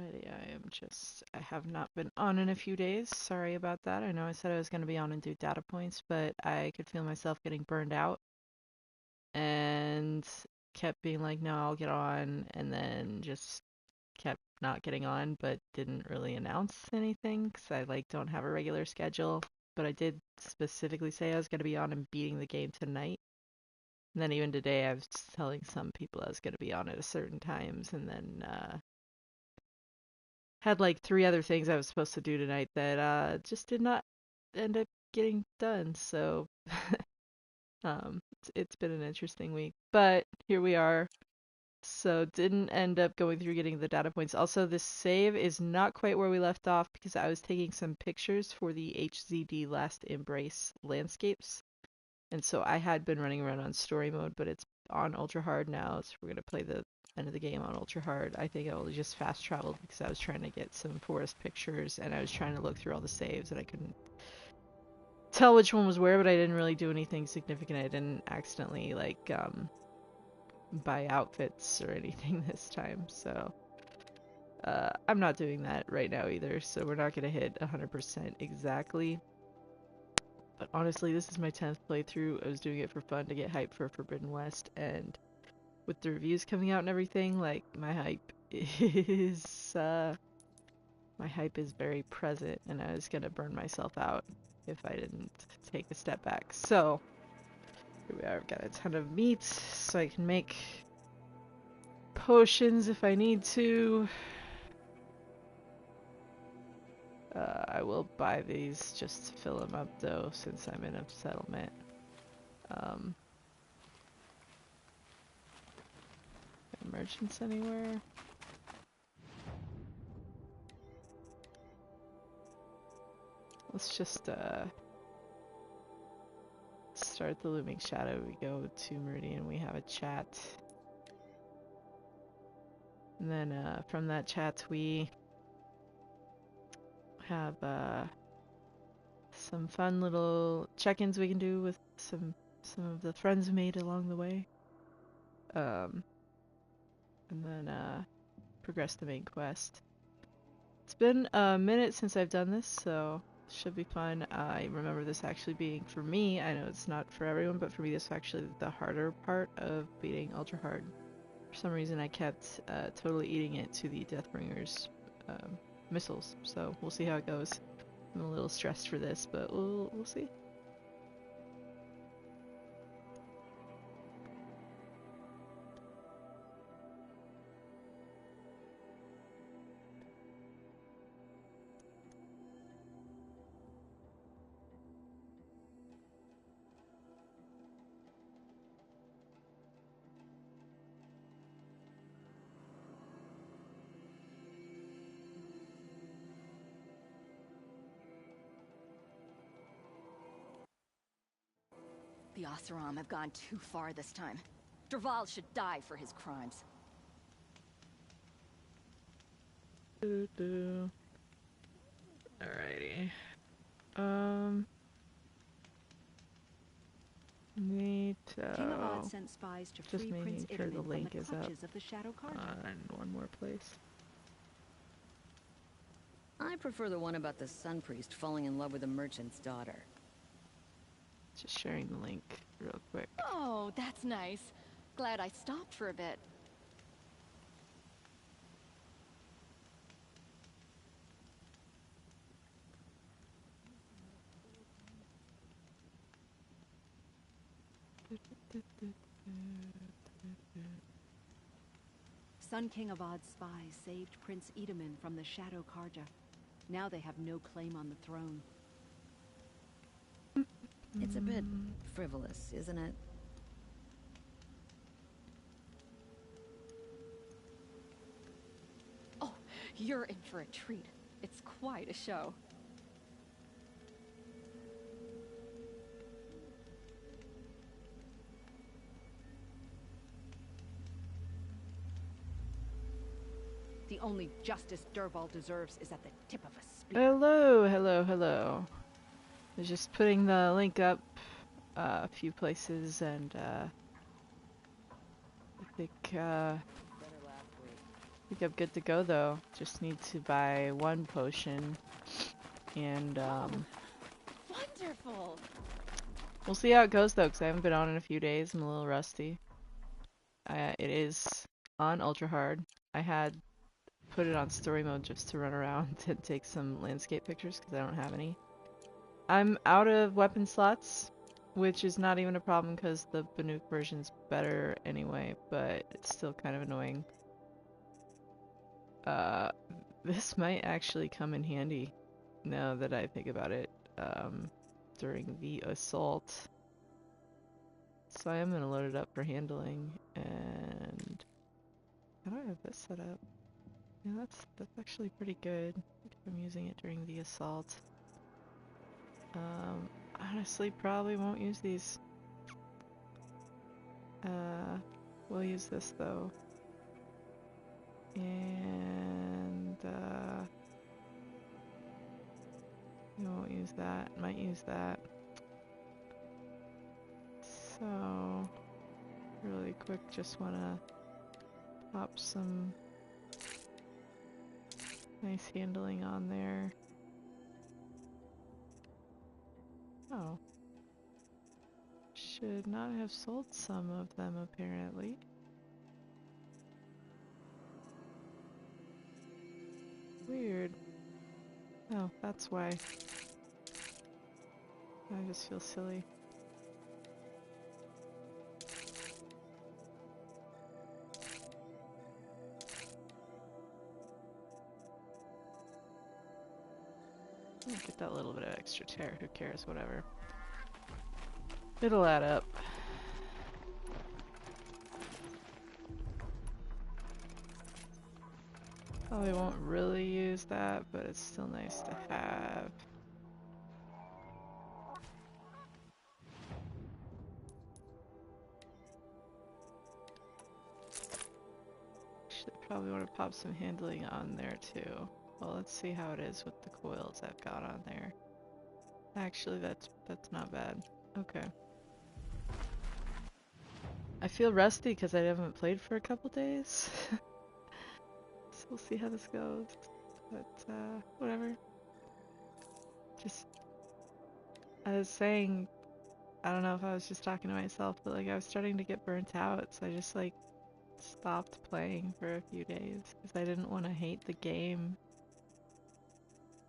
Alrighty, I have not been on in a few days. Sorry about that. I know I said I was going to be on and do data points, but I could feel myself getting burned out and kept being like, no, I'll get on, and then just kept not getting on, but didn't really announce anything because I don't have a regular schedule. But I did specifically say I was going to be on and beating the game tonight. And then even today, I was telling some people I was going to be on at a certain times, and then had like 3 other things I was supposed to do tonight that just did not end up getting done. So it's been an interesting week, but here we are. So didn't end up going through getting the data points. Also, this save is not quite where we left off because I was taking some pictures for the HZD Last Embrace landscapes. And so I had been running around on story mode, but it's on ultra hard now, so we're gonna play the end of the game on ultra hard. I think I will just fast traveled because I was trying to get some forest pictures and I was trying to look through all the saves and I couldn't tell which one was where, but I didn't really do anything significant. I didn't accidentally buy outfits or anything this time, so I'm not doing that right now either, so we're not gonna hit 100% exactly. But honestly, this is my 10th playthrough. I was doing it for fun to get hype for Forbidden West, and with the reviews coming out and everything, like my hype is very present, and I was gonna burn myself out if I didn't take a step back. So here we are. I've got a ton of meat, so I can make potions if I need to. I will buy these just to fill them up though, since I'm in a settlement. Merchants anywhere? Let's just start the Looming Shadow. We go to Meridian, we have a chat. And then from that chat we have some fun little check-ins we can do with some of the friends we made along the way. And then progress the main quest. It's been a minute since I've done this, so it should be fun. I remember this actually being, for me, I know it's not for everyone, but for me this was actually the harder part of beating Ultra Hard. For some reason I kept totally eating it to the Deathbringer's missiles, so we'll see how it goes. I'm a little stressed for this, but we'll see. The Oseram have gone too far this time. Dervahl should die for his crimes. Alrighty. Need King Avad sent spies to just free making Prince sure the Itamen link from the is up clutches of the Shadow Carja. in one more place. I prefer the one about the Sun Priest falling in love with a merchant's daughter. Just sharing the link real quick. Oh, that's nice. Glad I stopped for a bit. Sun King Avad's spies saved Prince Itamen from the Shadow Carja. Now they have no claim on the throne. It's a bit frivolous, isn't it? Oh, you're in for a treat. It's quite a show. The only justice Dervahl deserves is at the tip of a spear. Hello. I was just putting the link up a few places, and I think think I'm good to go though. Just need to buy one potion, and Wonderful. we'll see how it goes though, because I haven't been on in a few days. I'm a little rusty. It is on ultra hard. I had put it on story mode just to run around and take some landscape pictures because I don't have any. I'm out of weapon slots, which is not even a problem because the Banuk version's better anyway, but it's still kind of annoying. This might actually come in handy now that I think about it, during the assault. So I am going to load it up for handling, and how do I have this set up? Yeah, that's actually pretty good if I'm using it during the assault. Honestly, probably won't use these. We'll use this though. And, we won't use that. Might use that. So, really quick, just wanna pop some nice handling on there. Oh. Should not have sold some of them, apparently. Weird. Oh, that's why. I just feel silly. I'll get that little bit of extra tear, who cares, whatever. It'll add up. Probably won't really use that, but it's still nice to have. Actually, probably want to pop some handling on there too. Well, let's see how it is with the coils I've got on there. Actually, that's not bad. Okay. I feel rusty because I haven't played for a couple days. So we'll see how this goes. But, whatever. Just, I was saying, I don't know if I was just talking to myself, but like I was starting to get burnt out, so I just like stopped playing for a few days because I didn't want to hate the game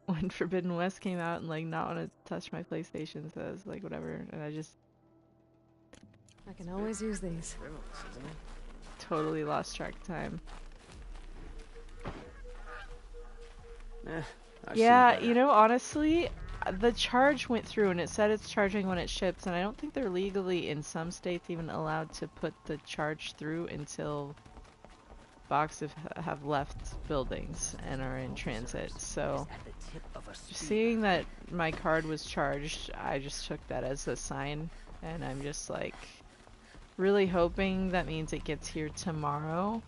when Forbidden West came out and like not want to touch my PlayStation, so I was like whatever, and I just I can always use these. totally lost track of time. Yeah, you know, honestly, the charge went through and it said it's charging when it ships, and I don't think they're legally in some states even allowed to put the charge through until boxes have left buildings and are in transit. So seeing that my card was charged, I just took that as a sign, and I'm just like really hoping that means it gets here tomorrow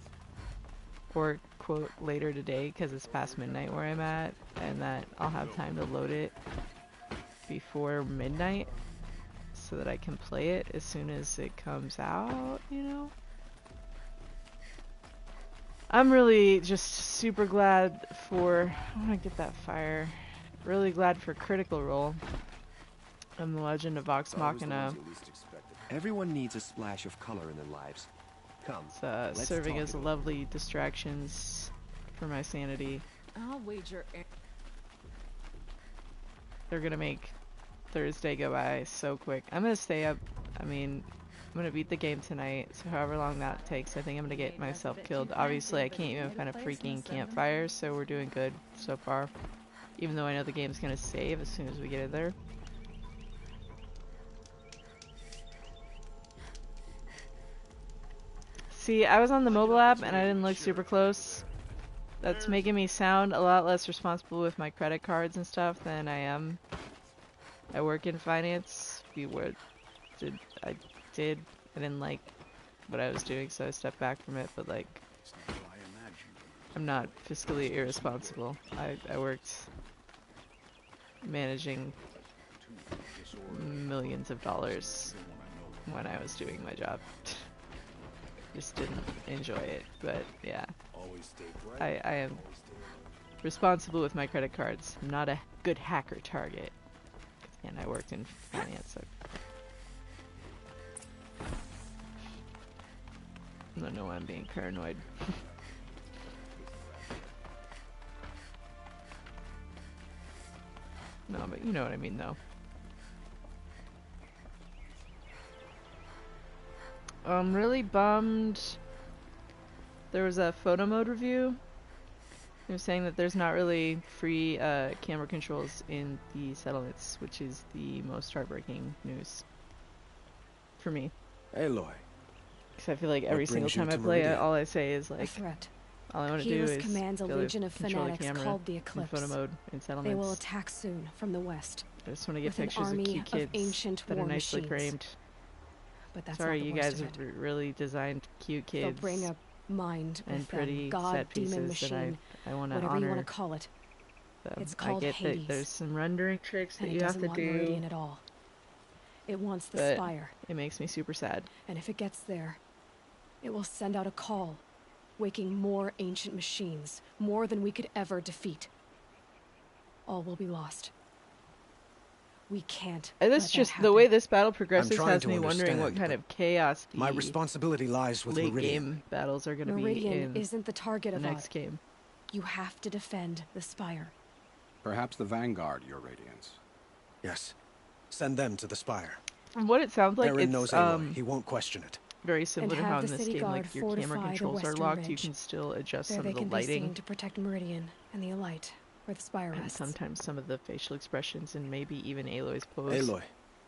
or quote later today because it's past midnight where I'm at, and that I'll have time to load it before midnight so that I can play it as soon as it comes out, you know? I'm really just super glad for, I want to get that fire, really glad for Critical Role. I'm the Legend of Vox Machina. Everyone needs a splash of color in their lives. Come, It's serving as lovely distractions for my sanity. I'll wager. They're gonna make Thursday go by so quick. I'm gonna stay up. I mean, I'm gonna beat the game tonight, so however long that takes, I think I'm gonna get myself killed. Obviously, I can't even find a freaking campfire, so we're doing good so far. Even though I know the game's gonna save as soon as we get in there. See, I was on the mobile app and I didn't look super close. That's making me sound a lot less responsible with my credit cards and stuff than I am. I work in finance. I didn't like what I was doing, so I stepped back from it, but like, I'm not fiscally irresponsible. I worked managing millions of dollars when I was doing my job. Just didn't enjoy it, but yeah. I am responsible with my credit cards. I'm not a good hacker target. And I worked in finance, so I don't know why I'm being paranoid. No, but you know what I mean, though. I'm really bummed. There was a photo mode review. They were saying that there's not really free camera controls in the settlements, which is the most heartbreaking news for me. Aloy. Because I feel like every single time I play it, all I say is like, A threat. all I want to do Helis is commands a be able to legion of control the fanatics camera called the in Eclipse. photo mode in settlements. They will attack soon from the west. I just want to get with an pictures of army cute of kids ancient that are war nicely machines. framed. But that's Sorry, not the you worst guys of have it. really designed cute They'll kids bring a mind and with pretty them, god, set demon, pieces machine, that I want to whatever you honor. want to call it. So It's called I get Hades. that there's some rendering tricks that And you it have doesn't to want do. Meridian at all. It wants the But Spire. it makes me super sad. And if it gets there, it will send out a call, waking more ancient machines, more than we could ever defeat. All will be lost. We can't. And let this that just the happen. way this battle progresses trying has to me wondering what understand, kind but of chaos the My responsibility lies with late Meridian. game battles are going to be Meridian in isn't the target the of next Odd. game. You have to defend the Spire. Perhaps the Vanguard, Your Radiance. Yes. Send them to the Spire. From what it sounds like, Aaron knows it's Aloy. He won't question it. very similar to how have in the this city game, like guard your camera fortify the controls are western locked. You ridge. can still adjust There some they of the can be lighting seen to protect Meridian and the Elite, where the Spire and rests. sometimes some of the facial expressions and maybe even Aloy's pose. Aloy,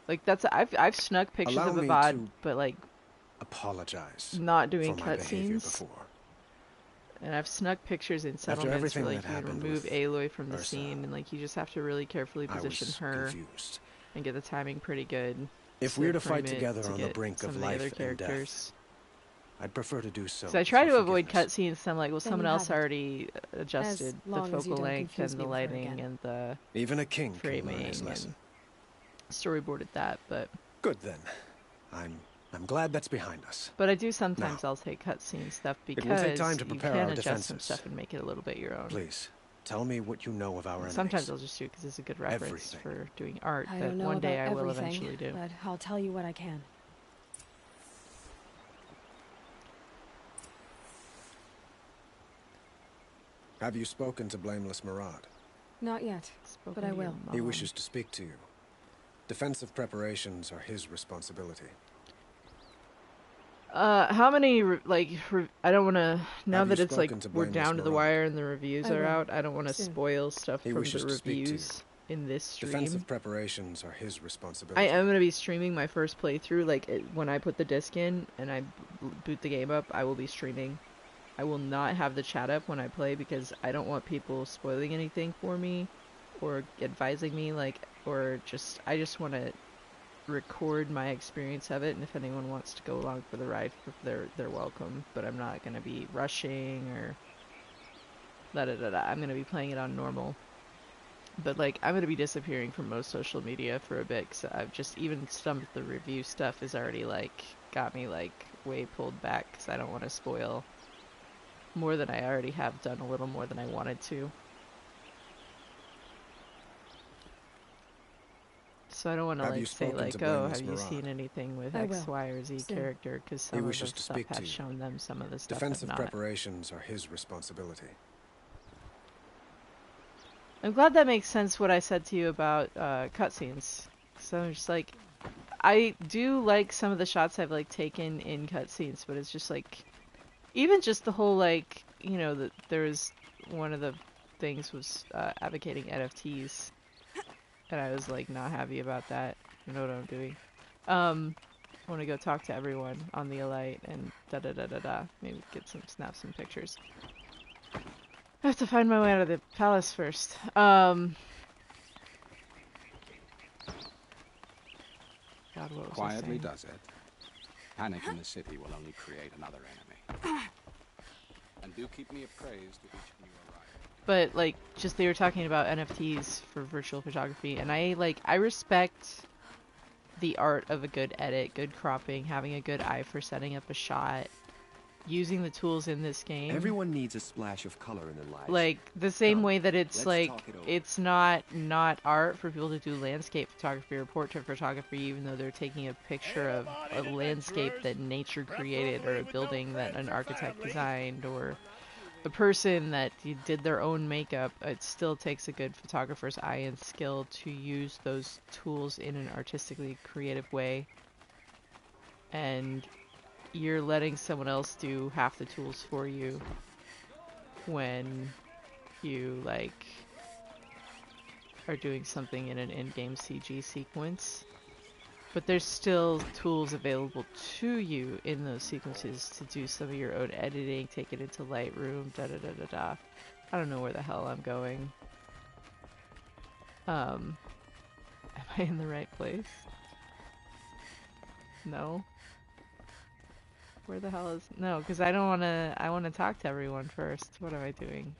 Like that's I've snuck pictures Allow of me Avad, to but like apologize not doing for my behavior cutscenes. before. And I've snuck pictures in settlements everything where like that you happened remove with Aloy from the Ursa, scene, and like you just have to really carefully I position was her confused. and get the timing pretty good. If to we're to fight frame it together to on the get brink some of the life other and characters. death, I'd prefer to do so. So I try with to avoid forgiveness. cutscenes. So I'm like, well, Then someone you else have it. already adjusted the long as you focal don't length confuse and me the with her lighting again. and the Even a king can learn framing his lesson. and storyboarded that, but Good then. I'm glad that's behind us. I do sometimes I'll take cutscene stuff It will because take time to you prepare can our adjust some defenses. stuff and make it a little bit your own. Please, tell me what you know of our enemies. Sometimes I'll just do it because it's a good reference Everything. for doing art I that don't know one day about I will everything, eventually do. but I'll tell you what I can. Have you spoken to Blameless Murad? Not yet, Spoken but I to your will. He mom. wishes to speak to you. Defensive preparations are his responsibility. How many I don't want to now Have you that it's like spoken to we're Blameless down to the Murad? wire and the reviews I are will. out. I don't want to Soon. spoil stuff He from wishes the to speak to you. reviews in this stream. Defensive preparations are his responsibility. I am going to be streaming my first playthrough. Like when I put the disc in and I boot the game up, I will be streaming. I will not have the chat up when I play because I don't want people spoiling anything for me or advising me I just want to record my experience of it, and if anyone wants to go along for the ride, they're welcome, but I'm not going to be rushing or I'm going to be playing it on normal. But like I'm going to be disappearing from most social media for a bit cuz I've just even some of the review stuff is already like got me like way pulled back cuz I don't want to spoil more than I already have done, a little more than I wanted to. So I don't want to Have you like say spoken like, to oh, Blameless have you Murad? seen anything with I X, will. Y, or Z Soon. character? Because some of the wishes to stuff speak to has you. shown them, some of the stuff Defensive have not. preparations are his responsibility. I'm glad that makes sense what I said to you about cutscenes. So I'm just like, I do like some of the shots I've like taken in cutscenes, but it's just like, even just the whole like, you know, that there was one of the things was advocating NFTs, and I was like not happy about that. You know what I'm doing? I want to go talk to everyone on the Elite and maybe snap some pictures. I have to find my way out of the palace first. God, what was I Quietly saying? does it. Panic in the city will only create another enemy. And do keep me appraised with each new arrival. But like, just they were talking about NFTs for virtual photography, and I respect the art of a good edit, good cropping, having a good eye for setting up a shot. using the tools in this game. Everyone needs a splash of color in their lives. Like the same Come, way that it's let's like talk it over. it's not art for people to do landscape photography or portrait photography, even though they're taking a picture of a landscape that nature created, or a building that an architect designed, or a person that did their own makeup. It still takes a good photographer's eye and skill to use those tools in an artistically creative way. And you're letting someone else do half the tools for you when you like are doing something in an in-game CG sequence. But there's still tools available to you in those sequences to do some of your own editing, take it into Lightroom, da-da-da-da-da. I don't know where the hell I'm going. Am I in the right place? No? Where the hell is... No, because I don't want to... I want to talk to everyone first. What am I doing?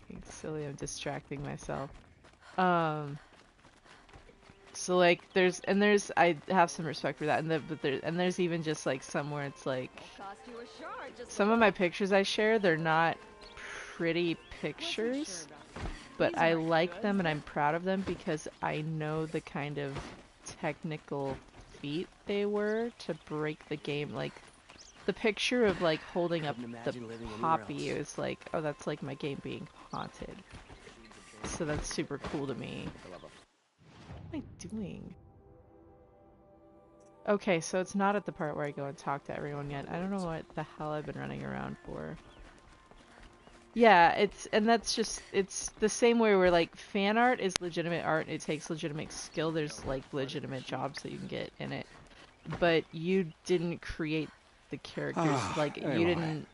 Being silly, I'm distracting myself. So like I have some respect for that, and there's even just like somewhere it's like some of my pictures I share, they're not pretty pictures, but I like them and I'm proud of them because I know the kind of technical feat they were to break the game. Like the picture of like holding up the poppy is like, oh, that's like my game being haunted. So that's super cool to me. What am I doing? Okay, so it's not at the part where I go and talk to everyone yet. I don't know what the hell I've been running around for. Yeah, it's the same way where like fan art is legitimate art. It takes legitimate skill. There's like legitimate jobs that you can get in it. But you didn't create the characters. Like you anyway. didn't.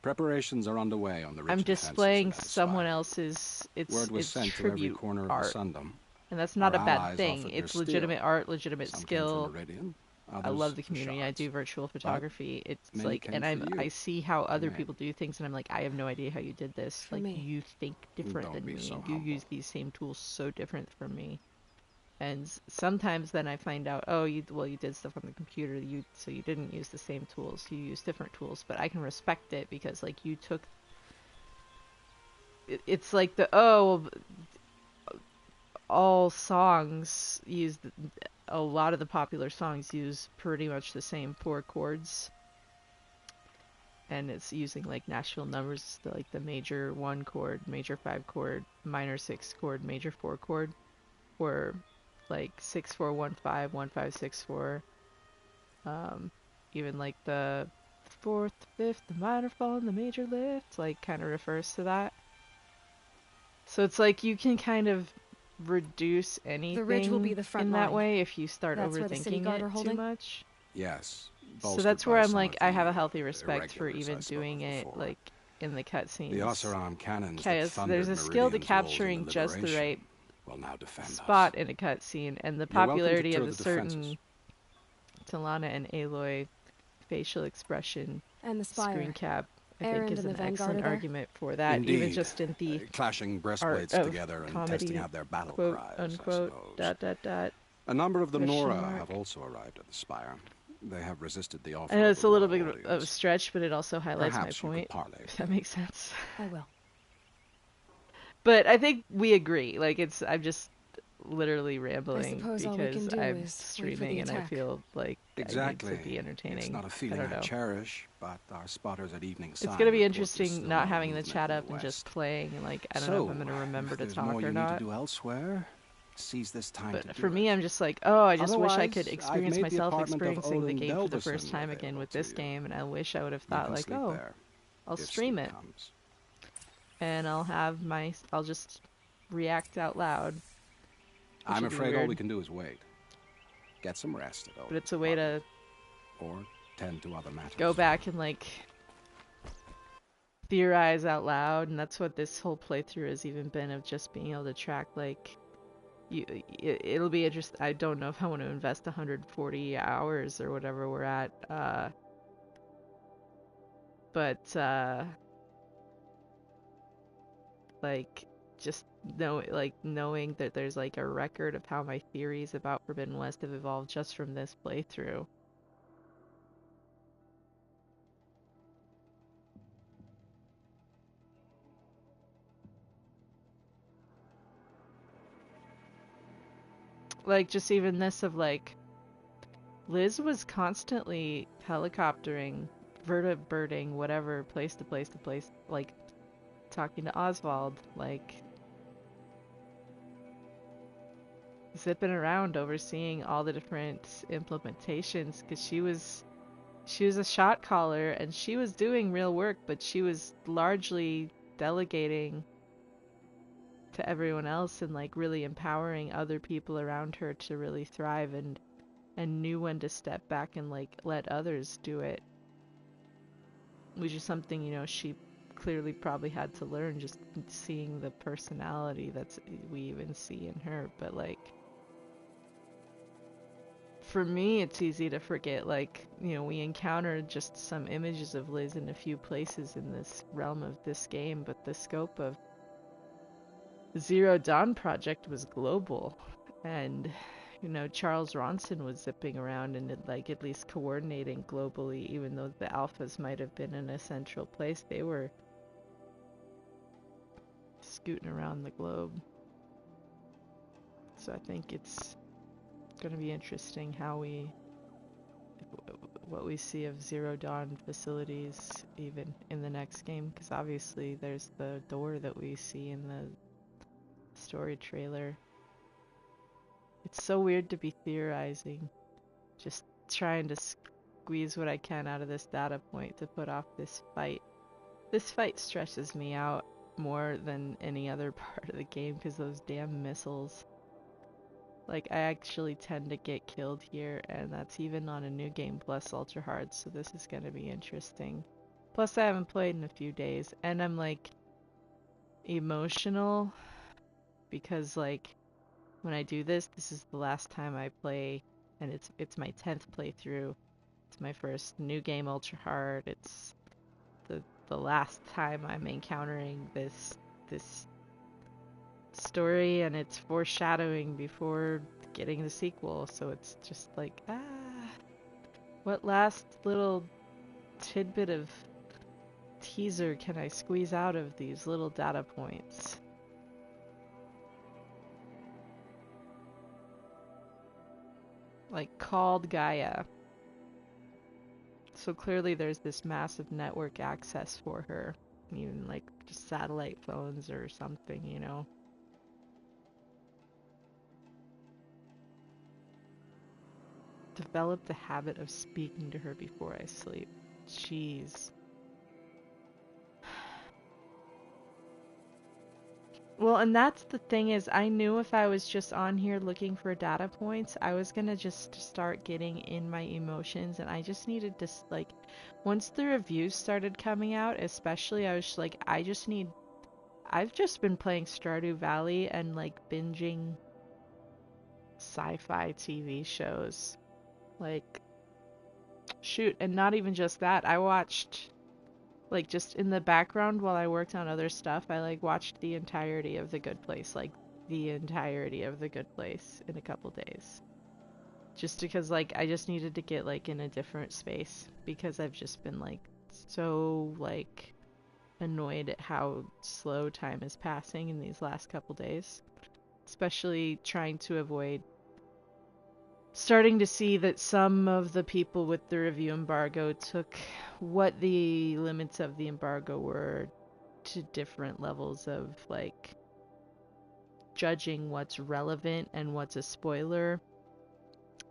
Preparations are underway on the ridge I'm defenses displaying of that someone spire. else's. Word was It's sent to every tribute corner of art. the Sundom. And that's not Our a bad allies thing. offered It's their legitimate steel. art, legitimate Some came skill. from Meridian, I others love the from community. I Shards. do virtual photography. It's many like, came and for you. I see how other Many. people do things, and I'm like, I have no idea how you did this. For like, me. you think different Don't than be me, so and you humble. use these same tools so different from me. And sometimes then I find out, oh, you did stuff on the computer. So you didn't use the same tools. You used different tools. But I can respect it because like you took. It's like all songs use a lot of the popular songs use pretty much the same 4 chords, and it's using like Nashville numbers, like the major 1 chord, major 5 chord, minor 6 chord, major 4 chord, or like 6-4-1-5, 1-5-6-4. Even like the 4th, 5th, the minor fall and the major lift, like kind of refers to that. So it's like you can kind of reduce anything The ridge will be the front in that line. way if you start That's where the city overthinking guard it are too holding? much. Yes. So bolstered that's by where I'm some like, of I have a the healthy respect for irregulars I even spoke doing of it before. like in the cutscenes. The Osseram cannons Okay, that so there's a thundered skill to Meridian's walls in capturing the just the liberation right will now defend spot us. in a cutscene, and the You're welcome to popularity tour of a the certain defenses. Talana and Aloy facial expression And the screen spire. cap, I Erend think is and an the Vanguard excellent are there? argument for that, Indeed. even just in the Clashing breastplates of together and comedy, testing out their battle quote cries, I unquote, suppose. A number of the question Nora mark. have also arrived at the spire. They have resisted the offer I know of it's the a little royal bit of a audience. stretch, but it also highlights Perhaps my you could point, parley if that makes sense. I will. But I think we agree. Like, I'm just literally rambling suppose all we because can do I'm is wait for the streaming and I attack. feel like Exactly. I need to be entertaining. It's not a I feeling don't I, know. cherish, but our spotters at Evening It's Sign gonna be report there's interesting still not no having the movement chat in up and just west. playing. Like, I don't know if I'm gonna remember if to there's talk more or you need not. to do elsewhere, seize this time to But do for me, it. I'm just like, oh, I just wish I Otherwise, could I've experience made the myself apartment of experiencing the Odin game for the Delveson first time again available with to this you. game, and I wish I would have You thought can like, sleep oh, there, I'll if stream sleep it, comes. and I'll just react out loud. I'm would be afraid all weird. we can do is wait. Get some rest at But it's a way to or tend to other matters. go back and like theorize out loud, and that's what this whole playthrough has even been, of just being able to track like it'll be interesting. I don't know if I want to invest 140 hours or whatever we're at, but like just knowing that there's like a record of how my theories about Forbidden West have evolved just from this playthrough. Like, just even this of, like, Liz was constantly helicoptering, vertibirding, whatever, place to place to place, like, talking to Oswald, like, zipping around overseeing all the different implementations, because she was a shot caller and she was doing real work, but she was largely delegating to everyone else and like really empowering other people around her to really thrive, and knew when to step back and like let others do it, which is something, you know, she clearly probably had to learn, just seeing the personality that's we even see in her. But like, for me, it's easy to forget, like, you know, we encountered just some images of Liz in a few places in this realm of this game, but the scope of the Zero Dawn project was global, and, you know, Charles Ronson was zipping around and, like, at least coordinating globally, even though the alphas might have been in a central place, they were scooting around the globe. So I think it's going to be interesting what we see of Zero Dawn facilities even in the next game, because obviously there's the door that we see in the story trailer. It's so weird to be theorizing, just trying to squeeze what I can out of this data point to put off this fight. This fight stresses me out more than any other part of the game because those damn missiles. Like, I actually tend to get killed here, and that's even on a new game plus ultra hard, so this is going to be interesting. Plus, I haven't played in a few days, and I'm like emotional because, like, when I do this is the last time I play, and it's my 10th playthrough. It's my first new game ultra hard. It's the last time I'm encountering this story, and it's foreshadowing before getting the sequel, so it's just like, what last little tidbit of teaser can I squeeze out of these little data points? Like, called Gaia. So clearly there's this massive network access for her, even like just satellite phones or something, you know. Develop the habit of speaking to her before I sleep. Jeez. Well, and that's the thing, is I knew if I was just on here looking for data points, I was gonna just start getting in my emotions, and I just needed to, like, once the reviews started coming out, especially, I was like, I've just been playing Stardew Valley and, like, binging sci-fi TV shows. Like, shoot, and not even just that, I watched, like, just in the background while I worked on other stuff, I, like, watched the entirety of The Good Place, like, the entirety of The Good Place in a couple days. Just because, like, I just needed to get, like, in a different space, because I've just been, like, so, like, annoyed at how slow time is passing in these last couple days. Especially trying to avoid starting to see that some of the people with the review embargo took what the limits of the embargo were to different levels of, like, judging what's relevant and what's a spoiler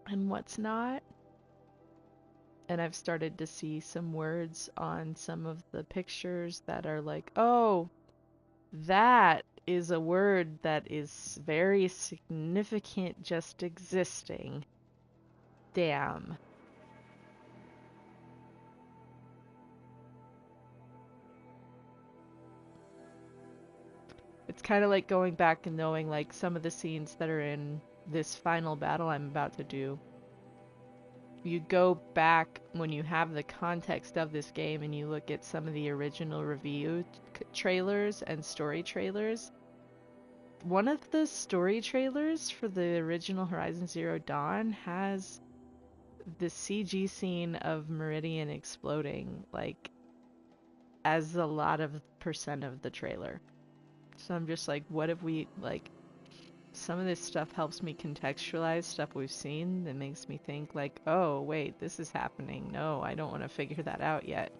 and what's not. And I've started to see some words on some of the pictures that are like, oh, that is a word that is very significant just existing. Damn. It's kind of like going back and knowing, like, some of the scenes that are in this final battle I'm about to do. You go back when you have the context of this game and you look at some of the original review trailers and story trailers. One of the story trailers for the original Horizon Zero Dawn has the CG scene of Meridian exploding, like, as a lot of % of the trailer. So I'm just like, what if we, like, some of this stuff helps me contextualize stuff we've seen that makes me think like, oh, wait, this is happening. No, I don't want to figure that out yet.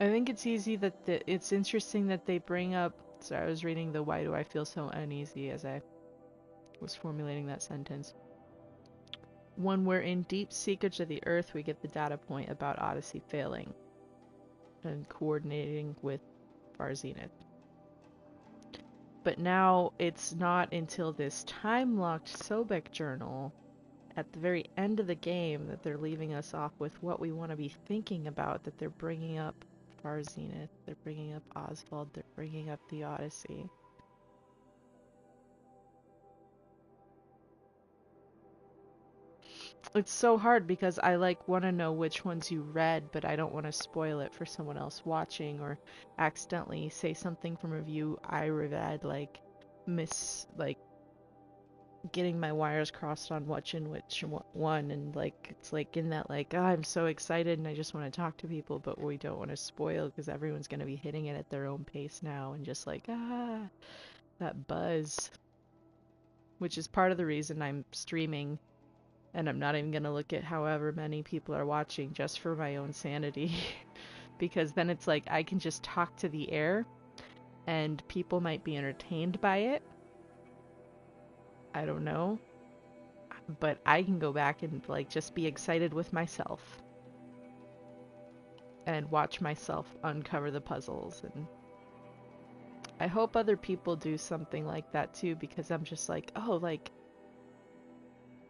I think it's easy that it's interesting that they bring up. Sorry, I was reading the "Why do I feel so uneasy" as I was formulating that sentence. When we're in deep secrets of the Earth, we get the data point about Odyssey failing and coordinating with Far Zenith. But now it's not until this time-locked Sobek journal at the very end of the game that they're leaving us off with what we want to be thinking about, that they're bringing up Far Zenith, they're bringing up Oswald, they're bringing up the Odyssey. It's so hard because I want to know which ones you read, but I don't want to spoil it for someone else watching or accidentally say something from a review I read, getting my wires crossed on watching which one, and it's in that I'm so excited and I just want to talk to people, but we don't want to spoil because everyone's going to be hitting it at their own pace now, and just that buzz, which is part of the reason I'm streaming, and I'm not even going to look at however many people are watching just for my own sanity because then it's I can just talk to the air and people might be entertained by it. I don't know, but I can go back and just be excited with myself and watch myself uncover the puzzles, and I hope other people do something like that too, because I'm just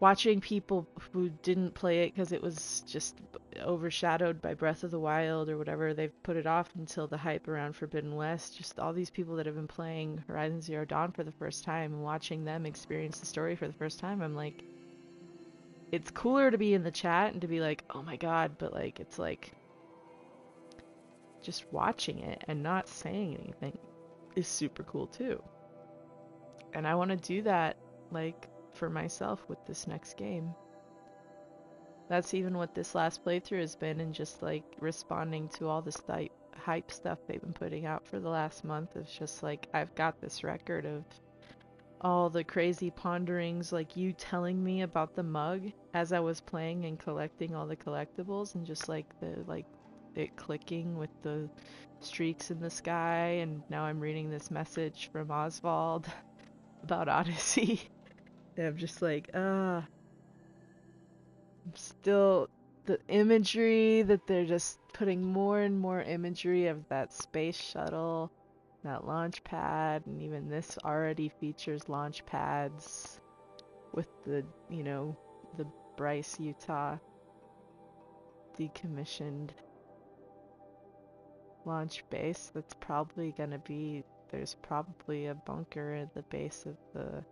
watching people who didn't play it because it was just overshadowed by Breath of the Wild or whatever, they've put it off until the hype around Forbidden West, just all these people that have been playing Horizon Zero Dawn for the first time and watching them experience the story for the first time, I'm it's cooler to be in the chat and to be oh my god, but it's just watching it and not saying anything is super cool too. And I want to do that for myself with this next game. That's even what this last playthrough has been, and just responding to all this hype stuff they've been putting out for the last month. It's just I've got this record of all the crazy ponderings, you telling me about the mug as I was playing and collecting all the collectibles, and just it clicking with the streaks in the sky, and now I'm reading this message from Oswald about Odyssey. And I'm just I'm still, the imagery that they're just putting more and more imagery of that space shuttle, that launch pad, and even this already features launch pads with the, the Bryce, Utah decommissioned launch base. That's probably gonna be, there's probably a bunker at the base of the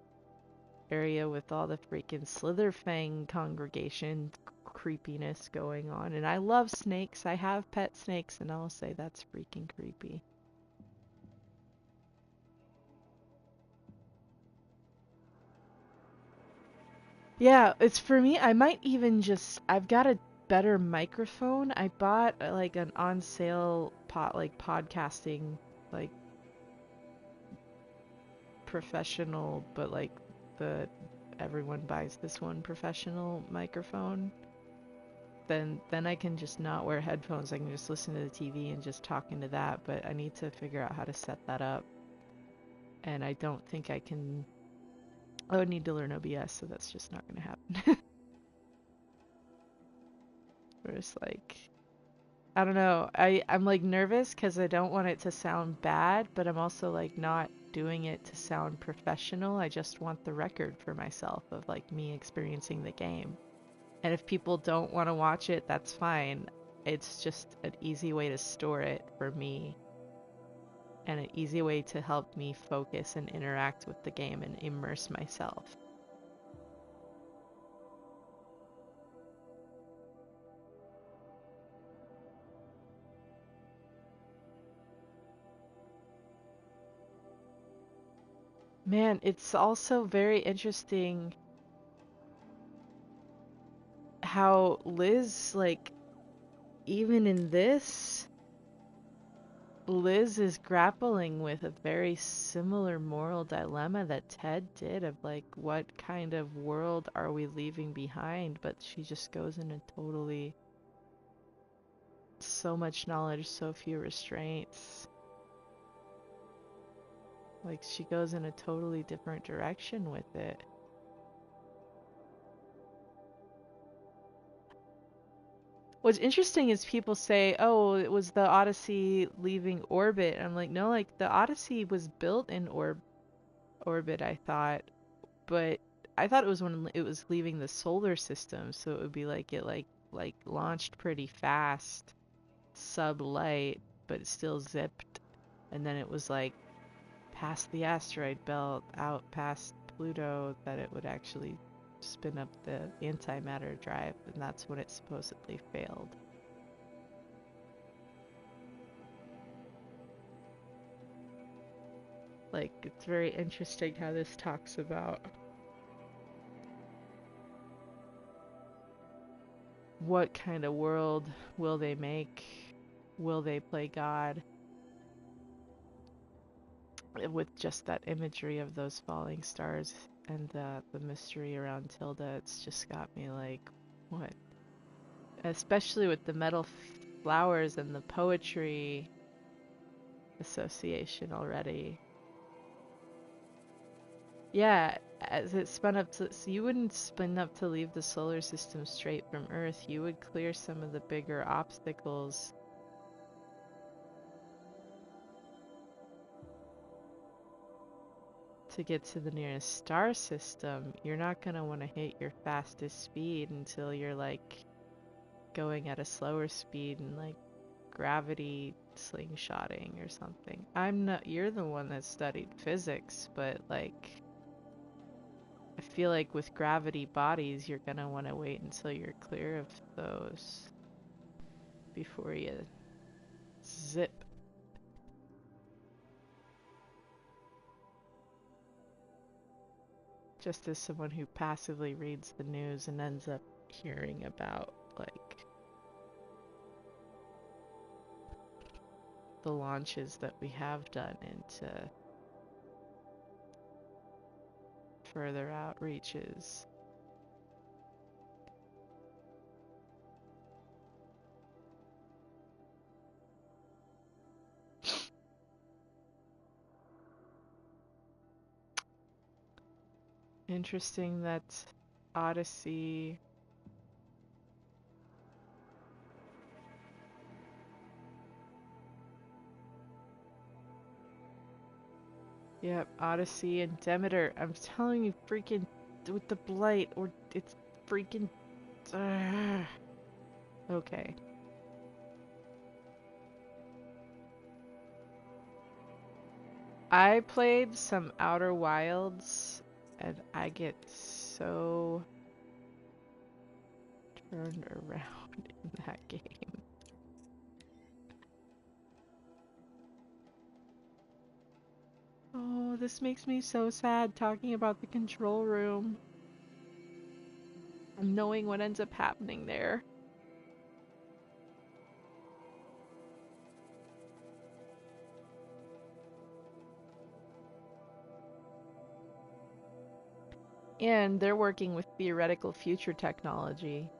area with all the freaking Slitherfang congregation creepiness going on. And I love snakes. I have pet snakes, and I'll say that's freaking creepy. Yeah, it's for me. I might even I've got a better microphone. I bought an on sale podcasting professional, but everyone buys this one professional microphone. Then I can just not wear headphones. I can just listen to the TV and just talk into that, but I need to figure out how to set that up. And I don't think I can. I would need to learn OBS, so that's just not gonna happen. We're just I don't know. I'm nervous because I don't want it to sound bad, but I'm also not doing it to sound professional. I just want the record for myself of me experiencing the game. And if people don't want to watch it, that's fine. It's just an easy way to store it for me, and an easy way to help me focus and interact with the game and immerse myself. Man, it's also very interesting how Liz, even in this, Liz is grappling with a very similar moral dilemma that Ted did of like, what kind of world are we leaving behind? But she just goes in a totally, so much knowledge, so few restraints. Like, she goes in a totally different direction with it. What's interesting is people say, oh, it was the Odyssey leaving orbit. I'm like, no, like, the Odyssey was built in orbit, I thought. But I thought it was when it was leaving the solar system, so it would be like it like launched pretty fast, sub-light, but it still zipped. And then it was like past the asteroid belt, out past Pluto, that it would actually spin up the antimatter drive, and that's when it supposedly failed. Like, it's very interesting how this talks about what kind of world will they make? Will they play God? With just that imagery of those falling stars and the mystery around Tilda, it's just got me like, what? Especially with the metal flowers and the poetry association already. Yeah, as it spun up to, so you wouldn't spin up to leave the solar system straight from Earth. You would clear some of the bigger obstacles. To get to the nearest star system. You're not going to want to hit your fastest speed until you're like going at a slower speed and like gravity slingshotting or something. I'm not, you're the one that studied physics, but like, I feel like with gravity bodies, you're going to want to wait until you're clear of those before you zip. Just as someone who passively reads the news and ends up hearing about, like, the launches that we have done into further outreaches. Interesting that Odyssey Yep, Odyssey and Demeter. I'm telling you, freaking with the blight, or it's freaking okay. I played some Outer Wilds and I get so turned around in that game. Oh, this makes me so sad talking about the control room. Knowing what ends up happening there. And they're working with theoretical future technology.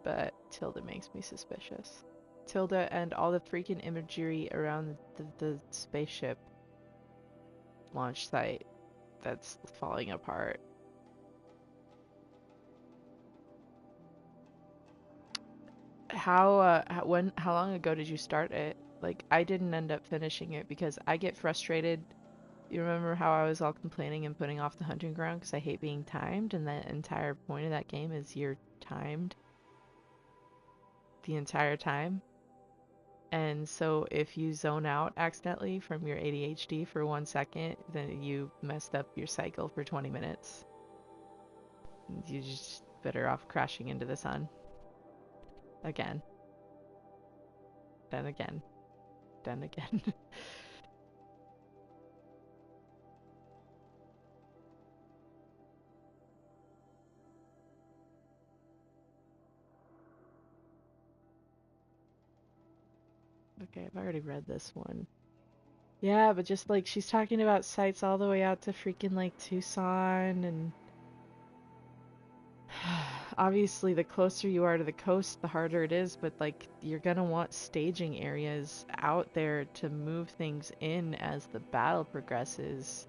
But Tilda makes me suspicious. Tilda and all the freaking imagery around the spaceship launch site that's falling apart. How long ago did you start it? Like, I didn't end up finishing it because I get frustrated. You remember how I was all complaining and putting off the hunting ground because I hate being timed, and the entire point of that game is you're timed the entire time. And so if you zone out accidentally from your ADHD for 1 second, then you messed up your cycle for 20 minutes. You're just better off crashing into the sun. Again. Then again. Then again. Okay, I've already read this one. Yeah, but just like she's talking about sites all the way out to freaking like Tucson, and obviously the closer you are to the coast, the harder it is, but like you're gonna want staging areas out there to move things in as the battle progresses,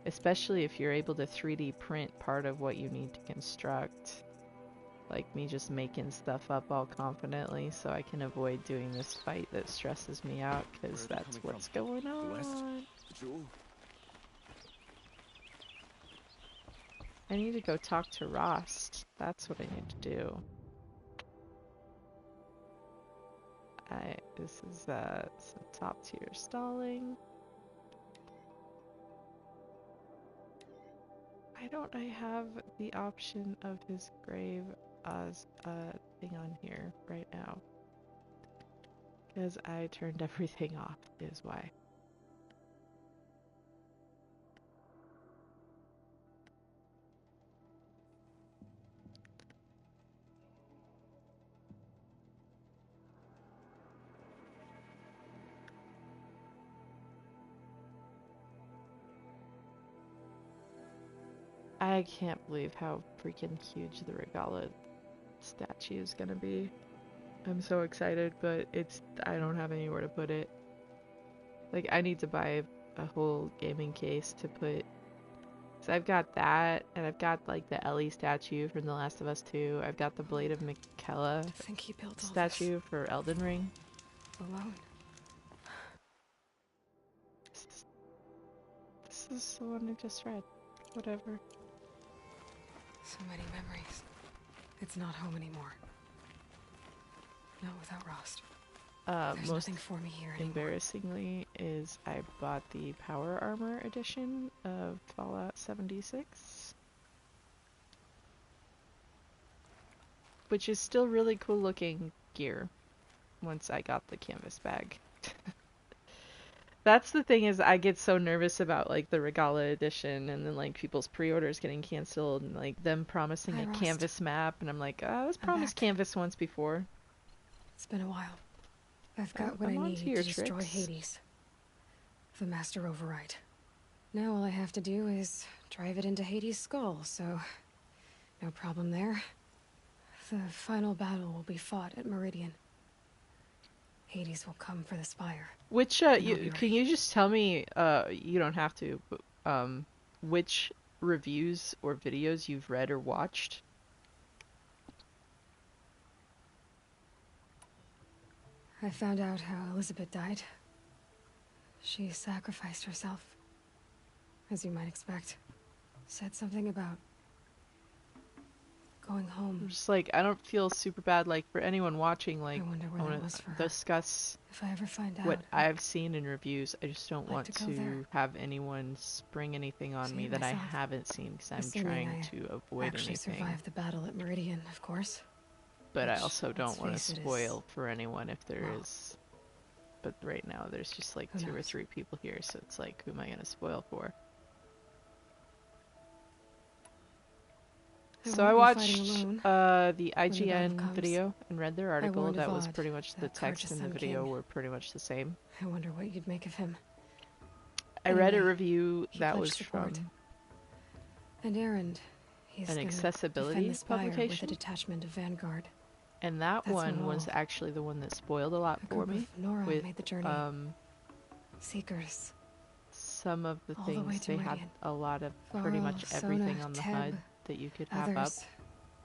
especially if you're able to 3D print part of what you need to construct. Like me just making stuff up all confidently so I can avoid doing this fight that stresses me out, because that's what's going on. The west? The jewel? I need to go talk to Rost. That's what I need to do. This is some top tier stalling. Why don't I have the option of his grave as a thing on here right now? Because I turned everything off, is why. I can't believe how freaking huge the Regala statue is gonna be. I'm so excited, but I don't have anywhere to put it. Like, I need to buy a whole gaming case to put. So I've got that, and I've got like the Ellie statue from The Last of Us 2. I've got the Blade of Miquella I think he built all statue for Elden Ring. this alone. This is the one I just read. Whatever. So many memories. It's not home anymore. Not without Rost. There's Most nothing for me here anymore. embarrassingly is I bought the Power Armor edition of Fallout 76. Which is still really cool looking gear once I got the canvas bag. That's the thing, is I get so nervous about like the Regala edition, and then like people's pre-orders getting canceled, and like them promising Hi, a Rost. canvas map, and I'm like, I was I'm promised back. canvas once before. It's been a while. I've got what I'm I on need to to your destroy tricks. Hades. The Master Override. Now all I have to do is drive it into Hades' skull, so no problem there. The final battle will be fought at Meridian. Hades will come for the Spire. Which And I'll be can ready. you just tell me, you don't have to, but which reviews or videos you've read or watched? I found out how Elizabeth died. She sacrificed herself, as you might expect. Said something about going home. Just like, I don't feel super bad, like for anyone watching, like I wonder I where that want was to for her. discuss If I ever find out, what I've seen in reviews. I just don't like want to go there. to have anyone spring anything on See me it that I myself. haven't seen, because I'm Assuming trying I to avoid actually anything. survived the battle at Meridian, of course. But I which, also let's don't want to face it, is- spoil for anyone if there well, is. But right now there's just like who 2 or knows? 3 people here, so it's like, who am I going to spoil for? So I won't be fighting watched alone the when the battle IGN comes. video and read their article. warned That was Avad, pretty much the that text Carja and the Sun video King. were pretty much the same. I wonder what you'd make of him. I read a Anyway, review he that pledged was support. from And Erend, he's an gonna accessibility defend the Spire with a publication, detachment of Vanguard. and that That's one not was all. actually the one that spoiled a lot A for group me. of Nora With made the journey. Seekers. some of the All the way things, to they had Meridian. a lot of pretty Varl, much everything Sona, on the Teb, HUD that you could have up Others.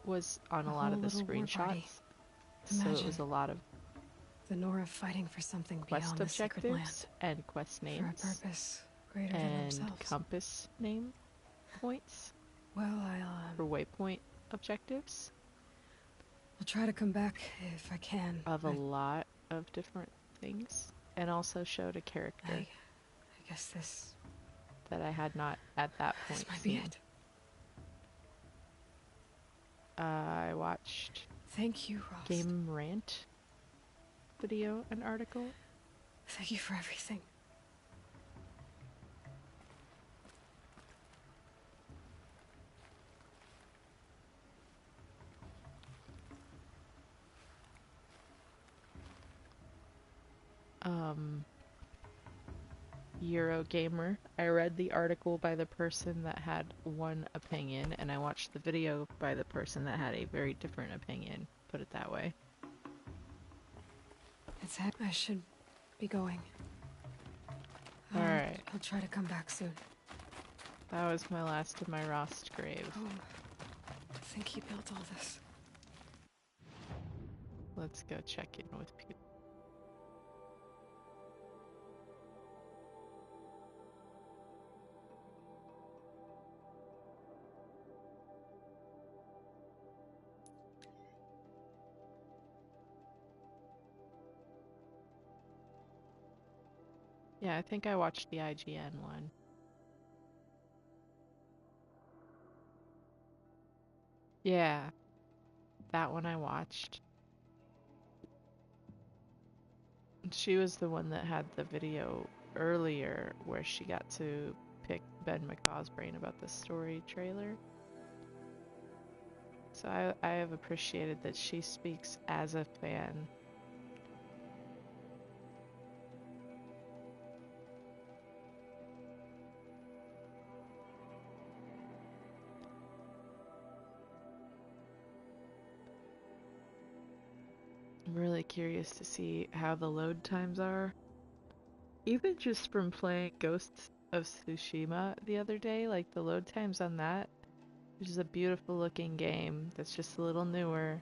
was on A a lot of whole the little war party. screenshots. So it was Imagine. a lot of The Nora fighting for something quest beyond the sacred land. objectives and quest For a names purpose greater than and themselves. compass name points Well, I'll for waypoint objectives try to come back if I can. of a but lot of different things, and also showed a character I guess this that I had not at that point might be seen. it. I watched Thank you, Ross. Game Rant video and article. Thank you for everything. Eurogamer. I read the article by the person that had one opinion, and I watched the video by the person that had a very different opinion. Put it that way. It's head. I should be going. Alright. I'll try to come back soon. That was my last of my Rost grave. Oh, I think he built all this. Let's go check in with people. Yeah, I think I watched the IGN one. Yeah, that one I watched. She was the one that had the video earlier where she got to pick Ben McCaw's brain about the story trailer. So I have appreciated that she speaks as a fan. I'm really curious to see how the load times are. Even just from playing Ghost of Tsushima the other day, like the load times on that, which is a beautiful looking game that's just a little newer.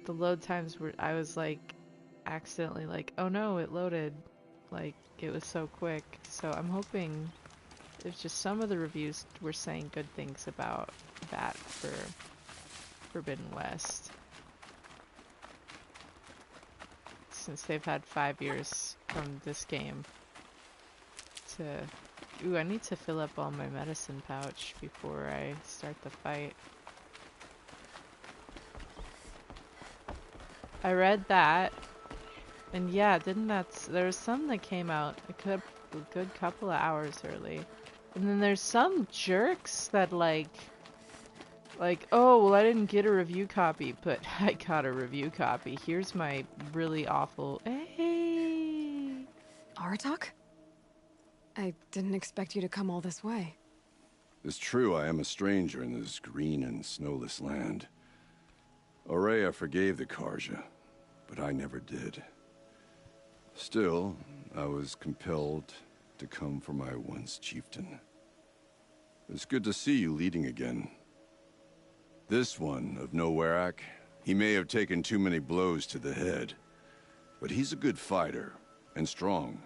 The load times were, I was like, accidentally like, oh no, it loaded. Like, it was so quick. So I'm hoping, there's just some of the reviews were saying good things about that for Forbidden West. Since they've had 5 years from this game to... Ooh, I need to fill up all my medicine pouch before I start the fight. I read that, and yeah, there was some that came out a good couple of hours early. And then there's some jerks that like, oh, well, I didn't get a review copy, but I got a review copy. Here's my really awful... Hey! Aratak? I didn't expect you to come all this way. It's true, I am a stranger in this green and snowless land. Aurea forgave the Carja, but I never did. Still, I was compelled to come for my once chieftain. It's good to see you leading again. This one of Nowarak, he may have taken too many blows to the head, but he's a good fighter, and strong.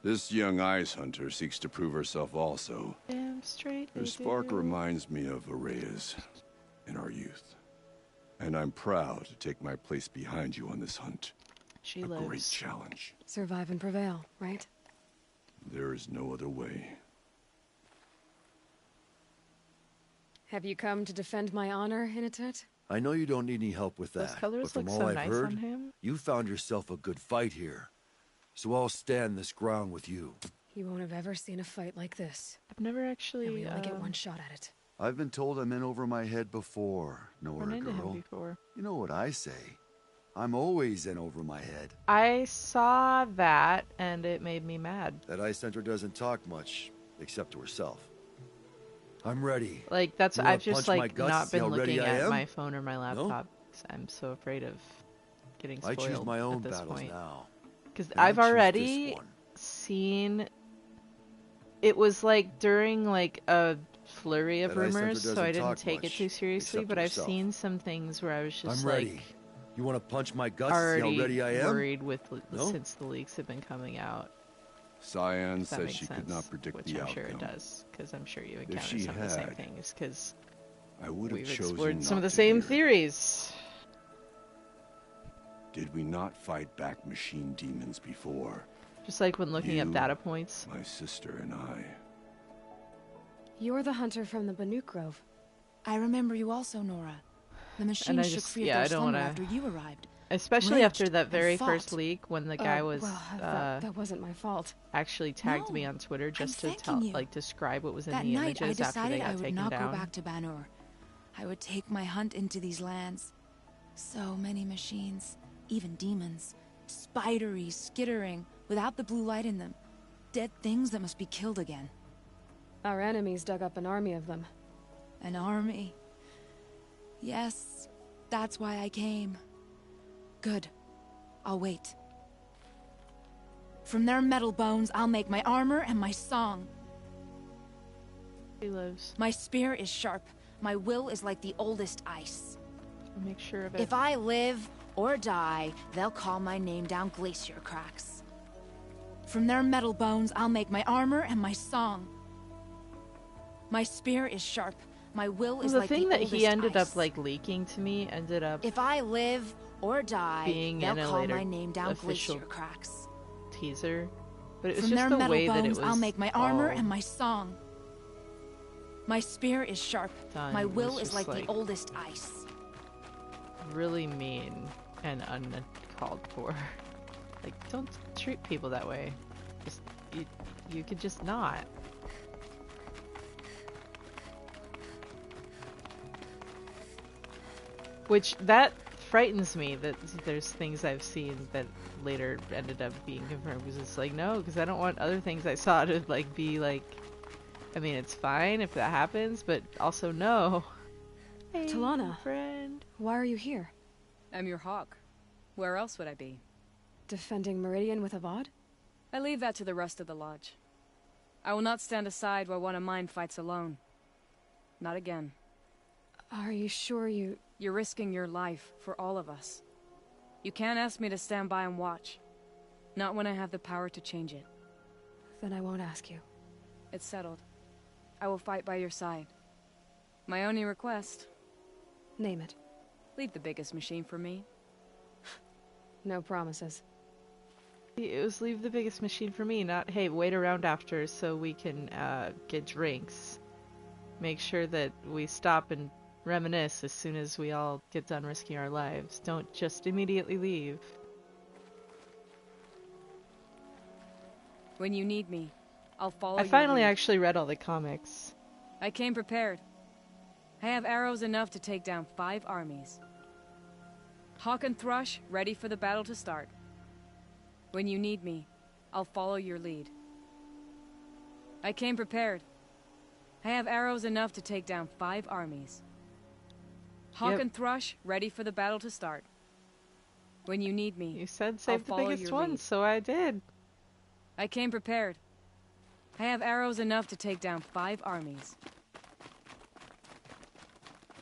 This young ice hunter seeks to prove herself also. Damn straight. Her spark reminds me of Aurea's in our youth. And I'm proud to take my place behind you on this hunt. She a lives. Great challenge. Survive and prevail, right? There is no other way. Have you come to defend my honor, Inatet? I know you don't need any help with Those that, colors but from look all so I've nice heard, on him. you found yourself a good fight here. So I'll stand this ground with you. You won't have ever seen a fight like this. I've never actually... And we only get one shot at it. I've been told I'm in over my head before, Nora run into him girl. before. You know what I say. I'm always in over my head. I saw that, and it made me mad. That ice center doesn't talk much, except to herself. I'm ready. Like, that's... You wanna I've just, punch my like, guts, not see been how ready looking I at am? my phone or my laptop. No? 'Cause I'm so afraid of getting I spoiled choose my own at this battles point. now. Because And I I've choose already this one. seen... It was, like, during, like, a flurry of That ice center rumors, so doesn't I didn't talk take it much, too seriously, except but to I've herself. seen some things where I was just, I'm ready. like... You want to punch my guts, see already how ready I am? worried with No? since the leaks have been coming out. Cyan If that said makes she sense, could not predict which the I'm outcome. sure it does, because I'm sure you If encounter she some of the same had, things, because I would have we've chosen explored some not of the to same hear it. theories. Did we not fight back machine demons before? Just like when looking up You, data points. My sister and I. You're the hunter from the Banuk Grove. I remember you also, Nora. The machine And I shook just, free yeah, of I their don't slumber wanna... after you arrived. Especially Raged after that and very fought. first leak, when the guy was Well, that wasn't my fault. actually tagged me No, on Twitter just to thanking tell, you. like, describe what was in That the night, I images after they decided got I would taken not down. go back to Banur. I would take my hunt into these lands. So many machines, even demons. Spidery, skittering, without the blue light in them. Dead things that must be killed again. Our enemies dug up an army of them. An army. Yes, that's why I came. Good. I'll wait. From their metal bones, I'll make my armor and my song. He lives. My spear is sharp. My will is like the oldest ice. I'll make sure of it. If I live or die, they'll call my name down glacier cracks. From their metal bones, I'll make my armor and my song. My spear is sharp. My will is like the thing that he ended ice. up like leaking to me ended up If I live or die, being they'll in a call later my name down official glacier cracks. teaser, but it was From just their the metal way that it bones, was. I'll make my armor all and my song. My spear is sharp. done. My It will was is just, like the oldest ice. really mean and uncalled for. Like, don't treat people that way. Just you could just not. Which that frightens me that there's things I've seen that later ended up being confirmed, because it's like, no, because I don't want other things I saw to like be like, I mean, it's fine if that happens, but also no. Hey, Talana, friend. why are you here? I'm your hawk. Where else would I be? Defending Meridian with Avad? I leave that to the rest of the lodge. I will not stand aside while one of mine fights alone. Not again. Are you sure you... You're risking your life for all of us. You can't ask me to stand by and watch. Not when I have the power to change it. Then I won't ask you. It's settled. I will fight by your side. My only request... Name it. Leave the biggest machine for me. No promises. It was leave the biggest machine for me, not, hey, wait around after so we can get drinks. Make sure that we stop and reminisce as soon as we all get done risking our lives. Don't just immediately leave. When you need me, I'll follow I your finally lead. actually read all the comics. I came prepared. I have arrows enough to take down 5 armies. Hawk and Thrush, ready for the battle to start. When you need me, I'll follow your lead. I came prepared. I have arrows enough to take down 5 armies. Hawk and Thrush, ready for the battle to start. When you need me, You said save the follow biggest your one, lead. so I did. I came prepared. I have arrows enough to take down 5 armies.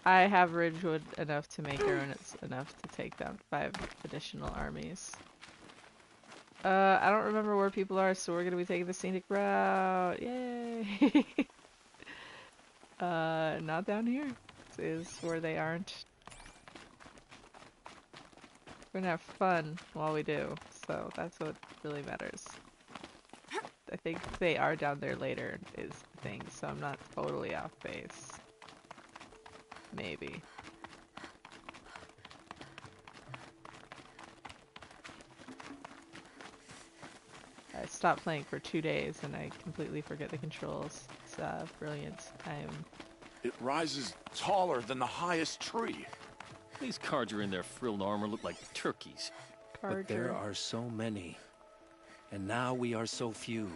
I have Ridgewood enough to make arrows enough to take down 5 additional armies. I don't remember where people are, so we're gonna be taking the scenic route. Yay! Not down here. This is where they aren't. We're gonna have fun while we do, so that's what really matters. I think they are down there later is the thing, so I'm not totally off base. Maybe. I stopped playing for 2 days and I completely forget the controls. It's brilliant. It rises taller than the highest tree. These Carja in their frilled armor look like turkeys. But there are so many. And now we are so few.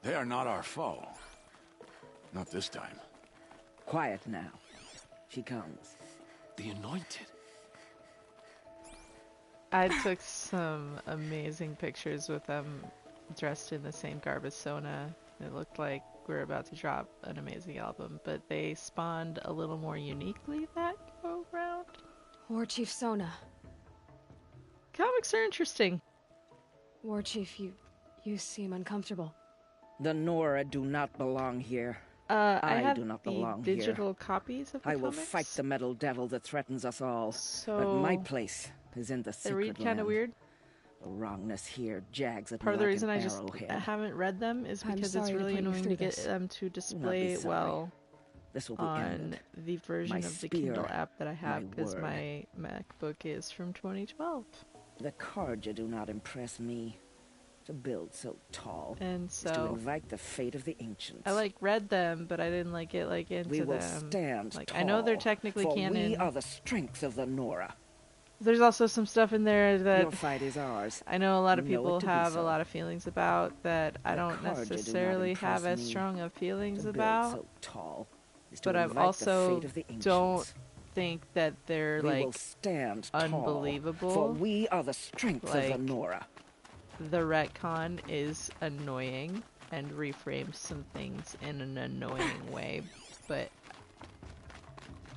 They are not our foe. Not this time. Quiet now. She comes. The Anointed. I took some amazing pictures with them dressed in the same garb as Sona. It looked like we're about to drop an amazing album, but they spawned a little more uniquely that go round. War Chief Sona. Comics are interesting. War Chief, you seem uncomfortable. The Nora do not belong here. I have do not the belong digital here. copies of the I will comics. fight the metal devil that threatens us all. So but my place is in the they secret read kind of land. weird. The wrongness here jags at Part of me the like reason an I just arrowhead. haven't read them is I'm because sorry it's to really put you annoying through to get this. them to display it sorry. well This will be on ended. the version My of the Kindle spear, app that I have, my because word. my MacBook is from 2012. The Carja do not impress me. To build so tall And is to so invite the fate of the ancients. I like read them, but I didn't like get like into we will them. stand Like tall, I know they're technically for canon. we are the strength of the Nora. There's also some stuff in there that Your fight is ours. I know a lot of You know people it to be have a so. lot of feelings about that I The don't Carja do not necessarily have impress as me. strong of feelings To build about. so tall is to But I invite the also fate of the don't ancients. think that they're We will like stand unbelievable. tall, for we are the strength Like, of Nora. The retcon is annoying and reframes some things in an annoying way, but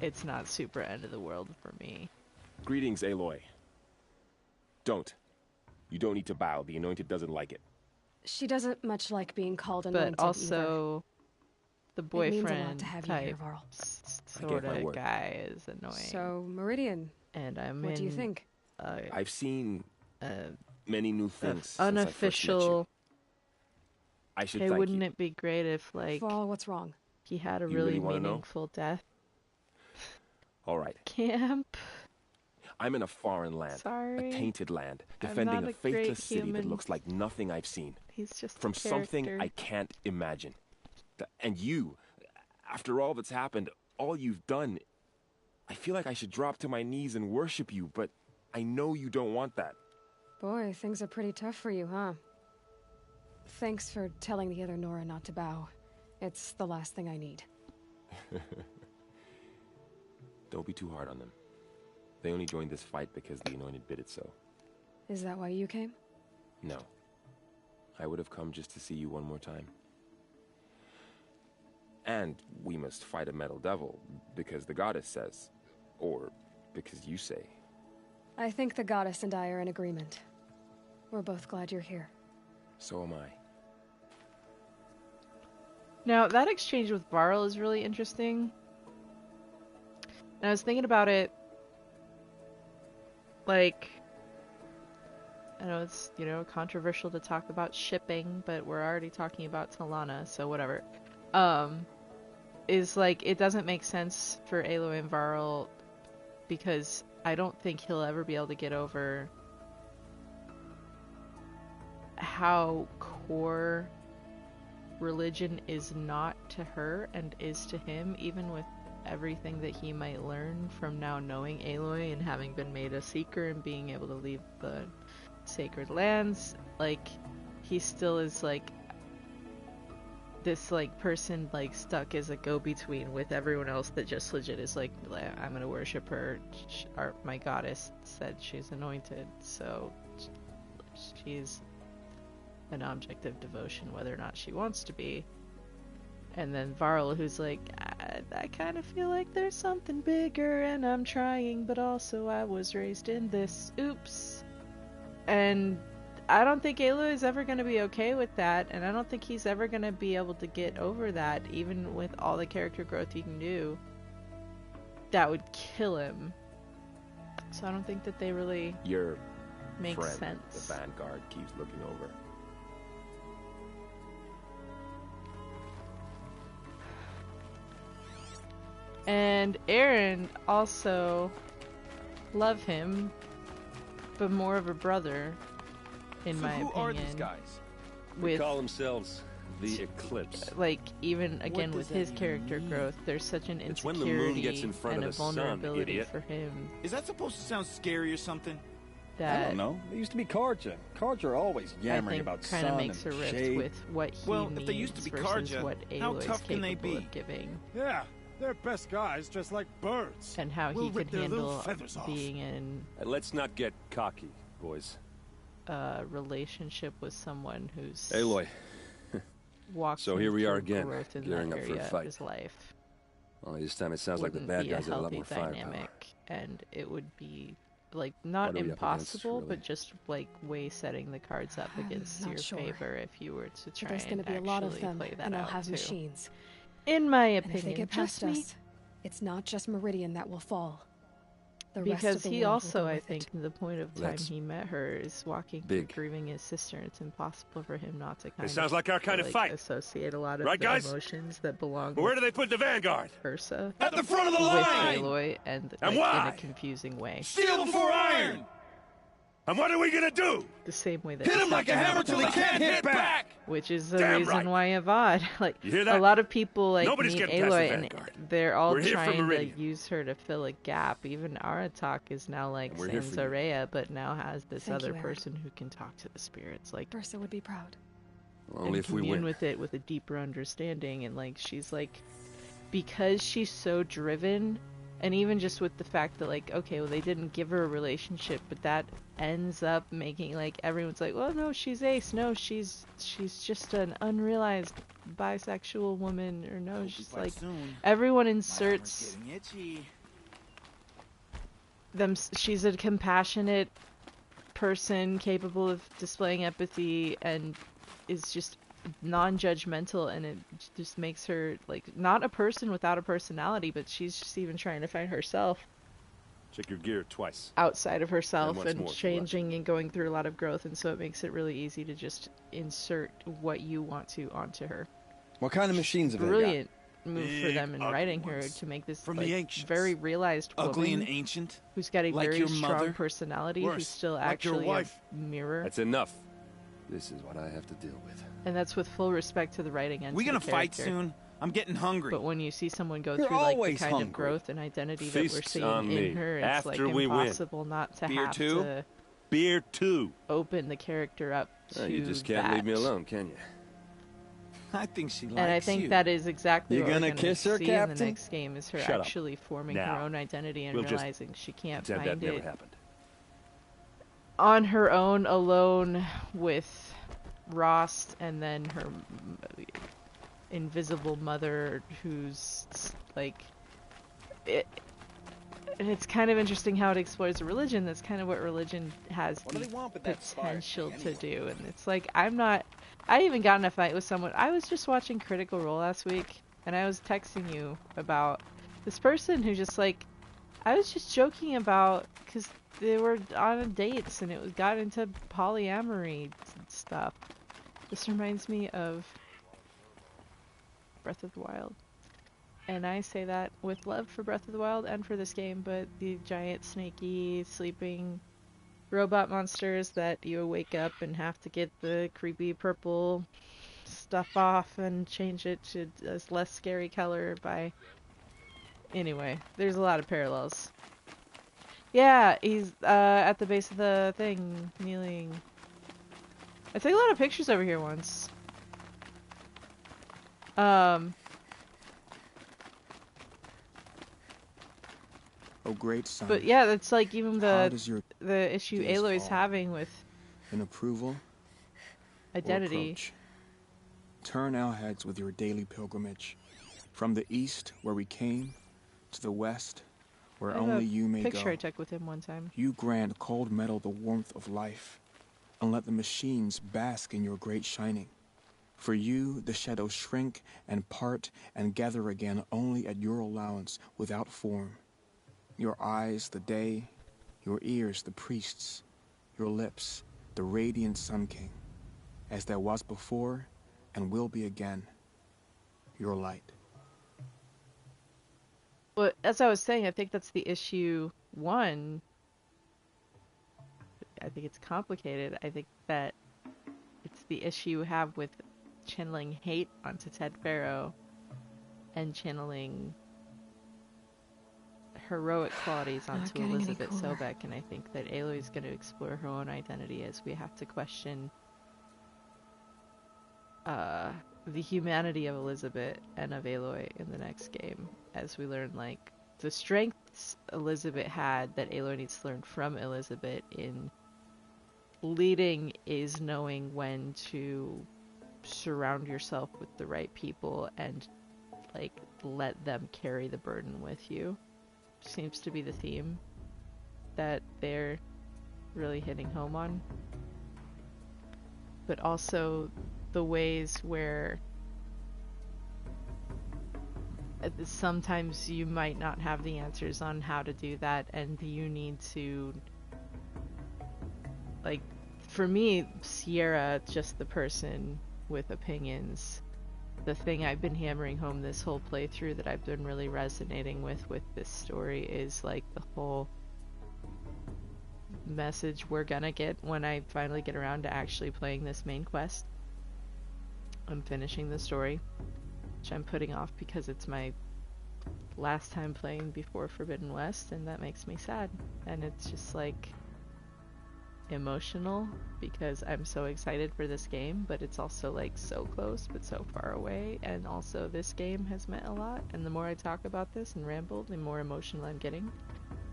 it's not super end of the world for me. Greetings, Aloy. Don't. You don't need to bow. The Anointed doesn't like it. She doesn't much like being called anointed But also, the It means a lot boyfriend to have you here, type Varl. sort my of word. guy is annoying. So, Meridian, And I'm what in do you think? I've seen many new things since unofficial. I should Hey, thank wouldn't you. it be great if like Varl, what's wrong? he had a You really really wanna know? meaningful death? All right. Camp. I'm in a foreign land, Sorry. a tainted land, I'm defending not a a great faithless city that human. looks like nothing I've seen. He's just a From something character. I can't imagine. And you, after all that's happened, all you've done, I feel like I should drop to my knees and worship you, but I know you don't want that. Boy, things are pretty tough for you, huh? Thanks for telling the other Nora not to bow. It's the last thing I need. Don't be too hard on them. They only joined this fight because the Anointed bid it so. Is that why you came? No. I would have come just to see you one more time. And we must fight a metal devil, because the goddess says. Or because you say. I think the goddess and I are in agreement. We're both glad you're here. So am I. Now, that exchange with Varl is really interesting. And I was thinking about it, like, I know it's, controversial to talk about shipping, but we're already talking about Talana, so whatever. Is like, it doesn't make sense for Aloy and Varl, because I don't think he'll ever be able to get over how core religion is not to her and is to him, even with everything that he might learn from now knowing Aloy and having been made a seeker and being able to leave the sacred lands. Like, he still is like this person like stuck as a go-between with everyone else that just legit is like, I'm gonna worship her. My goddess said she's anointed, so she's an object of devotion whether or not she wants to be. And then Varl, who's like, I kind of feel like there's something bigger and I'm trying, but also I was raised in this. Oops. And I don't think Aloy is ever going to be okay with that, and I don't think he's ever going to be able to get over that, even with all the character growth he can do. That would kill him. So I don't think that they really Your make friend, sense. the Vanguard, keeps looking over. And Aaron also love him, but more of a brother, in So my who opinion. are these guys? They With call themselves the Eclipse. like, even again does with that his even character mean? grose, there's such an It's when the insecurity moon gets in front and of a the sun, vulnerability idiot. for him Is that supposed to sound scary or something? that I don't know. They used to be Karja. Karja are always I yammering think about kind sun of makes a and rift shade. with what he Well, needs if they used to be versus Karja, what how Aloy is tough can they capable be? of giving, Yeah, they're best guys just like birds. and how We'll he rip could their little handle feathers off. being in Let's not get cocky, boys. a relationship with someone who's Aloy. walked So here we are through again, growth in gearing that up for a area of fight. his life. Only this time it sounds like the Wouldn't bad be a guys have a lot healthy more firepower. dynamic, and it would be like not What are we up against, impossible, really? but just like way setting the cards up against not your sure. favor if you were to But try there's and going to be a lot of actually them, play that and they'll out have too. machines. In my And if they opinion, get past just me. us, it's not just Meridian that will fall. The rest Because of the he world will also, go I with think, it. the point of time That's he met her is walking big. through grieving his sister. And it's impossible for him not to kind sounds of like our kind of like, fight. associate a lot of Right, the guys? emotions that belong Where do they put the Vanguard? Ursa At the front of the with line! Aloy, and And like, why? in a confusing way. Steel before iron! And what are we gonna do? The same way that Hit him like a hammer till he can't hit back! Which is the Damn reason right. why Avad, like, You hear that? a lot of people like Nobody's meet getting past the Aloy and Vanguard. they're all We're here for trying to Meridian. use her to fill a gap. Even Aratak is now like And we're here Sans for you. Aurea, but now has this Thank other you, Aerith. person who can talk to the spirits, like Bersa would be proud. Only and if we commune win. with it with a deeper understanding. And like she's like, because she's so driven, and even just with the fact that like, okay, well they didn't give her a relationship, but that ends up making like everyone's like, well no, she's ace, no, she's just an unrealized bisexual woman, or no, she's like, everyone inserts them. She's a compassionate person capable of displaying empathy and is just non-judgmental, and it just makes her like not a person without a personality, but she's just even trying to find herself Check your gear twice. outside of herself once and more if you changing and going through a lot of growth, and so it makes it really easy to just insert what you want to onto her. What kind of machines have they got? Brilliant move for Big, them in ugly writing her ones. to make this From like, the ancients. very realized Ugly woman and ancient. who's got a like very your strong mother. personality, who's Worse, still like your actually wife. a mirror. That's enough. This is what I have to deal with. And that's with full respect to the writing and We to gonna the fight character. soon? I'm getting hungry. But when you see someone go You're through like the always kind of hungry. growth and identity that we're Feasts seeing on in me. her, it's After like we win. impossible not to Beer have too? to Beer 2. open the character up to You just can't that. leave me alone, can you? I think she likes And I think you. that is exactly You what we're gonna gonna kiss her, see in the Captain? next game, is her Shut up. actually forming Now. her own identity and We'll just realizing she can't Pretend find that never it happened. on her own, alone with Rost, and then her invisible mother, who's like it. And it's kind of interesting how it explores a religion. That's kind of what religion has What do the they want with that spark potential thing to anyway? do. And it's like, I even got in a fight with someone. I was just watching Critical Role last week, and I was texting you about this person who just like, I was just joking about, because they were on dates and it got into polyamory stuff. This reminds me of Breath of the Wild. And I say that with love for Breath of the Wild and for this game, but the giant snaky sleeping robot monsters that you wake up and have to get the creepy purple stuff off and change it to a less scary color by... Anyway, there's a lot of parallels. Yeah, he's at the base of the thing, kneeling. I took a lot of pictures over here once. Oh, great son. But yeah, that's like even How the does your issue days Aloy's fall? having with in approval or identity. approach? Turn our heads with your daily pilgrimage. From the east, where we came, to the west, where I have only a you may picture go. I took with him one time. You grant cold metal the warmth of life, and let the machines bask in your great shining. For you, the shadows shrink and part and gather again only at your allowance without form. Your eyes, the day, your ears, the priests, your lips, the radiant Sun King, as there was before and will be again, your light. But as I was saying, I think that's the issue one. I think it's complicated. I think that it's the issue you have with channeling hate onto Ted Faro and channeling heroic qualities onto getting any Elizabeth cooler. Sobek, and I think that Aloy is going to explore her own identity as we have to question the humanity of Elizabeth and of Aloy in the next game, as we learn like the strengths Elizabeth had that Aloy needs to learn from Elizabeth in leading is knowing when to surround yourself with the right people and like let them carry the burden with you. Seems to be the theme that they're really hitting home on. But also the ways where sometimes you might not have the answers on how to do that, and you need to, like, for me, Sierra, just the person with opinions, the thing I've been hammering home this whole playthrough that I've been really resonating with this story is like the whole message we're gonna get when I finally get around to actually playing this main quest. I'm finishing the story, which I'm putting off because it's my last time playing before Forbidden West, and that makes me sad. And it's just like emotional because I'm so excited for this game, but it's also like so close but so far away. And also this game has meant a lot, and the more I talk about this and ramble, the more emotional I'm getting.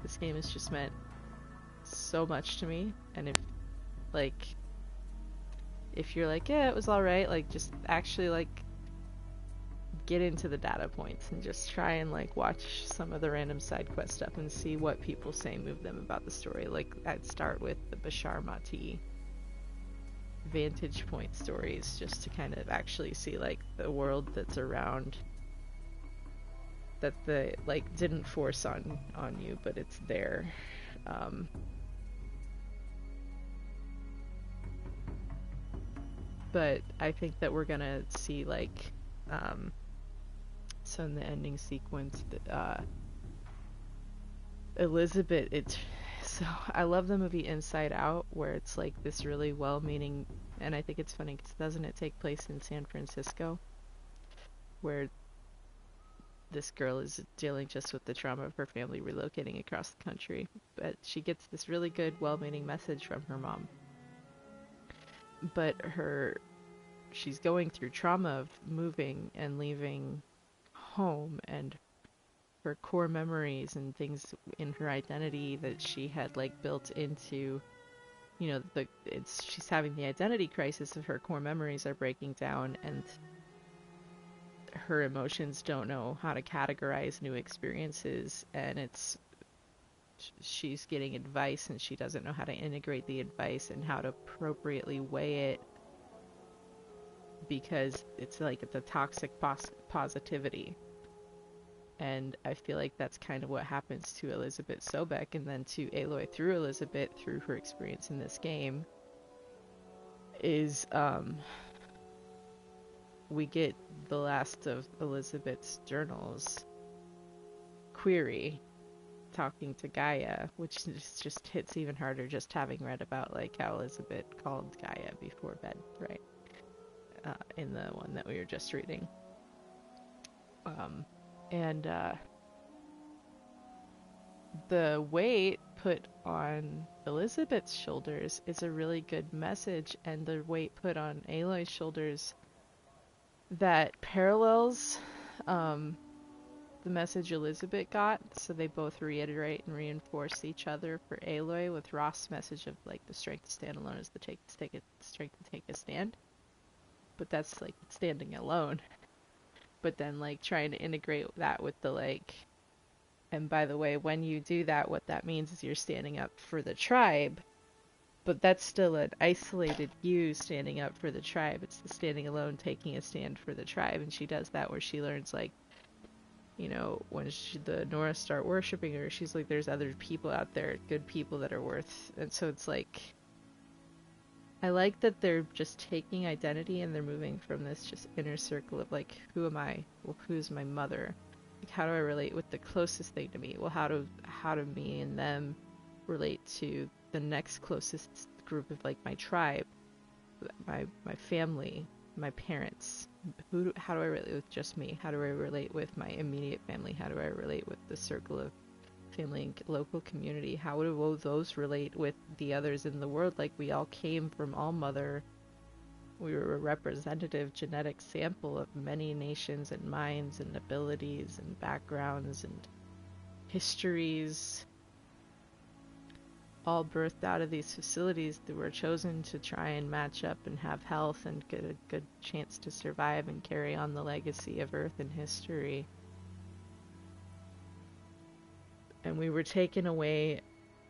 This game has just meant so much to me, and if you're like, yeah, it was alright, like just actually like get into the data points and just try and like watch some of the random side quest stuff and see what people say move them about the story. Like I'd start with the Bashar Mati vantage point stories just to kind of actually see like the world that's around, that the like didn't force on you, but it's there. But I think that we're gonna see like so in the ending sequence, Elizabeth, so I love the movie Inside Out, where it's like this really well-meaning, and I think it's funny because doesn't it take place in San Francisco, where this girl is dealing just with the trauma of her family relocating across the country, but she gets this really good, well-meaning message from her mom. But she's going through trauma of moving and leaving home, and her core memories and things in her identity that she had like built into, you know, she's having the identity crisis of her core memories are breaking down, and her emotions don't know how to categorize new experiences, and she's getting advice and she doesn't know how to integrate the advice and how to appropriately weigh it, because it's like it's a toxic positivity. And I feel like that's kind of what happens to Elizabeth Sobek, and then to Aloy through Elizabeth through her experience in this game, is we get the last of Elizabeth's journals, Query, talking to Gaia, which just hits even harder just having read about like how Elizabeth called Gaia before bed, right? In the one that we were just reading. And the weight put on Elizabeth's shoulders is a really good message, and the weight put on Aloy's shoulders that parallels the message Elizabeth got, so they both reiterate and reinforce each other. For Aloy, with Roth's message of like the strength to stand alone is the strength to take a stand, but that's like standing alone. But then like trying to integrate that with the like, and by the way, when you do that, what that means is you're standing up for the tribe, but that's still an isolated you standing up for the tribe. It's the standing alone, taking a stand for the tribe. And she does that where she learns like, you know, when the Nora start worshiping her, she's like, there's other people out there, good people that are worth, and so it's like, I like that they're just taking identity and they're moving from this just inner circle of like, who am I? Well, who's my mother? Like, how do I relate with the closest thing to me? Well, how do me and them relate to the next closest group of like my tribe, my family, my parents? How do I relate with just me? How do I relate with my immediate family? How do I relate with the circle of family and local community? How do those relate with the others in the world? Like, we all came from All Mother. We were a representative genetic sample of many nations and minds and abilities and backgrounds and histories, all birthed out of these facilities that were chosen to try and match up and have health and get a good chance to survive and carry on the legacy of Earth and history. And we were taking away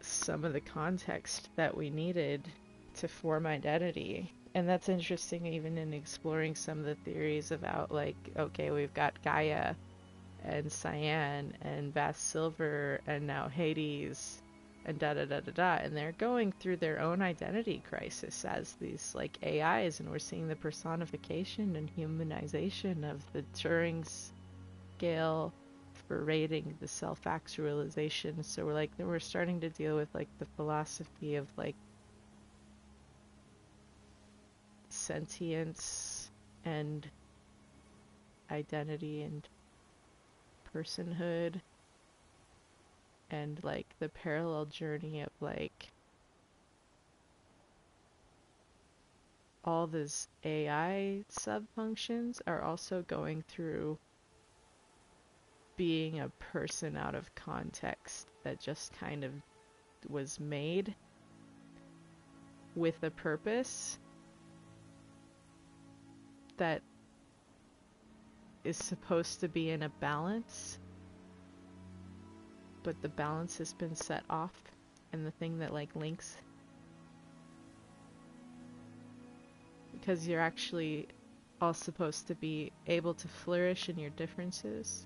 some of the context that we needed to form identity. And that's interesting, even in exploring some of the theories about, like, okay, we've got Gaia and Cyan and Vast Silver and now Hades and da-da-da-da-da. And they're going through their own identity crisis as these, like, AIs. And we're seeing the personification and humanization of the Turing scale berating the self-actualization. So we're starting to deal with like the philosophy of like sentience and identity and personhood, and like the parallel journey of like all these AI sub-functions are also going through being a person out of context that just kind of was made with a purpose that is supposed to be in a balance, but the balance has been set off, and the thing that like links, because you're actually all supposed to be able to flourish in your differences,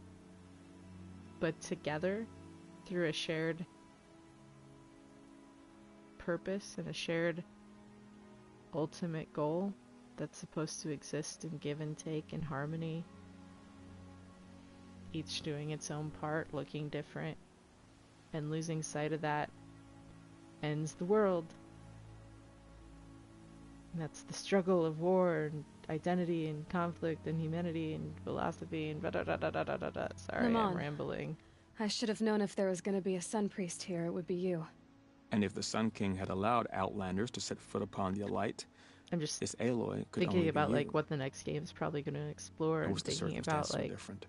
but together through a shared purpose and a shared ultimate goal that's supposed to exist in give and take in harmony, each doing its own part, looking different, and losing sight of that ends the world. And that's the struggle of war and identity and conflict and humanity and philosophy and da-da-da-da-da-da-da. Sorry, Naman, I'm rambling. I should have known if there was going to be a Sun Priest here, it would be you. And if the Sun King had allowed Outlanders to set foot upon the Alight, I'm just this Aloy could thinking only about be you. like what the next game's probably going to explore, and was the thinking circumstance about like so different?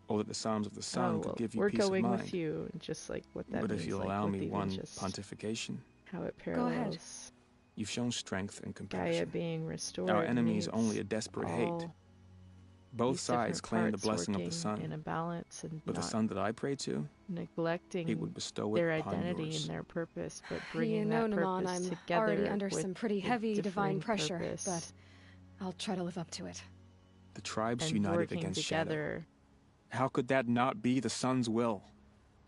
Or that the Psalms of the Sun could give you we're peace of going mind. with you, and just like what that But means. if you like, allow with me even one just pontification, how it parallels. You've shown strength and Gaia compassion. being restored. Our enemy is means only a desperate hate. all Both these sides different claim the parts blessing of the working sun. in a balance, and But the not sun that I pray to, neglecting it would bestow it their upon identity yours. and their purpose, but bringing You know, that Naman, purpose I'm together already under with some pretty a heavy divine differing pressure, purpose, but I'll try to live up to it. The tribes and united working against together Shadow. How could that not be the sun's will?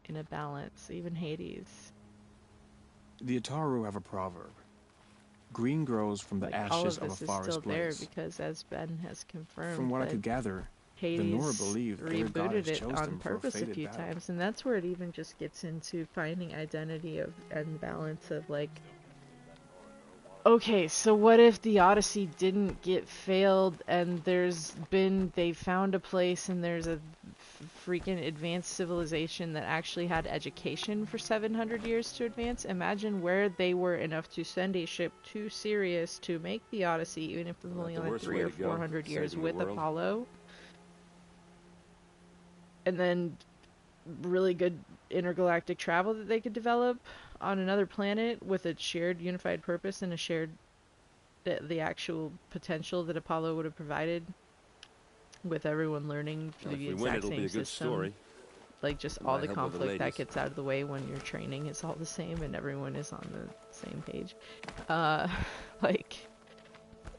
in a balance, even Hades. The Ataru have a proverb. Green grows from the Like, all ashes of of this a is forest still there blaze. because, as Ben has confirmed, From what I that could gather, Hades the Nora believed their god rebooted has it chosen on them for a purpose a fated few battle. times, and that's where it even just gets into finding identity of and balance of like, okay, so what if the Odyssey didn't get failed, and they found a place, and there's a freaking advanced civilization that actually had education for 700 years to advance? Imagine where they were enough to send a ship to Sirius to make the Odyssey, even if it was only like 300 or 400 years with Apollo. And then really good intergalactic travel that they could develop on another planet with a shared unified purpose and a shared the actual potential that Apollo would have provided, with everyone learning through the exact same system. Like just all the conflict that gets out of the way when you're training is all the same and everyone is on the same page. Like,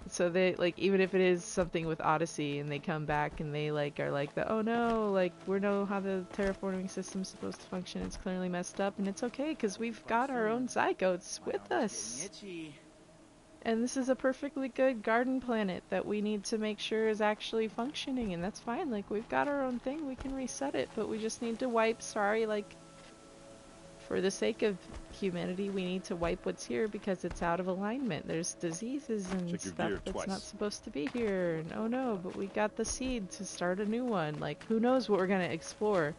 so they, like, even if it is something with Odyssey and they come back and they like are like oh no, like we know how the terraforming system's supposed to function, it's clearly messed up, and it's okay because we've got our own zygotes with us. And this is a perfectly good garden planet that we need to make sure is actually functioning, and that's fine. Like, we've got our own thing, we can reset it, but we just need to wipe, like, for the sake of humanity, we need to wipe what's here because it's out of alignment. There's diseases and stuff that's not supposed to be here, and oh no, but we got the seed to start a new one. Like, who knows what we're gonna explore?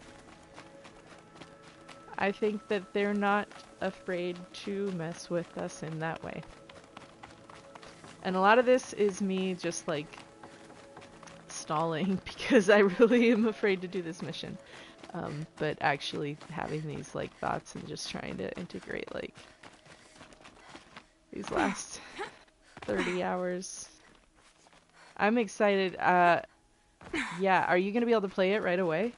I think that they're not afraid to mess with us in that way. And a lot of this is me just like stalling because I really am afraid to do this mission. But actually having these like thoughts and just trying to integrate like these last 30 hours. I'm excited. Yeah, are you gonna be able to play it right away?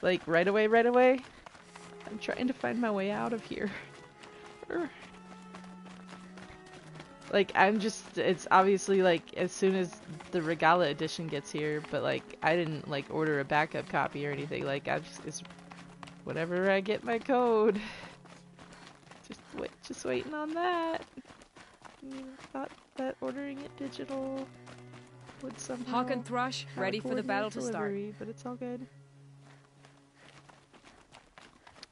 Like right away? I'm trying to find my way out of here. Like, it's obviously, like, as soon as the Regala edition gets here, but, like, I didn't, like, order a backup copy or anything. Like, it's whenever I get my code. Just waiting on that. Thought that ordering it digital would somehow Hawk and Thrush, ready for the battle to start. But it's all good.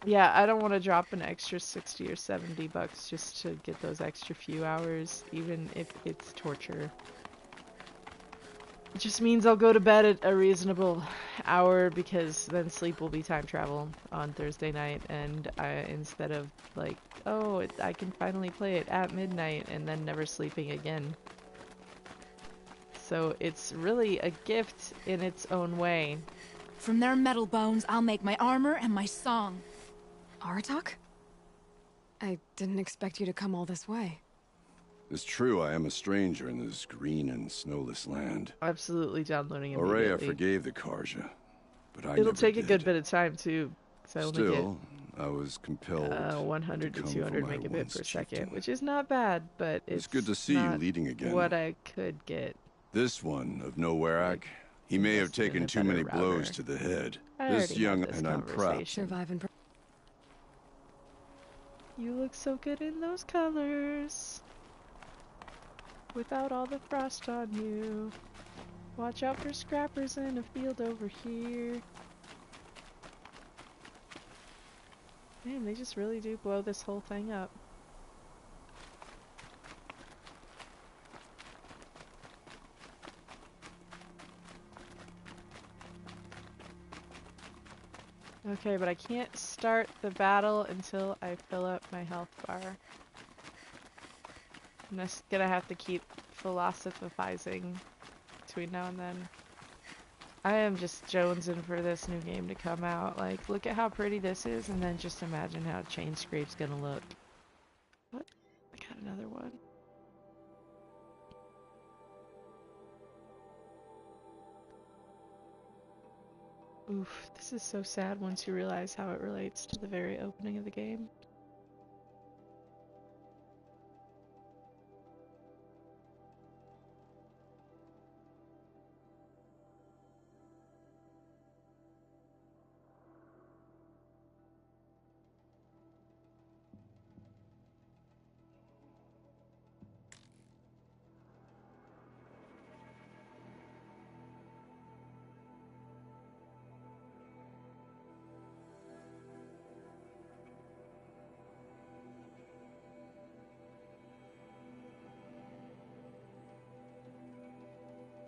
Yeah, I don't want to drop an extra 60 or 70 bucks just to get those extra few hours, even if it's torture. It just means I'll go to bed at a reasonable hour, because then sleep will be time travel on Thursday night, and instead of like, oh, I can finally play it at midnight and then never sleeping again. So it's really a gift in its own way. From their metal bones, I'll make my armor and my song. Aratak? I didn't expect you to come all this way. It's true, I am a stranger in this green and snowless land. Absolutely downloading Aurea immediately. forgave the Karja, but I It'll never take did. a good bit of time too, because I only Still, I was compelled get 100 to come 200 for my megabit once per second, chieftain. which is not bad, but It's good to see you not leading again. what I could get. This one of Nowarak, he may have invested in taken a too better many blows router. to the head. I This already young, had this and I'm proud. conversation. Survive and You look so good in those colors. Without all the frost on you. Watch out for scrappers in a field over here. Man, they just really do blow this whole thing up. Okay, but I can't start the battle until I fill up my health bar. I'm just gonna have to keep philosophizing between now and then. I am just jonesing for this new game to come out. Like, look at how pretty this is, and then just imagine how Chainscrape's gonna look. What? I got another one. Oof, this is so sad once you realize how it relates to the very opening of the game.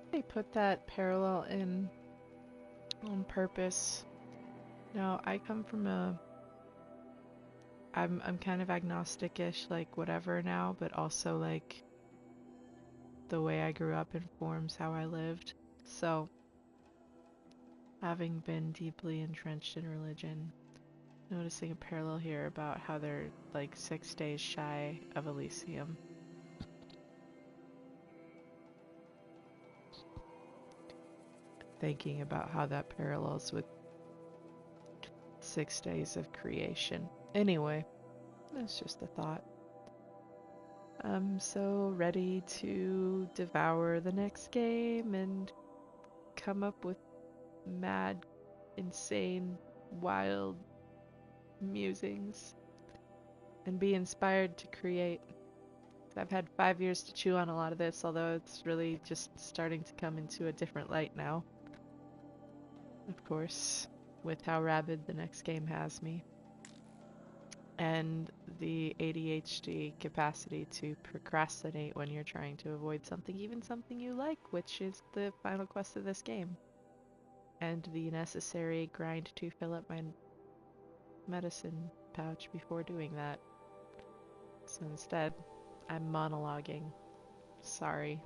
They put that parallel in on purpose. No, I come from I'm kind of agnostic-ish, like whatever now, but also like the way I grew up informs how I lived. So, having been deeply entrenched in religion, noticing a parallel here about how they're like 6 days shy of Elysium. Thinking about how that parallels with 6 days of creation. Anyway, that's just a thought. I'm so ready to devour the next game and come up with mad, insane, wild musings and be inspired to create. I've had 5 years to chew on a lot of this, although it's really just starting to come into a different light now. Of course, with how rabid the next game has me. And the ADHD capacity to procrastinate when you're trying to avoid something, even something you like, which is the final quest of this game. And the necessary grind to fill up my medicine pouch before doing that. So instead, I'm monologuing. Sorry.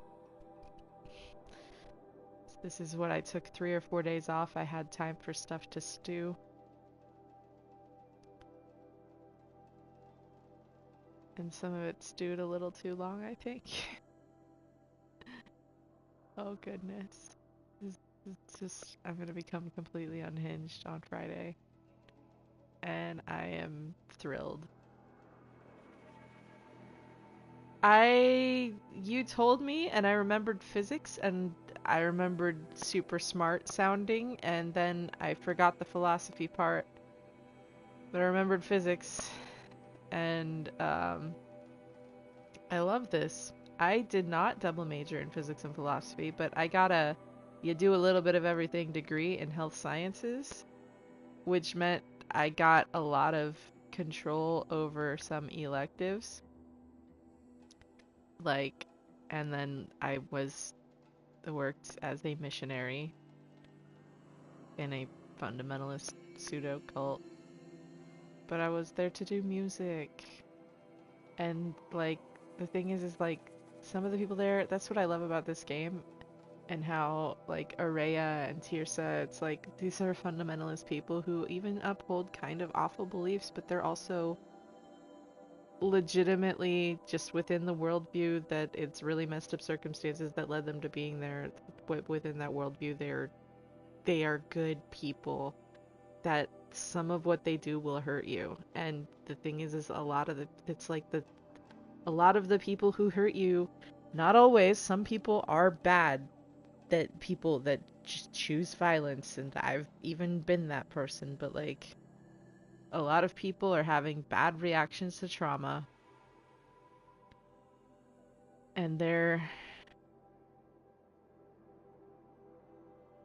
This is what I took 3 or 4 days off. I had time for stuff to stew. And some of it stewed a little too long, I think. Oh goodness. It's just, I'm gonna become completely unhinged on Friday. And I am thrilled. You told me, and I remembered physics, and I remembered super smart sounding, and then I forgot the philosophy part. But I remembered physics, and I love this. I did not double major in physics and philosophy, but I got you do a little bit of everything degree in health sciences, which meant I got a lot of control over some electives. Like, and then I worked as a missionary in a fundamentalist pseudo cult. But I was there to do music. And like the thing is like some of the people there, that's what I love about this game, and how like Araya and Tirsa, it's like these are fundamentalist people who even uphold kind of awful beliefs, but they're also legitimately just within the worldview that it's really messed up circumstances that led them to being there. Within that worldview, they are good people, that some of what they do will hurt you. And the thing is a lot of the people who hurt you, not always, some people are bad, that people that just choose violence, and I've even been that person, but like a lot of people are having bad reactions to trauma, and they're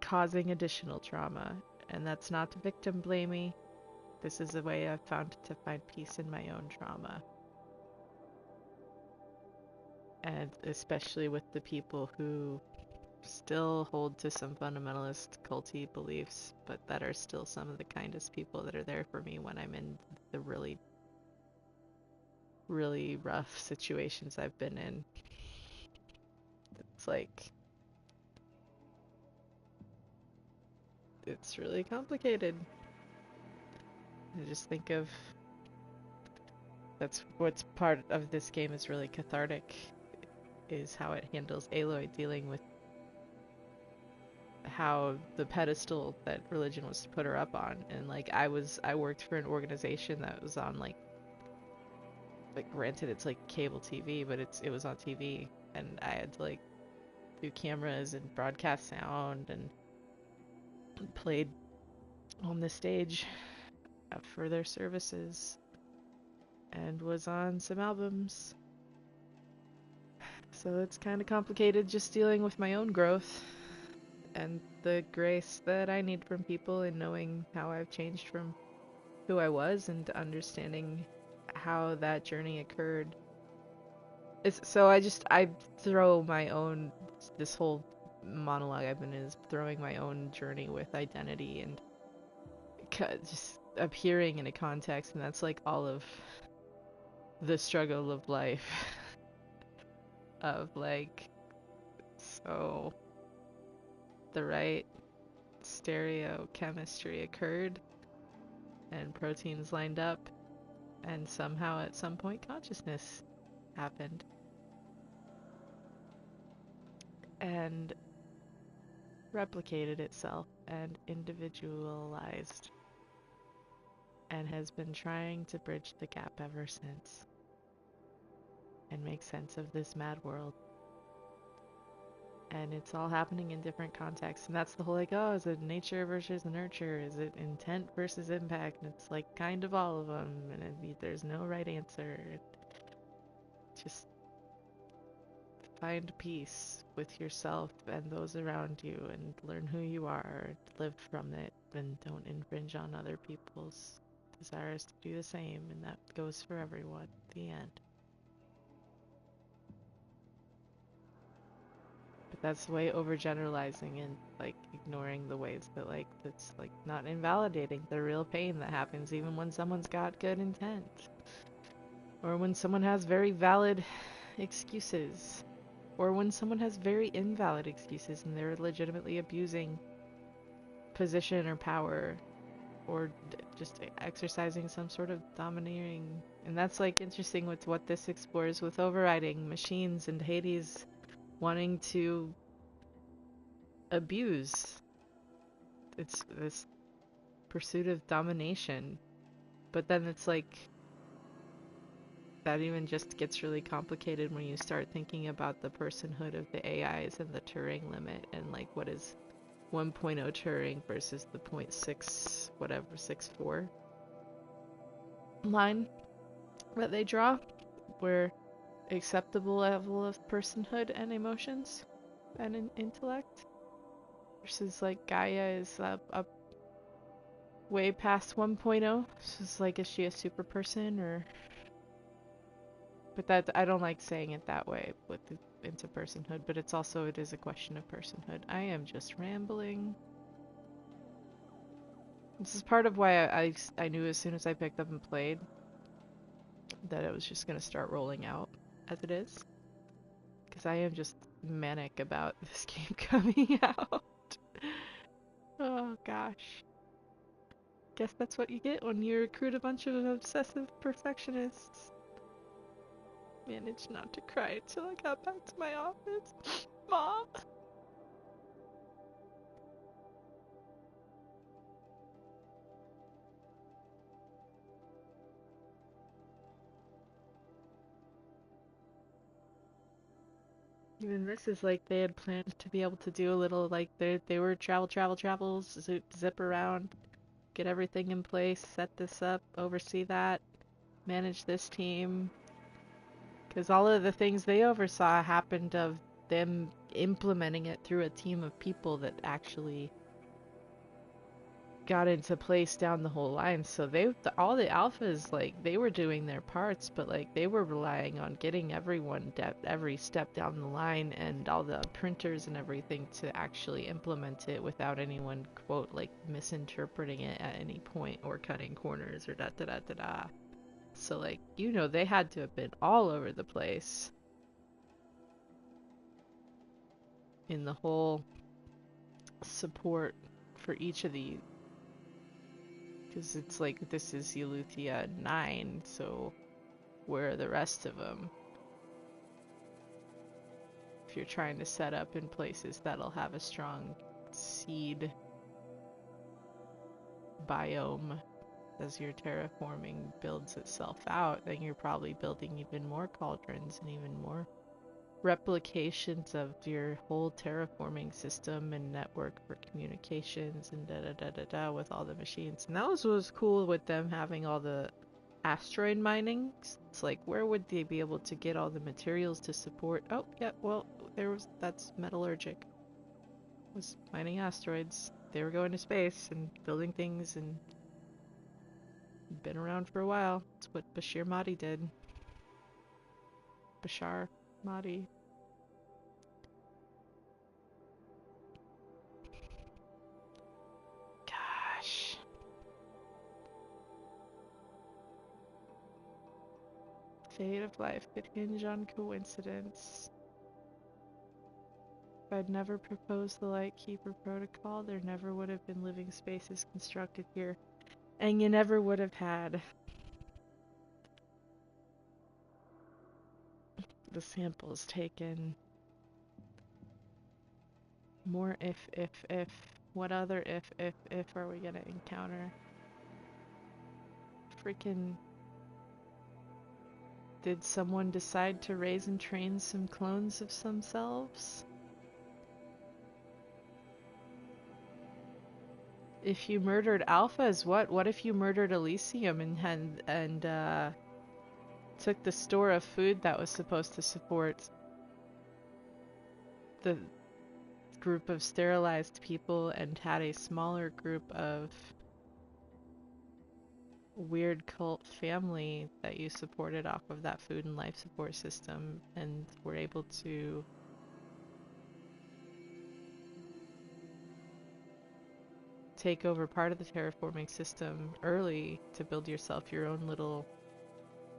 causing additional trauma. And that's not to victim blame me. This is a way I've found to find peace in my own trauma. And especially with the people who still hold to some fundamentalist culty beliefs, but that are still some of the kindest people that are there for me when I'm in the really, really rough situations I've been in. It's like, it's really complicated. I just think of, that's what's part of this game is really cathartic, is how it handles Aloy dealing with how the pedestal that religion was to put her up on. And like I worked for an organization that was on like granted it's like cable TV, but it was on TV, and I had to like do cameras and broadcast sound and played on the stage for their services and was on some albums. So it's kind of complicated just dealing with my own growth and the grace that I need from people, and knowing how I've changed from who I was and understanding how that journey occurred. So I throw my own, this whole monologue I've been in is throwing my own journey with identity and just appearing in a context, and that's like all of the struggle of life. Of like, so the right stereochemistry occurred and proteins lined up, and somehow at some point consciousness happened and replicated itself and individualized, and has been trying to bridge the gap ever since and make sense of this mad world. And it's all happening in different contexts, and that's the whole like, oh, is it nature versus nurture? Is it intent versus impact? And it's like kind of all of them, and there's no right answer. Just find peace with yourself and those around you, and learn who you are, live from it, and don't infringe on other people's desires to do the same, and that goes for everyone. The end. But that's way overgeneralizing and like ignoring the ways that like that's like not invalidating the real pain that happens even when someone's got good intent, or when someone has very valid excuses, or when someone has very invalid excuses and they're legitimately abusing position or power, or just exercising some sort of domineering. And that's like interesting with what this explores with overriding machines and Hades wanting to abuse. It's this pursuit of domination. But then it's like that even just gets really complicated when you start thinking about the personhood of the AIs and the Turing limit, and like what is 1.0 Turing versus the 0.6 whatever 64 line that they draw, where acceptable level of personhood and emotions and intellect versus like Gaia is up way past 1.0. So it's like, is she a super person or? But that I don't like saying it that way with into personhood. But it's also it is a question of personhood. I am just rambling. This is part of why I knew as soon as I picked up and played that it was just gonna start rolling out as it is. Because I am just manic about this game coming out. Oh gosh. Guess that's what you get when you recruit a bunch of obsessive perfectionists. Managed not to cry until I got back to my office. Mom! Even this is like they had planned to be able to do a little like they were travel, zip around, get everything in place, set this up, oversee that, manage this team. Because all of the things they oversaw happened of them implementing it through a team of people that actually got into place down the whole line. So all the alphas, like, they were doing their parts, but like they were relying on getting everyone every step down the line and all the printers and everything to actually implement it without anyone, quote, like, misinterpreting it at any point or cutting corners or da-da-da-da-da. So, like, you know, they had to have been all over the place in the whole support for each of the, because it's like, this is Eleuthia 9, so where are the rest of them? If you're trying to set up in places that'll have a strong seed biome as your terraforming builds itself out, then you're probably building even more cauldrons and even more replications of your whole terraforming system and network for communications and da-da-da-da-da with all the machines. And that was what was cool with them having all the asteroid mining. It's like, where would they be able to get all the materials to support? Oh, yeah, well, that's metallurgic. Was mining asteroids. They were going to space and building things and been around for a while. It's what Bashir Mahdi did. Bashar Mahdi. Gosh. Fate of life could hinge on coincidence. If I'd never proposed the Lightkeeper Protocol, there never would have been living spaces constructed here. And you never would have had the samples taken. More if. What other if are we gonna encounter? Freaking... Did someone decide to raise and train some clones of themselves? If you murdered alphas, what if you murdered Elysium and took the store of food that was supposed to support the group of sterilized people and had a smaller group of weird cult family that you supported off of that food and life support system and were able to take over part of the terraforming system early to build yourself your own little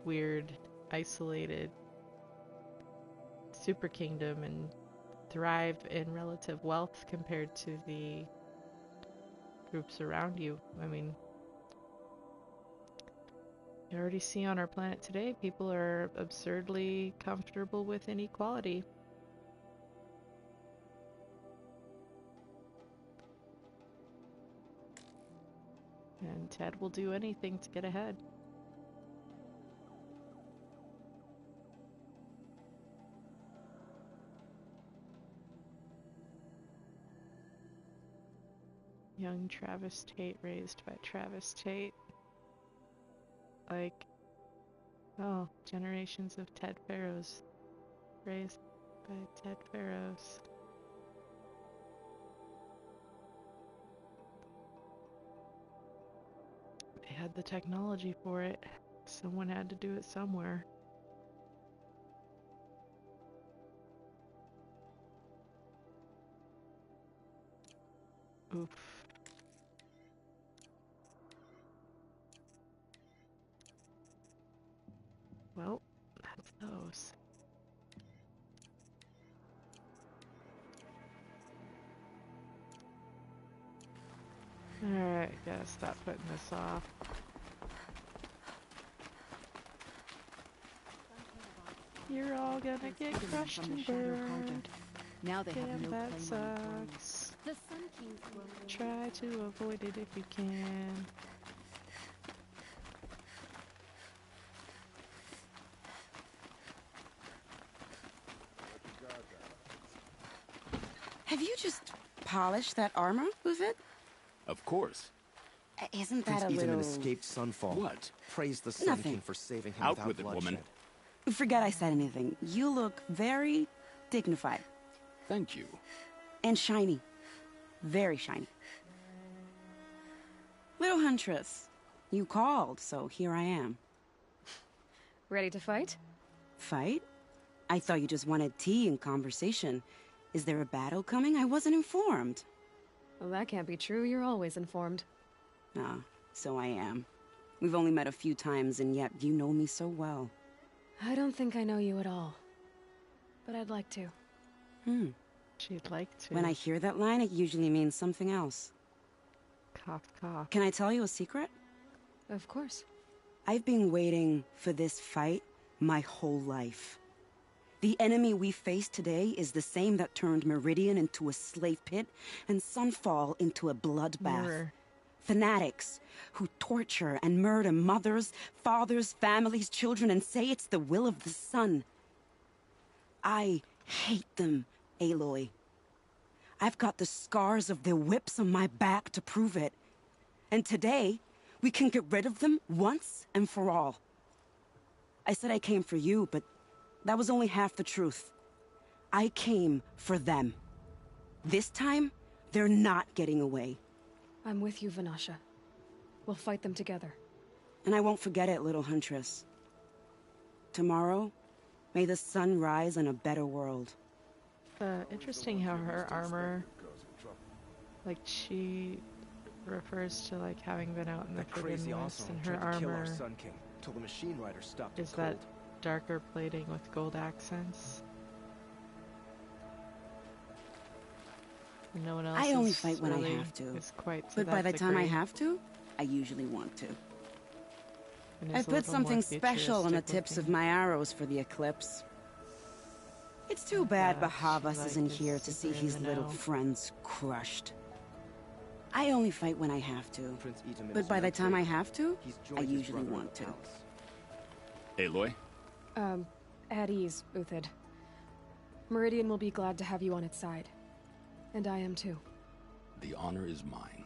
weird, isolated super kingdom and thrive in relative wealth compared to the groups around you. I mean, you already see on our planet today, people are absurdly comfortable with inequality. And Ted will do anything to get ahead. Young Travis Tate raised by Travis Tate. Like, oh, generations of Ted Pharaohs raised by Ted Pharaohs. had the technology for it. Someone had to do it somewhere. Oof. Well, that's those. Alright, gotta stop putting this off. You're all gonna get crushed and burned. Now they have no that claim on the throne. sucks. The Sun Kings will... Try to avoid it if you can. Have you just polished that armor with it? Of course. Isn't that Prince a Itamen little... escaped Sunfall. What? Praise the Sun Nothing. King for saving him Out without with it, bloodshed. woman. Forget I said anything. You look very dignified. Thank you. And shiny. Very shiny. Little Huntress, you called, so here I am. Ready to fight? Fight? I thought you just wanted tea and conversation. Is there a battle coming? I wasn't informed. Well, that can't be true. You're always informed. Ah, so I am. We've only met a few times, and yet you know me so well. I don't think I know you at all. But I'd like to. She'd like to. When I hear that line, it usually means something else. Cough, cough. Can I tell you a secret? Of course. I've been waiting for this fight my whole life. The enemy we face today is the same that turned Meridian into a slave pit and Sunfall into a bloodbath. Mirror. Fanatics who torture and murder mothers, fathers, families, children, and say it's the will of the sun. I hate them, Aloy. I've got the scars of their whips on my back to prove it. And today, we can get rid of them once and for all. I said I came for you, but that was only half the truth. I came for them. This time, they're not getting away. I'm with you, Vanasha. We'll fight them together. And I won't forget it, little Huntress. Tomorrow, may the sun rise in a better world. Interesting how her armor, like, she refers to, like, having been out in the Crazy Forbidden West, Aslan and her tried to kill our armor Sun King till the Machine Rider stopped is it that cold. darker plating with gold accents. And no one else I only is fight when really, I have to. is quite to But by the that time I degree. have to, I usually want to. And is I've a put little something more special on the futuristic tips of looking. my arrows for the eclipse. It's too bad Yeah, Bahavas she, isn't like, here is to see super in his the little know. friends crushed. I only fight when I have to. Prince Itamen But is by no the time I traitor. have to, He's I joined his usually brother in want the to. palace. Aloy? At ease, Uthid. Meridian will be glad to have you on its side. And I am too. The honor is mine.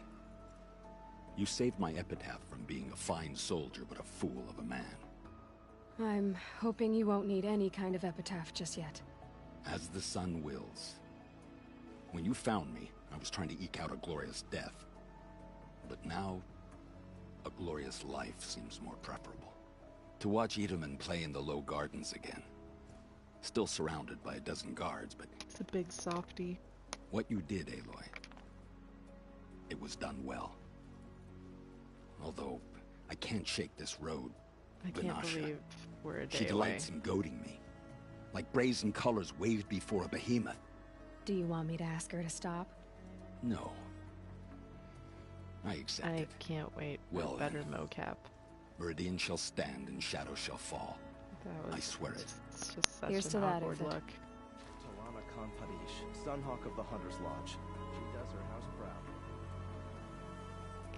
You saved my epitaph from being a fine soldier, but a fool of a man. I'm hoping you won't need any kind of epitaph just yet. As the sun wills. When you found me, I was trying to eke out a glorious death. But now, a glorious life seems more preferable. To watch Itamen play in the Low Gardens again. Still surrounded by a dozen guards, but... It's a big softy. What you did, Aloy, it was done well. Although, I can't shake this road, I can't Vanasha. believe we're a day She away. delights in goading me. Like brazen colors waved before a behemoth. Do you want me to ask her to stop? No. I accept I it. can't wait for Well, a better then. mocap. Meridian shall stand and shadow shall fall. That was, I swear it. It's just such Here's an to that, awkward Uthid. look. Talana Khan Padish, Sunhawk of the Hunter's Lodge. She does her house proud.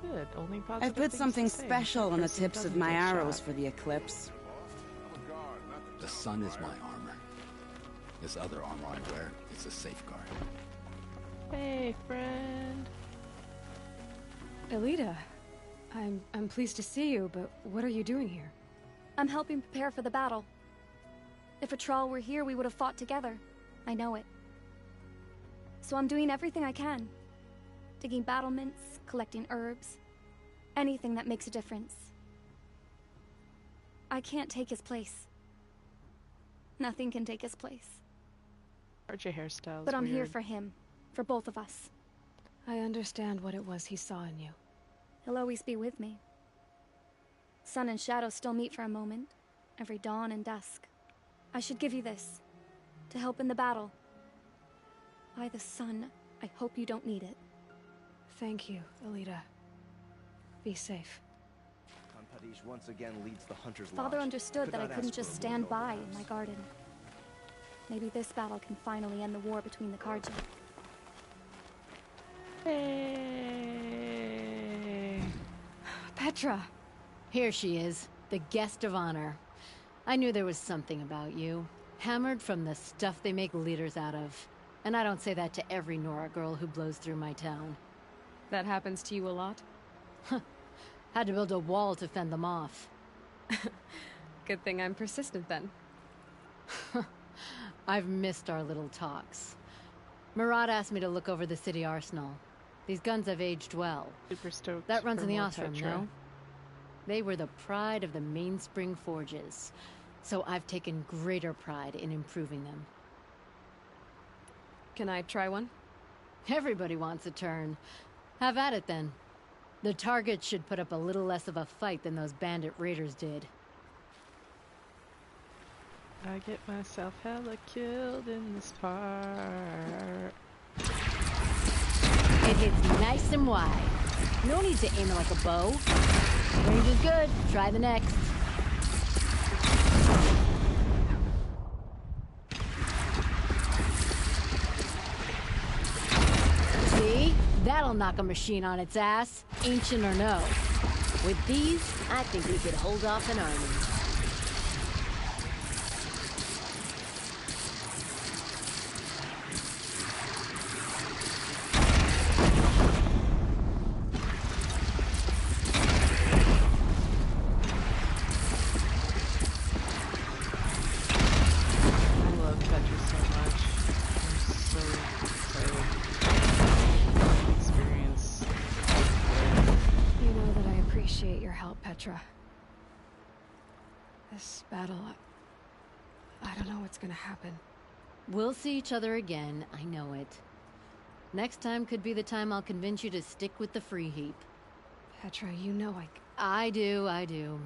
Good. Only positive I've put things something to say. special on the Person tips of doesn't my get arrows shot. for the eclipse. The sun is my armor. This other armor I wear is a safeguard. Hey, friend. Elita, I'm pleased to see you, but what are you doing here? I'm helping prepare for the battle. If Atral were here, we would have fought together. I know it. So I'm doing everything I can. Digging battlements, collecting herbs. Anything that makes a difference. I can't take his place. Nothing can take his place. Aren't your hairstyles But I'm here weird? for him. For both of us. I understand what it was he saw in you. He'll always be with me. Sun and shadow still meet for a moment. Every dawn and dusk. I should give you this. To help in the battle. By the sun, I hope you don't need it. Thank you, Alita. Be safe. Khan Padish once again leads the Hunter's Father Lodge. understood Could that I not couldn't ask for just a stand more by noble in my house. garden. Maybe this battle can finally end the war between the Karja. Hey. Petra! Here she is, the guest of honor. I knew there was something about you. Hammered from the stuff they make leaders out of. And I don't say that to every Nora girl who blows through my town. That happens to you a lot? Had to build a wall to fend them off. Good thing I'm persistent then. I've missed our little talks. Murad asked me to look over the city arsenal. These guns have aged well. Super stoked. That runs for in the more Osram, Petra. no? They were the pride of the Mainspring Forges. So I've taken greater pride in improving them. Can I try one? Everybody wants a turn. Have at it then. The target should put up a little less of a fight than those bandit raiders did. I get myself hella killed in this part. It hits nice and wide. No need to aim it like a bow. Range is good. Try the next. See? That'll knock a machine on its ass, ancient or no. With these, I think we could hold off an army. I love Petra so much. I'm so excited to experience. You know that I appreciate your help, Petra. This battle, I don't know what's gonna happen. We'll see each other again, I know it. Next time could be the time I'll convince you to stick with the free heap. Petra, you know I do.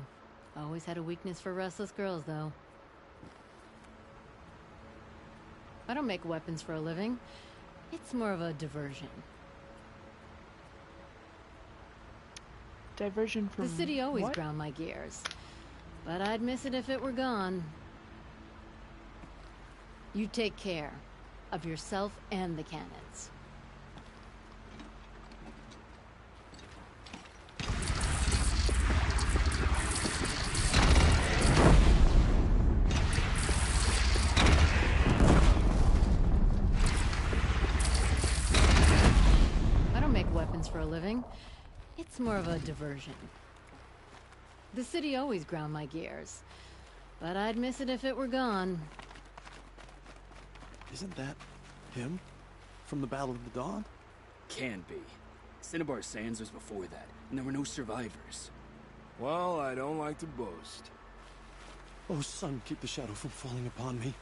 Always had a weakness for restless girls, though. I don't make weapons for a living. It's more of a diversion. Diversion from The city always what? ground my gears. But I'd miss it if it were gone. You take care of yourself and the cannons. I don't make weapons for a living. It's more of a diversion. The city always ground my gears. But I'd miss it if it were gone. Isn't that him? From the Battle of the Dawn? Can be. Cinnabar Sands was before that, and there were no survivors. Well, I don't like to boast. Oh, sun, keep the shadow from falling upon me.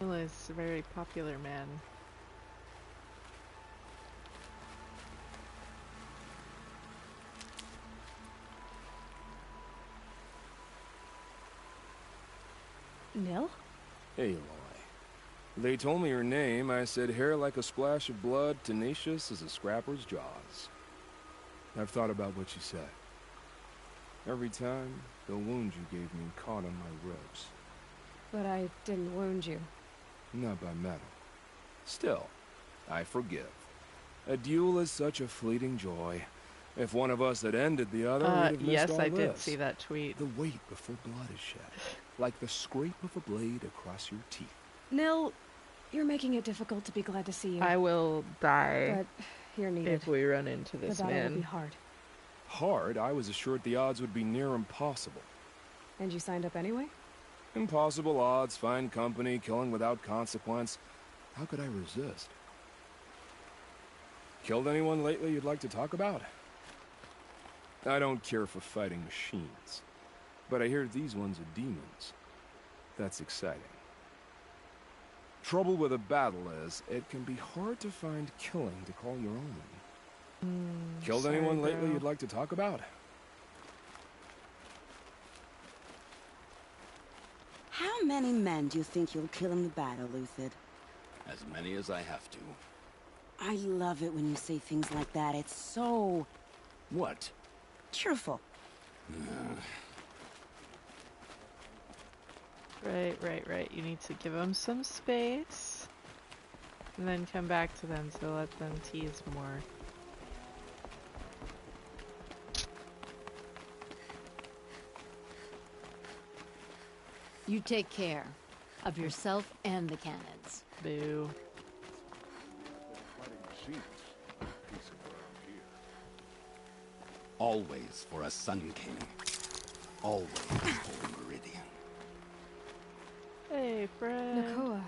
Well, is a very popular man. Nil? Aloy. They told me her name. I said hair like a splash of blood, tenacious as a scrapper's jaws. I've thought about what you said. Every time, the wound you gave me caught on my ribs. But I didn't wound you. Not by metal. Still, I forgive. A duel is such a fleeting joy. If one of us had ended the other, we'd have missed yes, all I did this. see that tweet. The weight before blood is shed, like the scrape of a blade across your teeth. Nil, you're making it difficult to be glad to see you. I will die But you're needed. if we run into this the battle will be man. hard. Hard? I was assured the odds would be near impossible. And you signed up anyway? Impossible odds, fine company, killing without consequence. How could I resist? Killed anyone lately you'd like to talk about? I don't care for fighting machines, but I hear these ones are demons. That's exciting. Trouble with a battle is, it can be hard to find killing to call your own. Killed sorry, anyone lately bro. you'd like to talk about? How many men do you think you'll kill in the battle, Uthid? As many as I have to. I love it when you say things like that. It's so... What? cheerful. Right. You need to give them some space. And then come back to them to let them tease more. You take care of yourself and the cannons. Boo. Always for a Sun King. Always Holy Meridian. Hey, friend. Nakoa,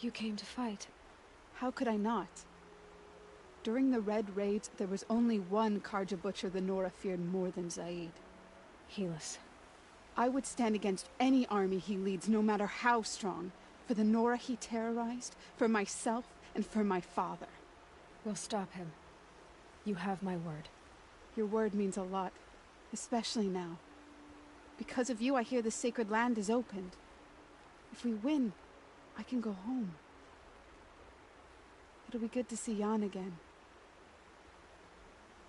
you came to fight. How could I not? During the Red Raids, there was only one Karja butcher the Nora feared more than Zaid. Helis. I would stand against any army he leads, no matter how strong. For the Nora he terrorized, for myself, and for my father. We'll stop him. You have my word. Your word means a lot, especially now. Because of you, I hear the sacred land is opened. If we win, I can go home. It'll be good to see Jan again.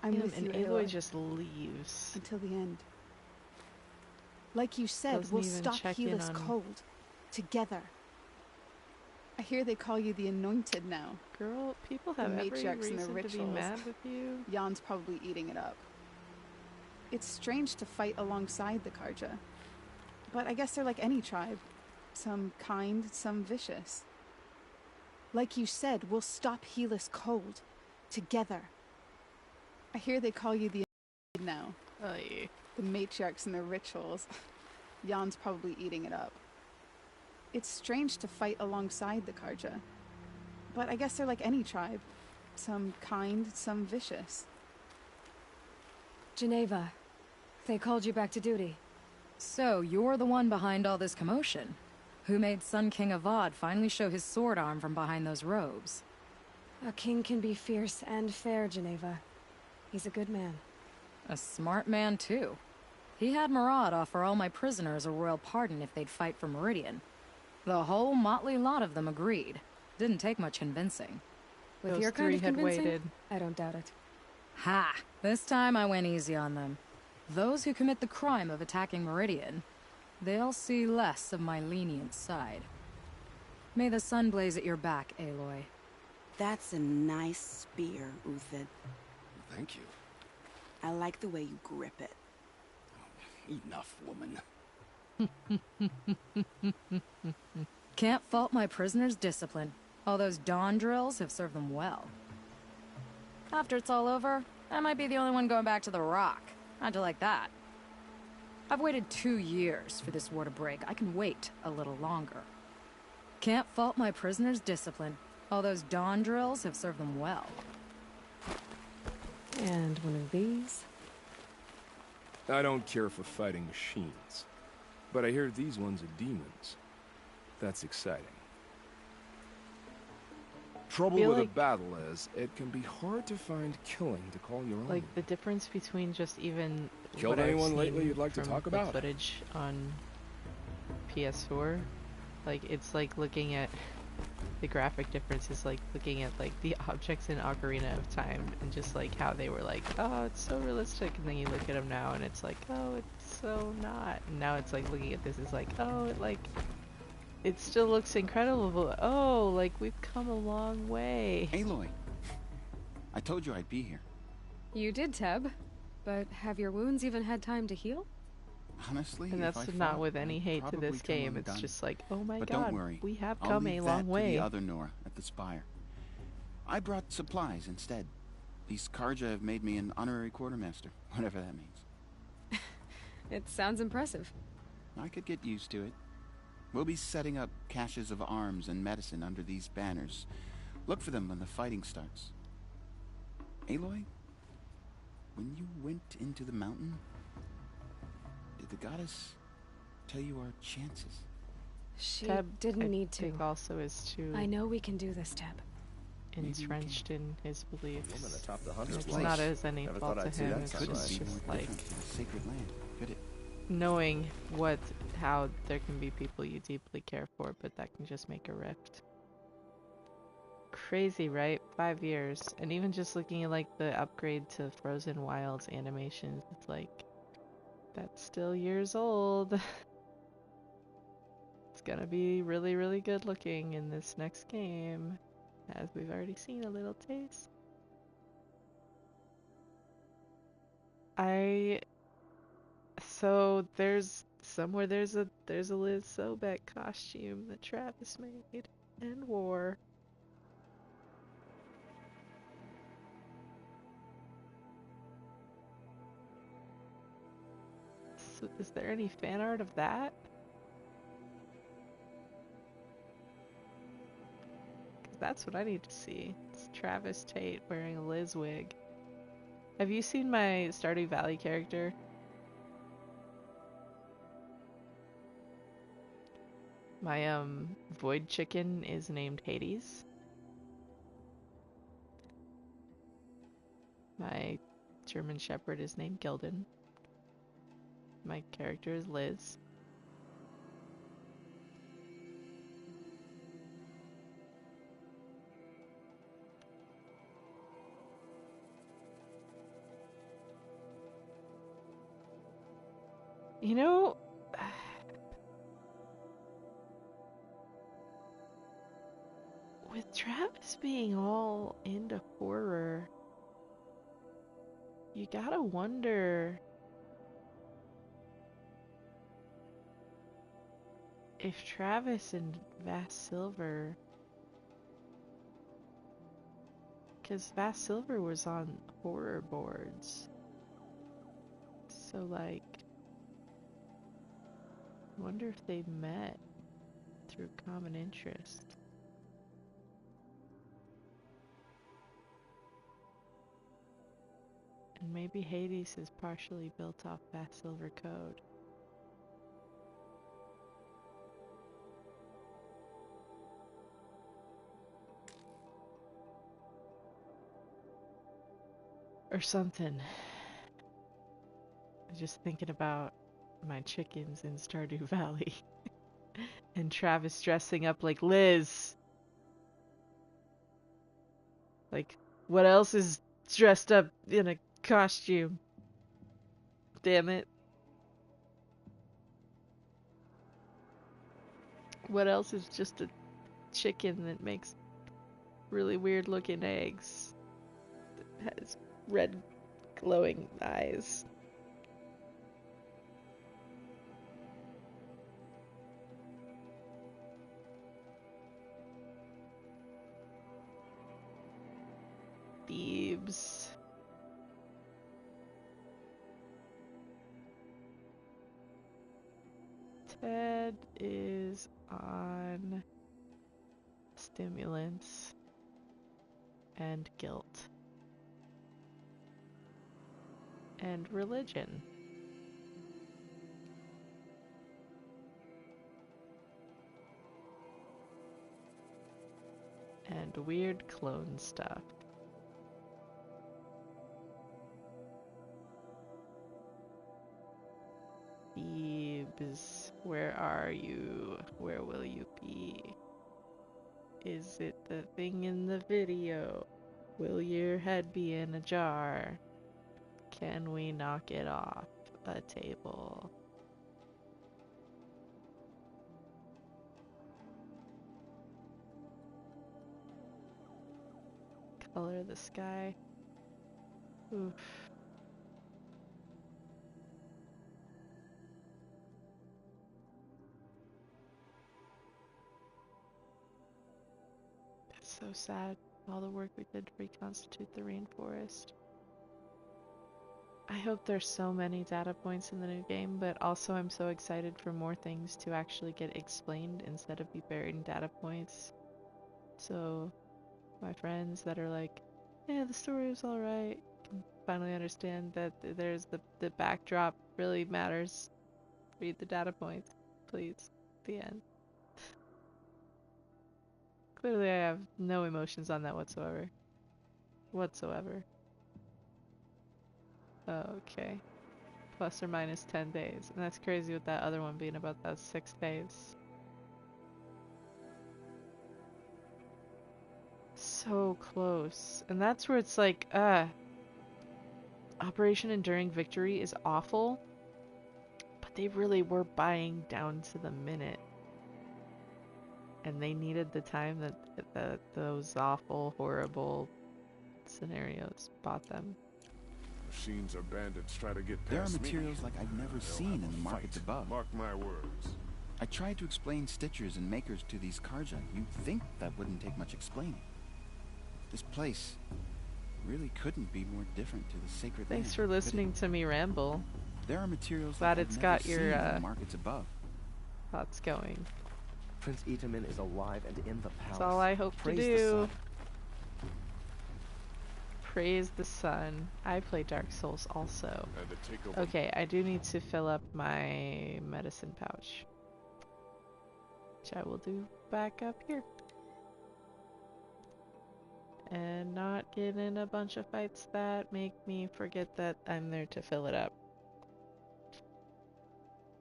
I'm with you, and Aloy. Aloy just leaves. Until the end. Like you said, Doesn't we'll even stop check in Helis on- cold. Together. I hear they call you the Anointed now. Girl, people The have every matriarchs and their reason to be rituals. mad with you. Jan's probably eating it up. It's strange to fight alongside the Karja. But I guess they're like any tribe. Some kind, some vicious. Like you said, we'll stop Helis cold. Together. I hear they call you the Anointed now. Oh, yeah. The matriarchs and their rituals. Jan's probably eating it up. It's strange to fight alongside the Karja. But I guess they're like any tribe. Some kind, some vicious. Geneva, they called you back to duty. So, you're the one behind all this commotion? Who made Sun King Avad finally show his sword arm from behind those robes? A king can be fierce and fair, Geneva. He's a good man. A smart man, too. He had Murad offer all my prisoners a royal pardon if they'd fight for Meridian. The whole motley lot of them agreed. Didn't take much convincing. With Those your kind three of had convincing, waited. I don't doubt it. Ha! This time I went easy on them. Those who commit the crime of attacking Meridian, they'll see less of my lenient side. May the sun blaze at your back, Aloy. That's a nice spear, Uthid. Thank you. I like the way you grip it. Enough, woman. Can't fault my prisoners' discipline. All those dawn drills have served them well. After it's all over, I might be the only one going back to the Rock. How'd you like that? I've waited 2 years for this war to break. I can wait a little longer. Can't fault my prisoners' discipline. All those dawn drills have served them well. And one of these? I don't care for fighting machines, but I hear these ones are demons. That's exciting. Trouble Feel with like- a battle is, it can be hard to find killing to call your own. Like the difference between just even Killed what I've anyone lately seen you'd like to from talk the about? footage on PS4, like it's like looking at the graphic difference is like looking at like the objects in Ocarina of Time and just like how they were like, oh, it's so realistic, and then you look at them now and it's like, oh, it's so not. And now it's like looking at this is like, oh, it still looks incredible, but oh, like we've come a long way. Aloy, I told you I'd be here. You did, Teb. But have your wounds even had time to heal? Honestly, And if that's I not fought, with any I'd hate to probably this come game. It's undone. just like, oh my But god, don't worry. we have I'll come a leave long that way. to the other Nora at the Spire. I brought supplies instead. These Karja have made me an honorary quartermaster, whatever that means. It sounds impressive. I could get used to it. We'll be setting up caches of arms and medicine under these banners. Look for them when the fighting starts. Aloy, when you went into the mountain, did the goddess tell you our chances? She Teb, didn't I need to. think also is too I know we can do this, Teb. entrenched in his beliefs. Woman atop the hunter's It's place. not as any Never fault thought to I'd see him. that It's sunrise. just like In a sacred land, could it? knowing how there can be people you deeply care for, but that can just make a rift. Crazy, right? 5 years. And even just looking at like the upgrade to Frozen Wilds animations, it's like that's still years old. It's gonna be really, really good looking in this next game, as we've already seen a little taste. So there's a Liz Sobek costume that Travis made and wore. So is there any fan art of that? 'Cause that's what I need to see. It's Travis Tate wearing a Liz wig. Have you seen my Stardew Valley character? My void chicken is named Hades. My German Shepherd is named Gildan. My character is Liz. You know, with Travis being all into horror, you gotta wonder if Travis and Vast Silver, because Vast Silver was on horror boards, so like, I wonder if they met through common interest. And maybe Hades is partially built off Vast Silver code. Or something. I'm just thinking about my chickens in Stardew Valley. And Travis dressing up like Liz. Like, what else is dressed up in a costume? Damn it. What else is just a chicken that makes really weird looking eggs? That has red glowing eyes. Thebes. Ted is on stimulants and guilt and religion. And weird clone stuff. Thebes, where are you? Where will you be? Is it the thing in the video? Will your head be in a jar? Can we knock it off a table? Color of the sky. Oof. That's so sad. All the work we did to reconstitute the rainforest. I hope there's so many data points in the new game, but also I'm so excited for more things to actually get explained instead of be buried in data points. So, my friends that are like, yeah, the story was alright, finally understand that there's the backdrop really matters. Read the data points, please. The end. Clearly I have no emotions on that whatsoever. Okay. Plus or minus 10 days. And that's crazy with that other one being about that 6 days. So close. And that's where it's like, Operation Enduring Victory is awful, but they really were buying down to the minute. And they needed the time that those awful, horrible scenarios bought them. Machines or bandits try to get There are past materials me. like I've never seen in the markets above. Mark my words. I tried to explain stitchers and makers to these Karja. You'd think that wouldn't take much explaining. This place really couldn't be more different to the sacred land. Thanks for listening to me ramble. There are materials Glad like it's I've got never your seen in the markets above. thoughts going. Prince Itamen is alive and in the palace. That's all I hope Praise to the do. sun. Praise the sun. I play Dark Souls also. And to take over. Okay, I do need to fill up my medicine pouch, which I will do back up here. And not get in a bunch of fights that make me forget that I'm there to fill it up.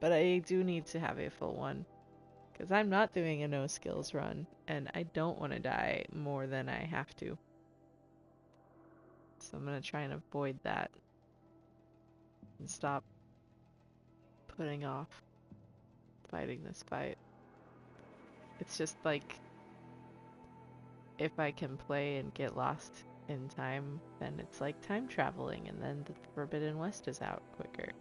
But I do need to have a full one, because I'm not doing a no skills run, and I don't want to die more than I have to. So I'm going to try and avoid that and stop putting off fighting this fight. It's just like, if I can play and get lost in time, then it's like time traveling, and then the Forbidden West is out quicker.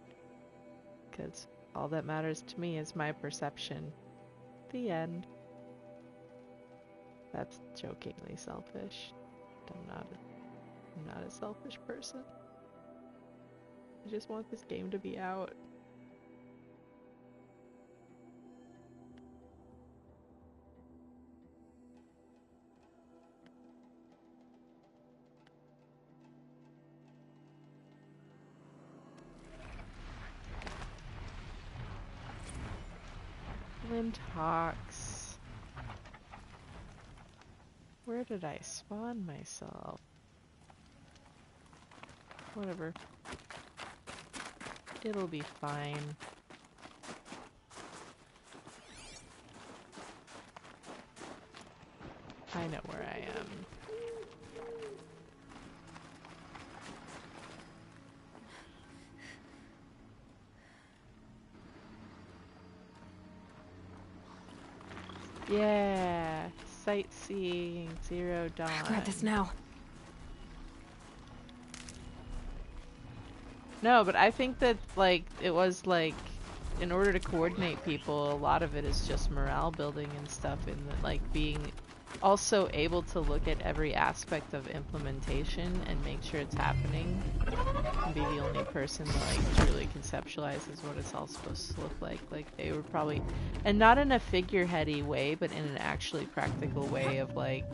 Because all that matters to me is my perception. The end. That's jokingly selfish. I'm not a selfish person. I just want this game to be out. Windhawks. Where did I spawn myself? Whatever. It'll be fine. I know where I am. Yeah, sightseeing, Zero Dawn. Grab this now. No, but I think that, like, it was, like, in order to coordinate people, a lot of it is just morale building and stuff, and, like, being also able to look at every aspect of implementation and make sure it's happening, and be the only person that, like, truly conceptualizes what it's all supposed to look like. Like, they were probably, and not in a figureheady way, but in an actually practical way of, like,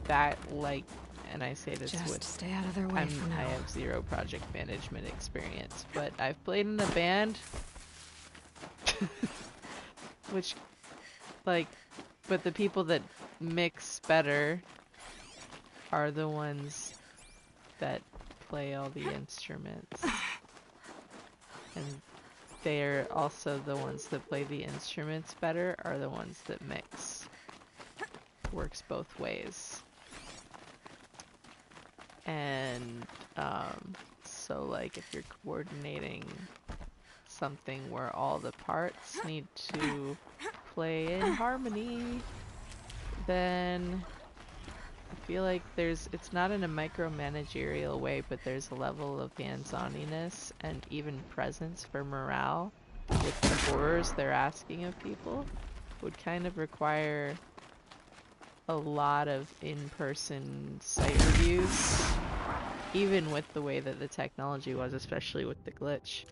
that, like, and I say this just with, stay out of their way for now. I have zero project management experience, but I've played in a band, which, like, but the people that mix better are the ones that play all the instruments. And they're also the ones that play the instruments better are the ones that mix. Works both ways. And so, like, if you're coordinating something where all the parts need to play in harmony, then I feel like it's not in a micromanagerial way, but there's a level of hands-oniness and even presence for morale with the horrors they're asking of people would kind of require a lot of in-person site reviews, even with the way that the technology was, especially with the glitch.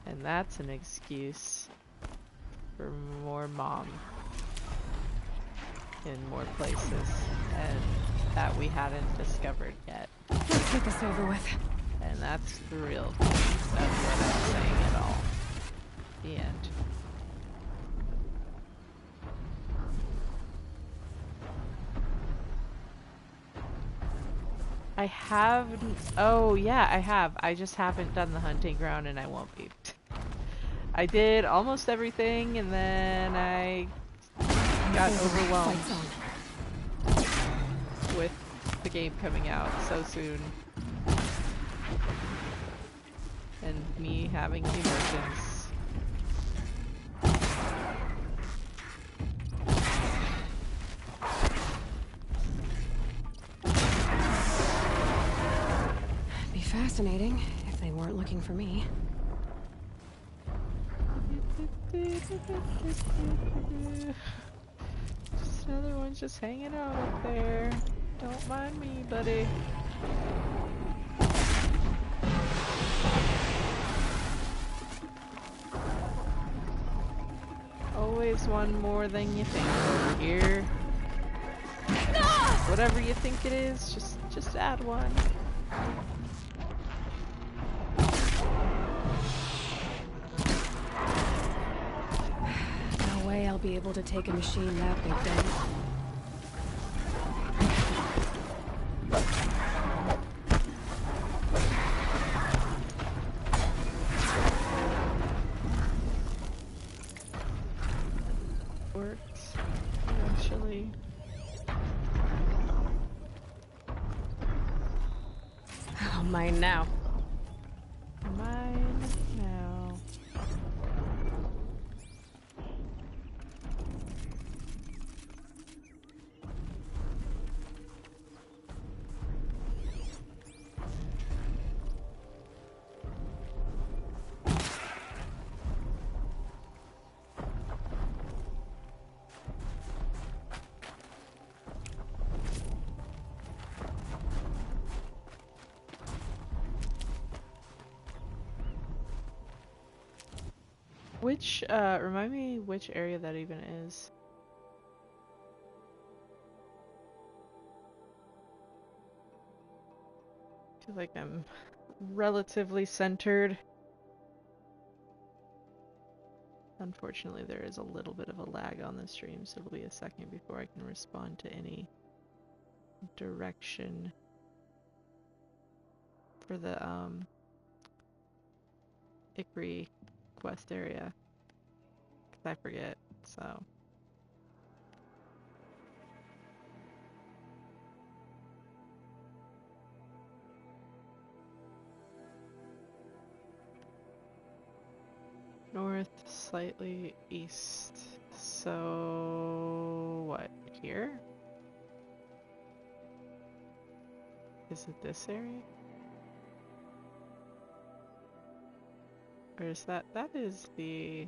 And that's an excuse for more mom. in more places, and that we hadn't discovered yet. Let's get this over with. And that's the real thing. That's what I'm saying at all. The end. I have... Oh, yeah, I have. I just haven't done the hunting ground, and I won't be. I did almost everything, and then I got overwhelmed with the game coming out so soon. And me having emotions. Be fascinating if they weren't looking for me. Just another one just hanging out up there. Don't mind me, buddy. Always one more than you think over here. Whatever you think it is, just add one. No way I'll be able to take a machine that big then. Works eventually. Oh, mine now. Mine now. Which, remind me which area that even is. I feel like I'm relatively centered. Unfortunately, there is a little bit of a lag on the stream, so it'll be a second before I can respond to any direction for the, Ikri quest area. 'Cause I forget, so. North, slightly east. So, what, here? Is it this area? Or is that is the...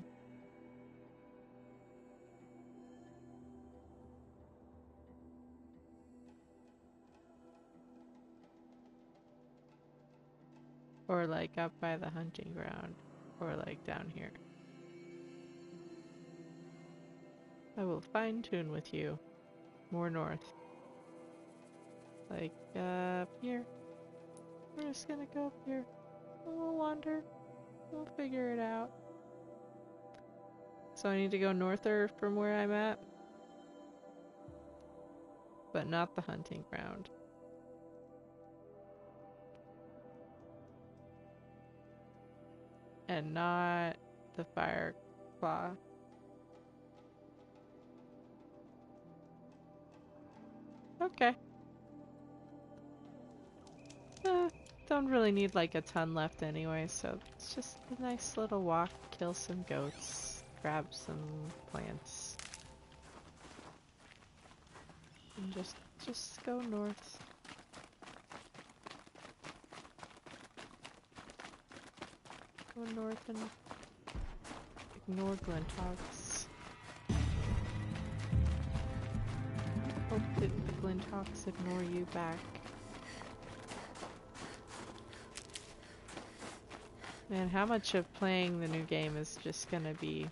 Or like up by the hunting ground, or like down here. I will fine tune with you. More north. Like up here. We're just gonna go up here. We'll wander. We'll figure it out. So I need to go norther from where I'm at. But not the hunting ground. And not the fire claw. Okay. Don't really need like a ton left anyway, so it's just a nice little walk, kill some goats, grab some plants. And just go north. Go north and ignore Glinthawks. Hope that the Glinthawks ignore you back. Man, how much of playing the new game is just gonna be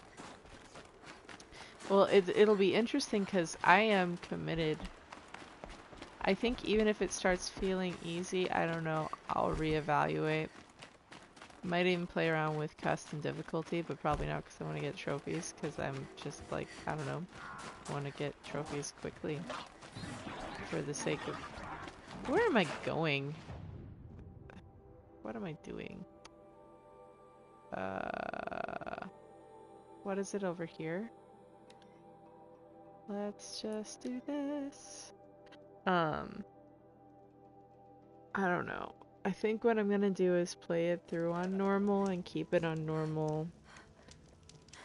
Well, it'll be interesting because I am committed. I think even if it starts feeling easy, I don't know, I'll reevaluate. Might even play around with custom difficulty, but probably not because I want to get trophies, because I'm just like, I don't know, want to get trophies quickly for the sake of... Where am I going? What am I doing? What is it over here? Let's just do this. I don't know. I think what I'm gonna do is play it through on normal and keep it on normal,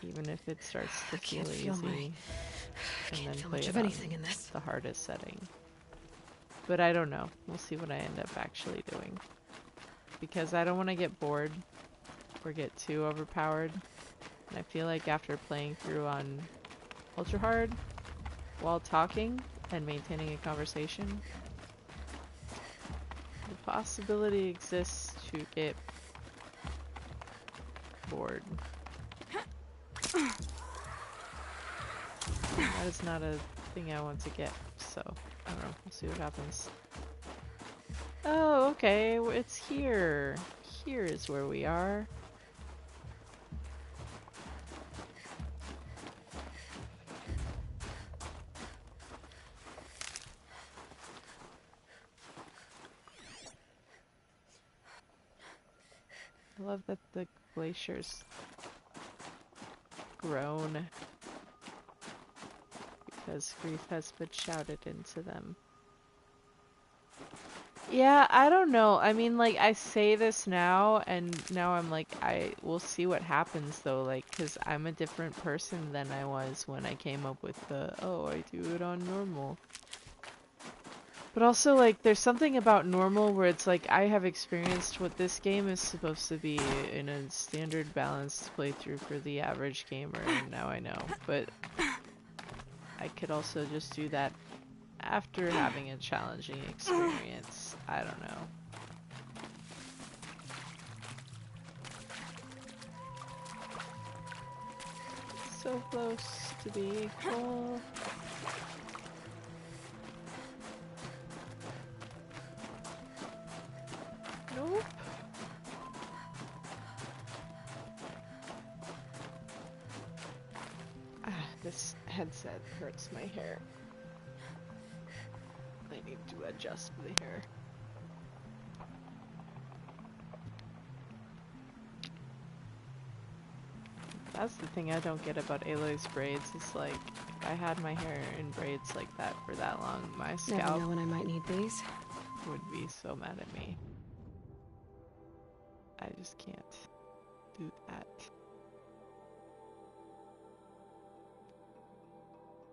even if it starts to feel easy, and then play it on the hardest setting. But I don't know. We'll see what I end up actually doing, because I don't want to get bored or get too overpowered. And I feel like after playing through on ultra hard while talking and maintaining a conversation, the possibility exists to get bored. That is not a thing I want to get, so I don't know. We'll see what happens. Oh, okay. It's here. Here is where we are. I love that the glaciers groan because grief has been shouted into them. Yeah, I don't know. I mean, like, I say this now, and now I'm like, I will see what happens, though, like, because I'm a different person than I was when I came up with the, oh, I do it on normal. But also, like, there's something about normal where it's like, I have experienced what this game is supposed to be in a standard balanced playthrough for the average gamer, and now I know. But I could also just do that after having a challenging experience. I don't know. So close to being full. Nope. This headset hurts my hair. I need to adjust the hair. That's the thing I don't get about Aloy's braids, is like, if I had my hair in braids like that for that long, my scalp Never know when I might need these. would be so mad at me. I just can't do that.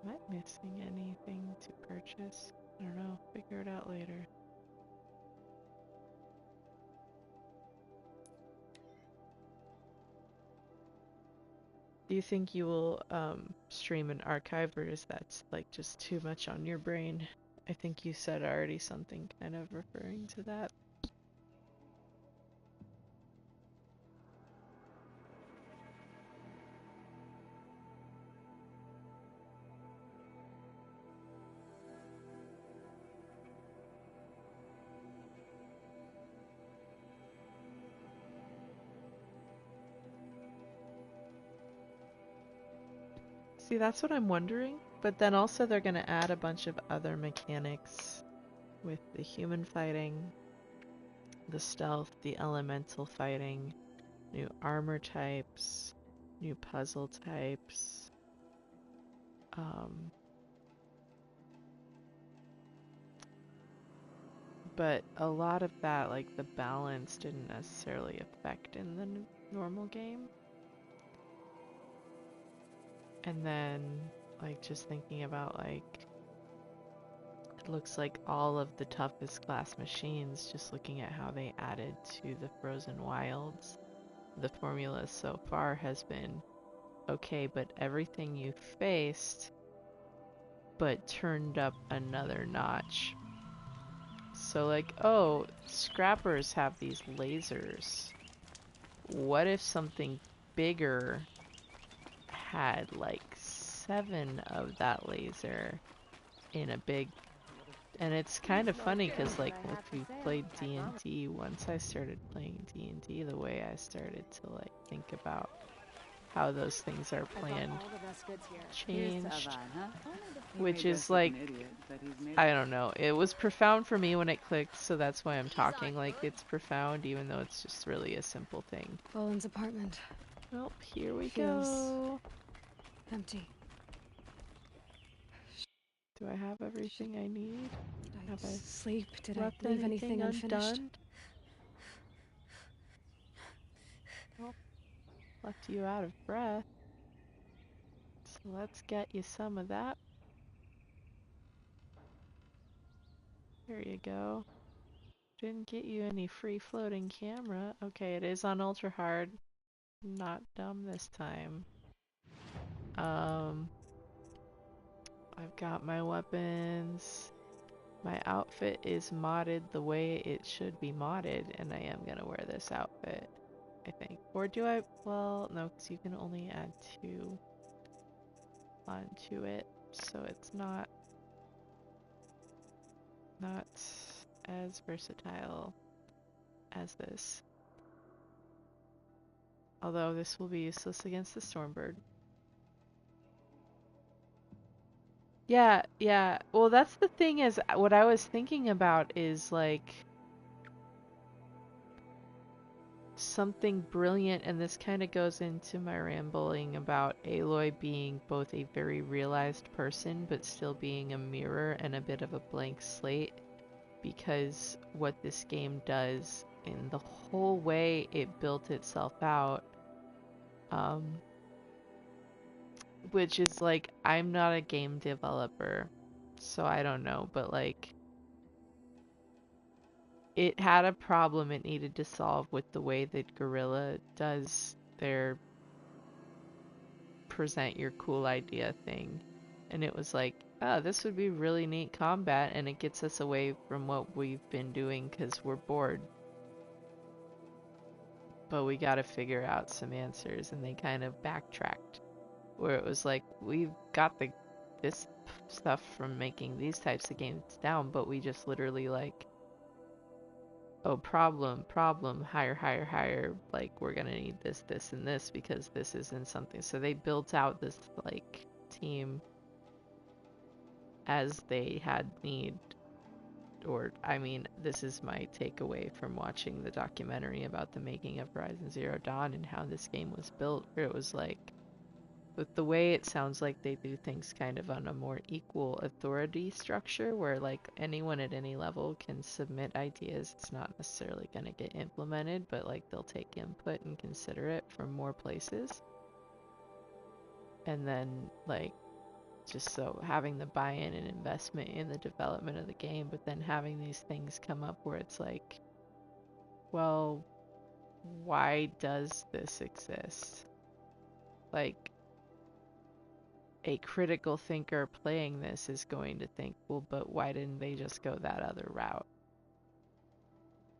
Am I missing anything to purchase? I don't know. Figure it out later. Do you think you will stream an archive, or is that like just too much on your brain? I think you said already something kind of referring to that. See, that's what I'm wondering. But then also they're going to add a bunch of other mechanics with the human fighting, the stealth, the elemental fighting, new armor types, new puzzle types. But a lot of that, like the balance, didn't necessarily affect in the normal game. And then, like, just thinking about, like, it looks like all of the toughest class machines, just looking at how they added to the Frozen Wilds, the formula so far has been, okay, but everything you faced, but turned up another notch. So, like, oh, scrappers have these lasers. What if something bigger had like 7 of that laser in a big... And it's kind of funny because, like, if you played D&D, once I started playing D&D, the way I started to, like, think about how those things are planned changed. Which is, like, I don't know. It was profound for me when it clicked, so that's why I'm talking like it's profound, even though it's just really a simple thing. Boland's apartment. Well, here we Feels go. empty. Do I have everything I need? Did I sleep? Did I left leave anything unfinished? undone? Well, left you out of breath. So let's get you some of that. There you go. Didn't get you any free floating camera. Okay, it is on ultra hard. Not dumb this time. I've got my weapons. My outfit is modded the way it should be modded, and I am gonna wear this outfit, I think. Or do I? Well, no, because you can only add 2 onto it, so it's not as versatile as this. Although this will be useless against the Stormbird. Yeah. Well, that's the thing is, what I was thinking about is, like, something brilliant, and this kind of goes into my rambling about Aloy being both a very realized person, but still being a mirror and a bit of a blank slate, because what this game does in the whole way it built itself out, which is, like, I'm not a game developer, so I don't know, but, like, it had a problem it needed to solve with the way that Guerrilla does their present your cool idea thing. And it was like, oh, this would be really neat combat, and it gets us away from what we've been doing because we're bored. But we gotta figure out some answers, and they kind of backtracked. Where it was like, we've got this stuff from making these types of games down, but we just literally, like, oh, problem, higher, like, we're gonna need this, and this, because this isn't something. So they built out this, like, team as they had need. Or, I mean, this is my takeaway from watching the documentary about the making of Horizon Zero Dawn and how this game was built, where it was like, with the way it sounds like they do things kind of on a more equal authority structure, where, like, anyone at any level can submit ideas. It's not necessarily going to get implemented, but, like, they'll take input and consider it from more places. And then, like, just so having the buy-in and investment in the development of the game, but then having these things come up where it's like, well, why does this exist? Like, a critical thinker playing this is going to think, well, but why didn't they just go that other route?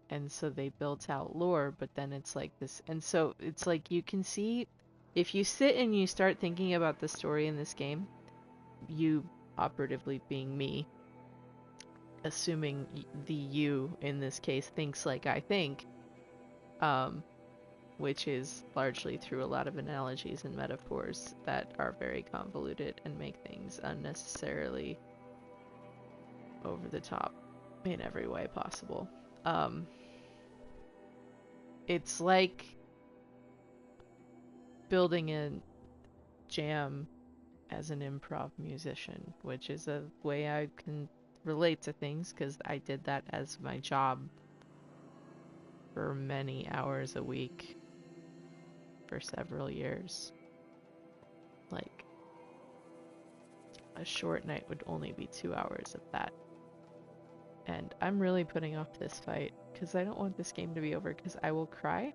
And so they built out lore, but then it's like this, and so it's like, you can see, if you sit and you start thinking about the story in this game, you operatively being me, assuming the you in this case thinks like I think, which is largely through a lot of analogies and metaphors that are very convoluted and make things unnecessarily over the top in every way possible. It's like building a jam as an improv musician, which is a way I can relate to things because I did that as my job for many hours a week for several years. Like, a short night would only be 2 hours of that. And I'm really putting off this fight because I don't want this game to be over, because I will cry.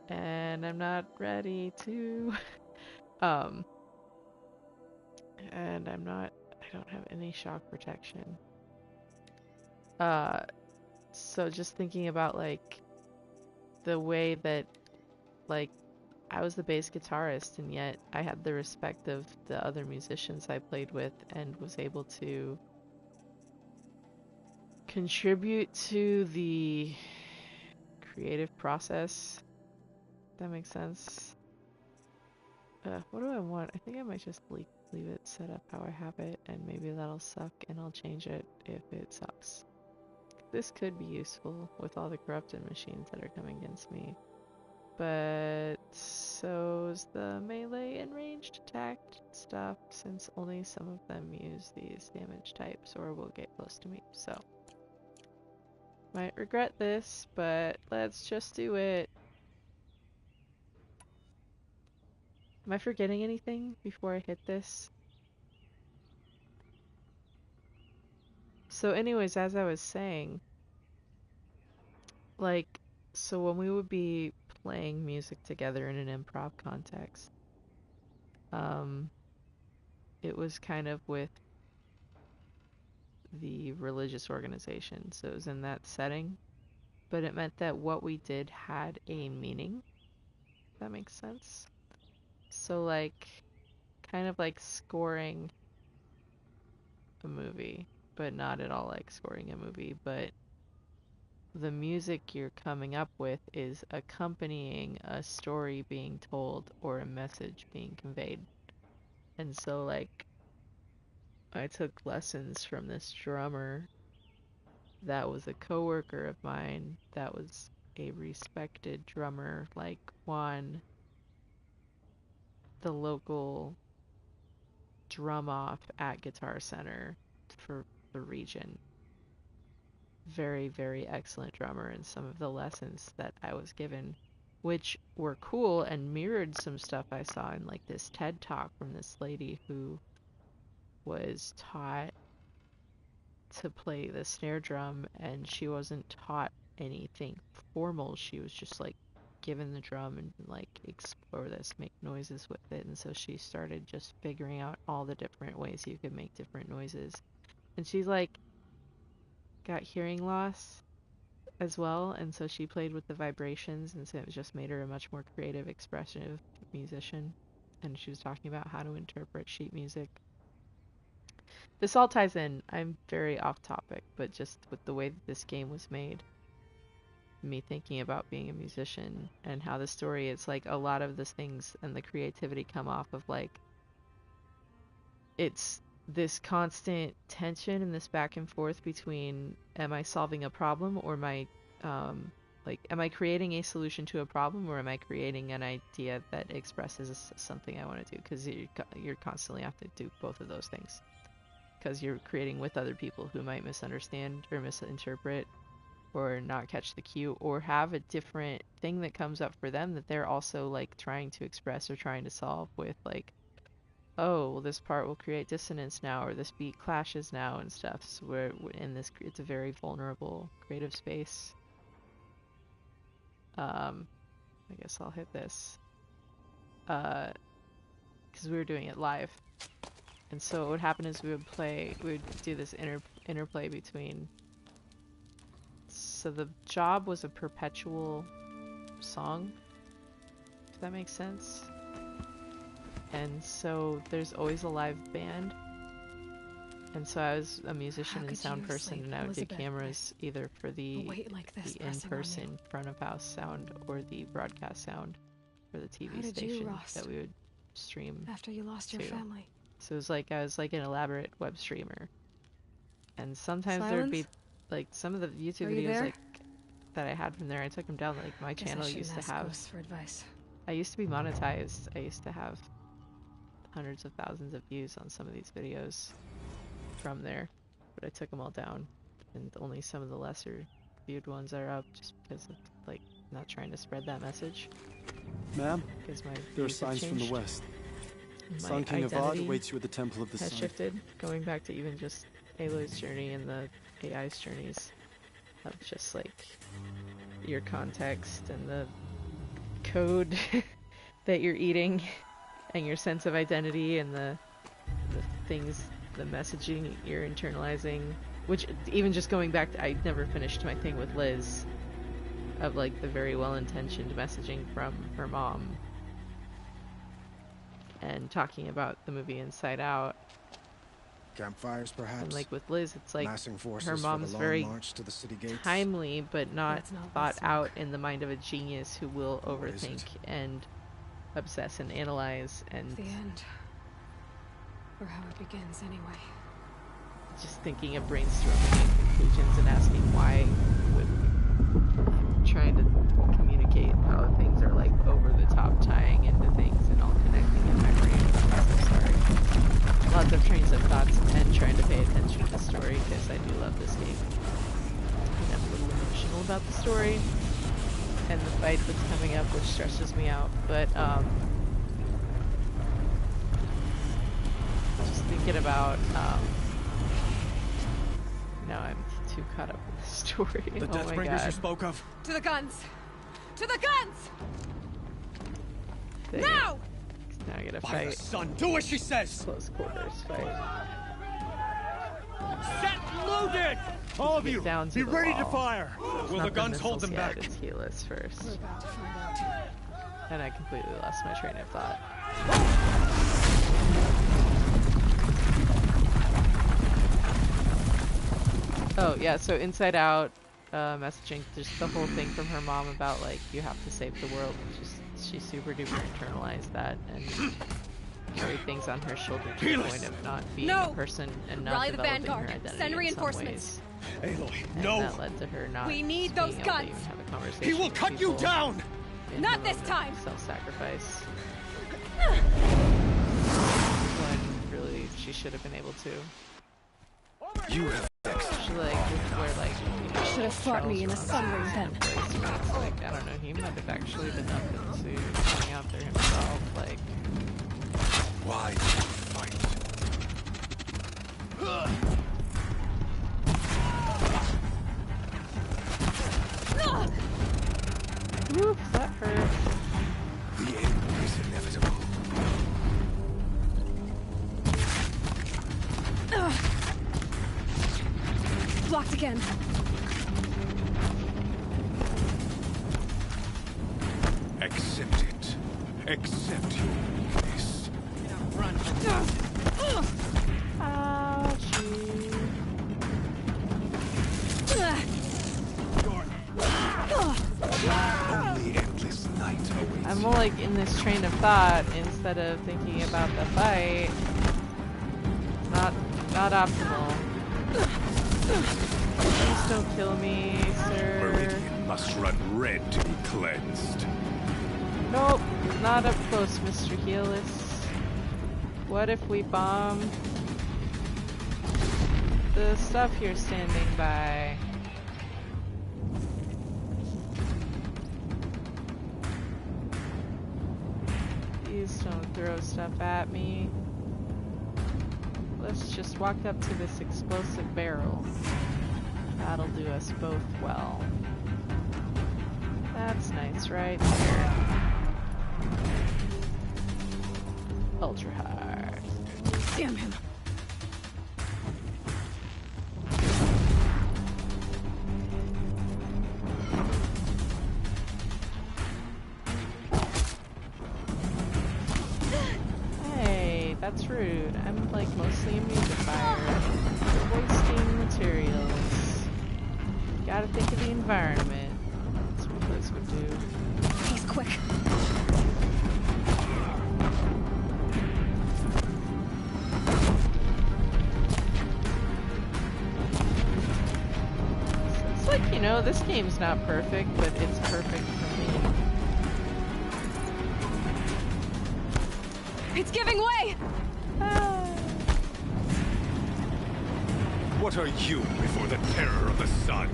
And I'm not ready to. And I don't have any shock protection. So just thinking about, like, the way that, like, I was the bass guitarist, and yet I had the respect of the other musicians I played with and was able to contribute to the creative process. If that makes sense. What do I want? I think I might just leave it set up how I have it, and maybe that'll suck, and I'll change it if it sucks. This could be useful with all the corrupted machines that are coming against me. But so's the melee and ranged attack stuff, since only some of them use these damage types or will get close to me, so. Might regret this, but let's just do it. Am I forgetting anything before I hit this? So anyways, as I was saying, like, so when we would be playing music together in an improv context, it was kind of with the religious organization, so it was in that setting, but it meant that what we did had a meaning, if that makes sense. So like, kind of like scoring a movie, but not at all like scoring a movie, but the music you're coming up with is accompanying a story being told or a message being conveyed. And so like, I took lessons from this drummer that was a coworker of mine, that was a respected drummer, like won the local drum off at Guitar Center for the region. Very, very excellent drummer, and some of the lessons that I was given, which were cool and mirrored some stuff I saw in like this TED talk from this lady who was taught to play the snare drum, and she wasn't taught anything formal. She was just like given the drum and like explore this, make noises with it, and so she started just figuring out all the different ways you could make different noises. And she's like got hearing loss as well, and so she played with the vibrations, and so it just made her a much more creative, expressive musician. And she was talking about how to interpret sheet music. This all ties in. I'm very off topic, but just with the way that this game was made, me thinking about being a musician and how the story is like a lot of these things and the creativity come off of like, it's this constant tension and this back and forth between, am I solving a problem, or am I am I creating a solution to a problem, or am I creating an idea that expresses something I want to do? Because you're constantly have to do both of those things, because you're creating with other people who might misunderstand or misinterpret or not catch the cue, or have a different thing that comes up for them that they're also like trying to express or trying to solve with, like, oh, well, this part will create dissonance now, or this beat clashes now and stuff. So we're in this, it's a very vulnerable creative space. I guess I'll hit this, because we were doing it live, and so what would happen is we would do this interplay between. So the job was a perpetual song, if that makes sense. And so there's always a live band. And so I was a musician and sound person, and I would do cameras either for the in-person front of house sound or the broadcast sound for the TV station that we would stream after you lost your family. So it was like I was like an elaborate web streamer. And sometimes there would be like some of the YouTube videos like that I had from there, I took them down. Like my channel used to have for advice. I used to be monetized. I used to have hundreds of thousands of views on some of these videos from there, but I took them all down, and only some of the lesser viewed ones are up, just because of like not trying to spread that message. Ma'am, because my there are signs from the west. Sun King Avad awaits you at the Temple of the Sun. Has shifted, going back to even just Aloy's journey and the AI's journeys of just like your context and the code that you're eating and your sense of identity and the things, the messaging you're internalizing, which even just going back to, I never finished my thing with Liz of like the very well-intentioned messaging from her mom and talking about the movie Inside Out. Campfires, perhaps. And like with Liz, it's like Massing forces her for mom's the long very march to the city gates. timely, but not That's not thought this out in the mind of a genius who will What is overthink it? and obsess and analyze and The end. Or how it begins, anyway. just thinking of brainstorming conclusions and asking why with trying to communicate how things are like over the top, tying into things and all connecting in my brain. I'm so sorry. Lots of trains of thoughts and trying to pay attention to the story because I do love this game. And I'm a little emotional about the story and the fight that's coming up, which stresses me out. But just thinking about now I'm too caught up with the story. The Oh my Deathbringers god. you spoke of? To the guns! To the guns! Dang Now! it. Now I gotta By fight. the sun, do as she says! Close quarters fight. Set loaded! All of Get you, down to be the ready to wall. fire! It's Will not the guns hold missiles them yet, back? It's healers first. We're about to find out. And I completely lost my train of thought. Oh yeah, so Inside Out, messaging, just the whole thing from her mom about like you have to save the world. She super duper internalized that and carried things on her shoulder to the point of not being a person and not Rally the developing vanguard. her identity Send in reinforcements. some ways. Aloy, And no! that led to her not We need being those able to guns. even have a conversation He will with cut you people down! in Not her this own time. Self-sacrifice. When really she should have been able to. You have She like where like you know, Should have fought me in a shells sun were ring then. someplace where it's like I don't know, he might have actually been up into going out there himself. Like Why do you fight? Oof, that hurt. The end is inevitable. Blocked again. Accept it. Accept your weakness. Ouchie. Only endless night awaits. I'm more like in this train of thought instead of thinking about the fight. Not optimal. Please don't kill me, sir. Meridian must run red to be cleansed. Nope, not up close, Mr. Healis. What if we bomb the stuff you're standing by? Please don't throw stuff at me. Let's just walk up to this explosive barrel. That'll do us both well. That's nice, right here. Ultra hard. Damn him. Hey, that's rude. I'm like mostly immune to fire. You're wasting materials. Gotta think of the environment. That's what Liz would do. He's quick. It's like, you know, this game's not perfect, but it's perfect for me. It's giving way! What are you before the terror of the sun?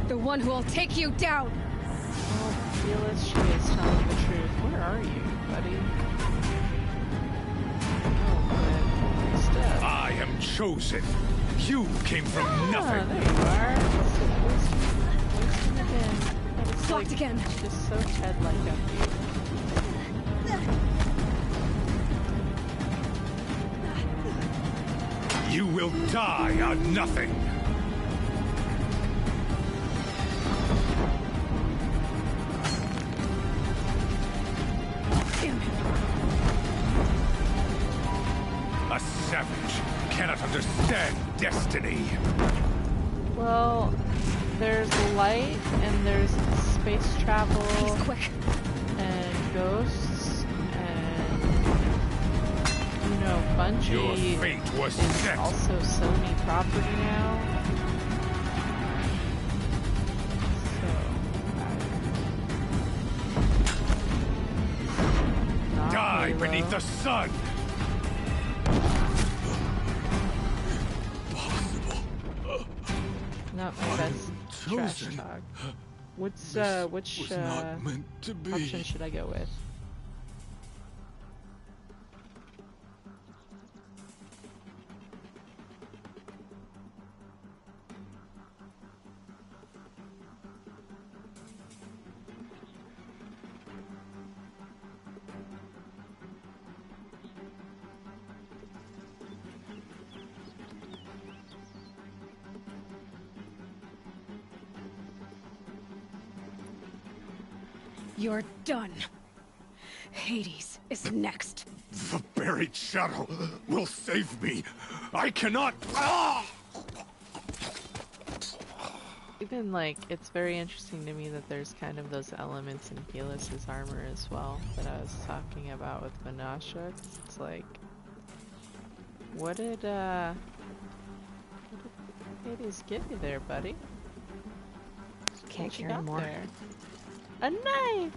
The one who will take you down! Oh, Felix, she is telling the truth. Where are you, buddy? Oh, good stuff. I am chosen. You came from nothing. There you are. Wasting again. That is Blocked like, again. Just so Ted-like of you. You will die on nothing. Damn him. understand destiny. Well, there's light and there's space travel. He's quick. And ghosts and you know, Bungie Your fate was is set. also Sony property now. Die Halo. beneath the sun. Not my best trash talk. Which option should I go with? You're done. Hades is next. The buried shadow will save me. I cannot. Ah! Even like, it's very interesting to me that there's kind of those elements in Helis's armor as well that I was talking about with Menasha. It's like, what did Hades give you there, buddy? Can't What you carry got more. there? A knife!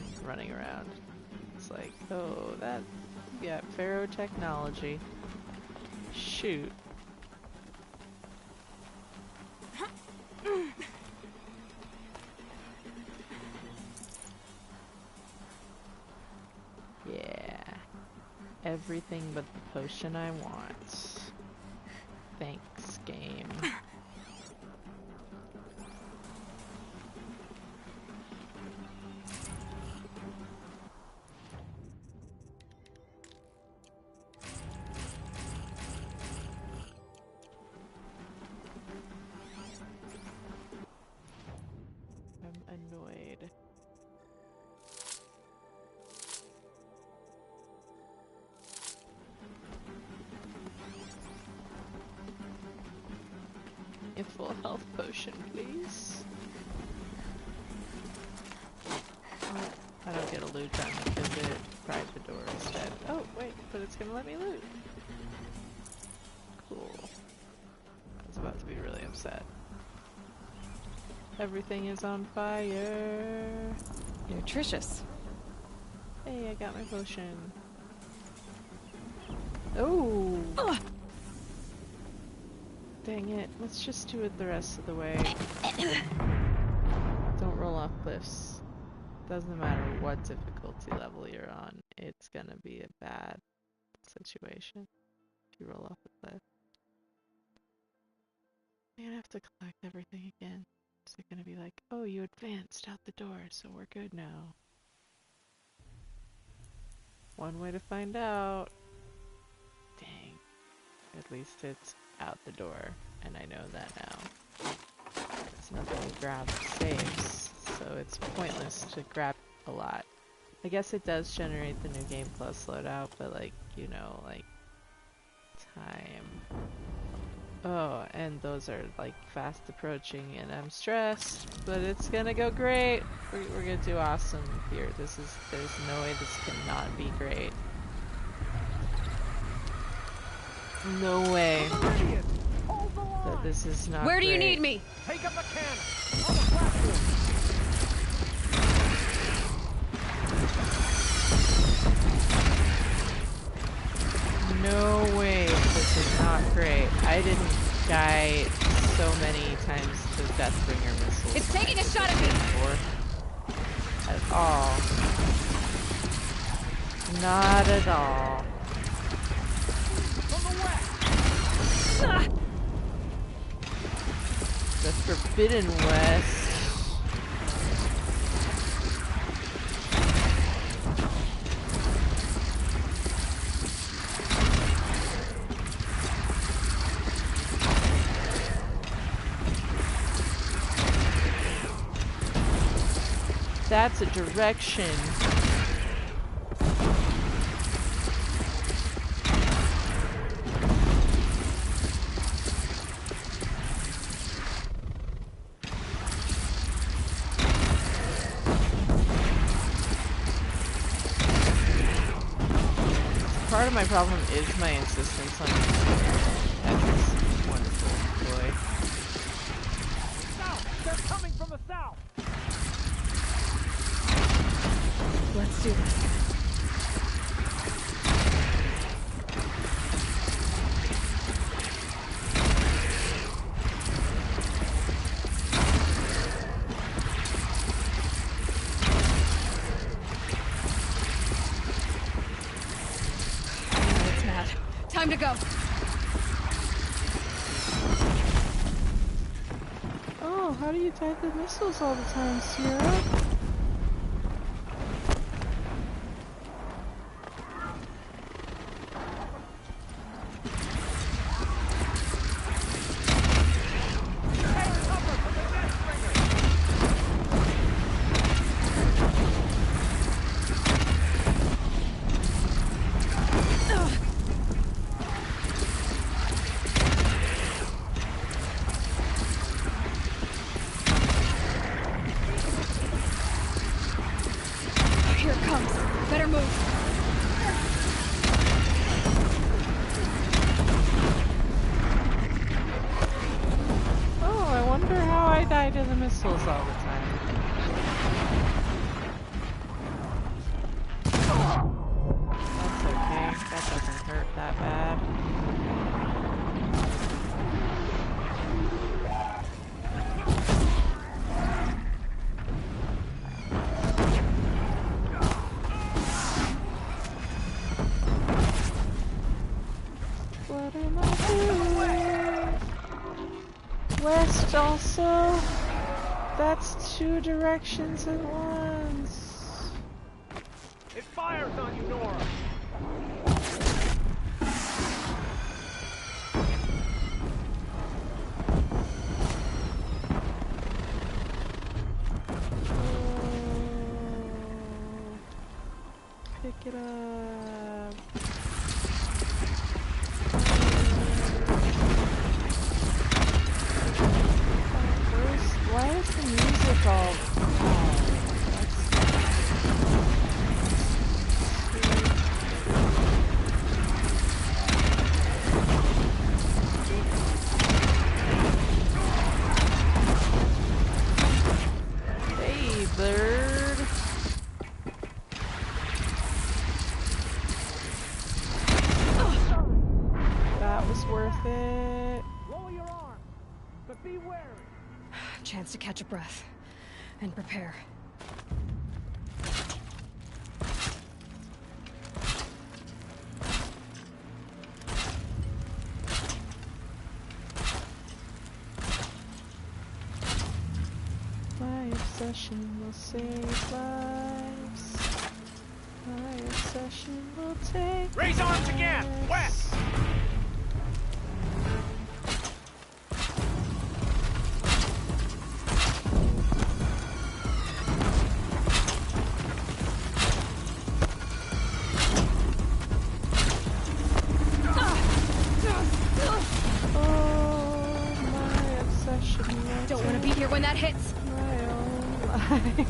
He's running around. It's like, oh, that, yeah, Pharaoh technology. Shoot. Yeah. Everything but the potion I want. Thanks, game. I'm annoyed. A full health potion, please. Oh, I don't get a loot then because it fried the door instead. Oh, wait, but it's gonna let me loot. Cool. I was about to be really upset. Everything is on fire. Nutritious. Hey, I got my potion. Oh! Dang it. Let's just do it the rest of the way. Don't roll off cliffs. Doesn't matter what difficulty level you're on, it's gonna be a bad situation if you roll off a cliff. You're gonna have to collect everything again. So they're gonna be like, oh, you advanced out the door, so we're good now. One way to find out. Dang. At least it's out the door, and I know that now. There's nothing to grab saves, so it's pointless to grab a lot. I guess it does generate the new Game Plus loadout, but like, you know, like, time. Oh, and those are like fast approaching, and I'm stressed, but it's gonna go great. We're gonna do awesome here. There's no way this cannot be great. No way that this is not Where do you great. need me? Take up the cannon! On the platform! No way this is not great. I didn't die so many times to Deathbringer missiles. It's taking a shot at me! At all. Not at all. The Forbidden West. That's a direction. of my problem is my insistence on Patrick's wonderful boy. South! They're coming from the south! Let's do this. It's mad. Time to go. Oh, how do you type the missiles all the time, Sierra? Here it comes. Better move. Oh, I wonder how I die to the missiles all the time. That's okay. That doesn't hurt that bad. What am I doing? West also? That's two directions at once. It fires on you, Nora! Pick it up. Why is the music all... Hey, bird. That was worth it. Lower your arm, but be wary. Chance to catch a breath and prepare. My obsession will save lives. My obsession will take Raise arms again! West! Don't want to be here when that hits. My own life.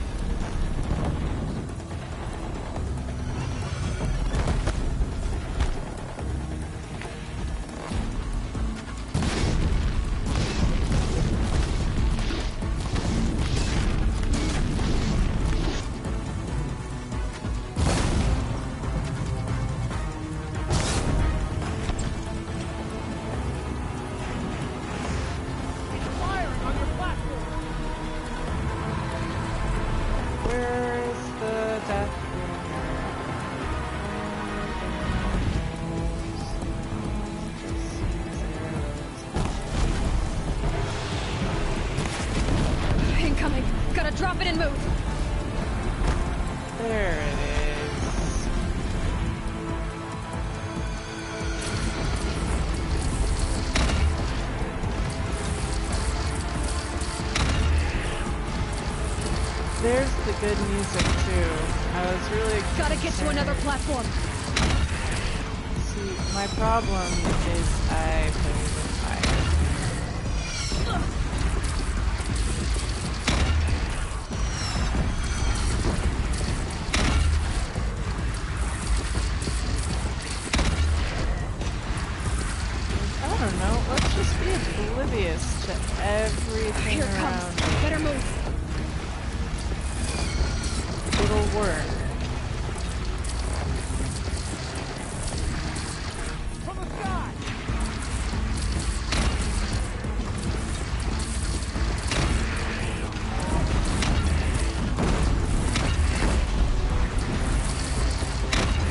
Incoming. Gotta drop it and move. There it is. There's the good music too. I was really gotta get to another platform. See, my problem is I play with fire. everything Here it around comes. me. Better move. It'll work. From the sky!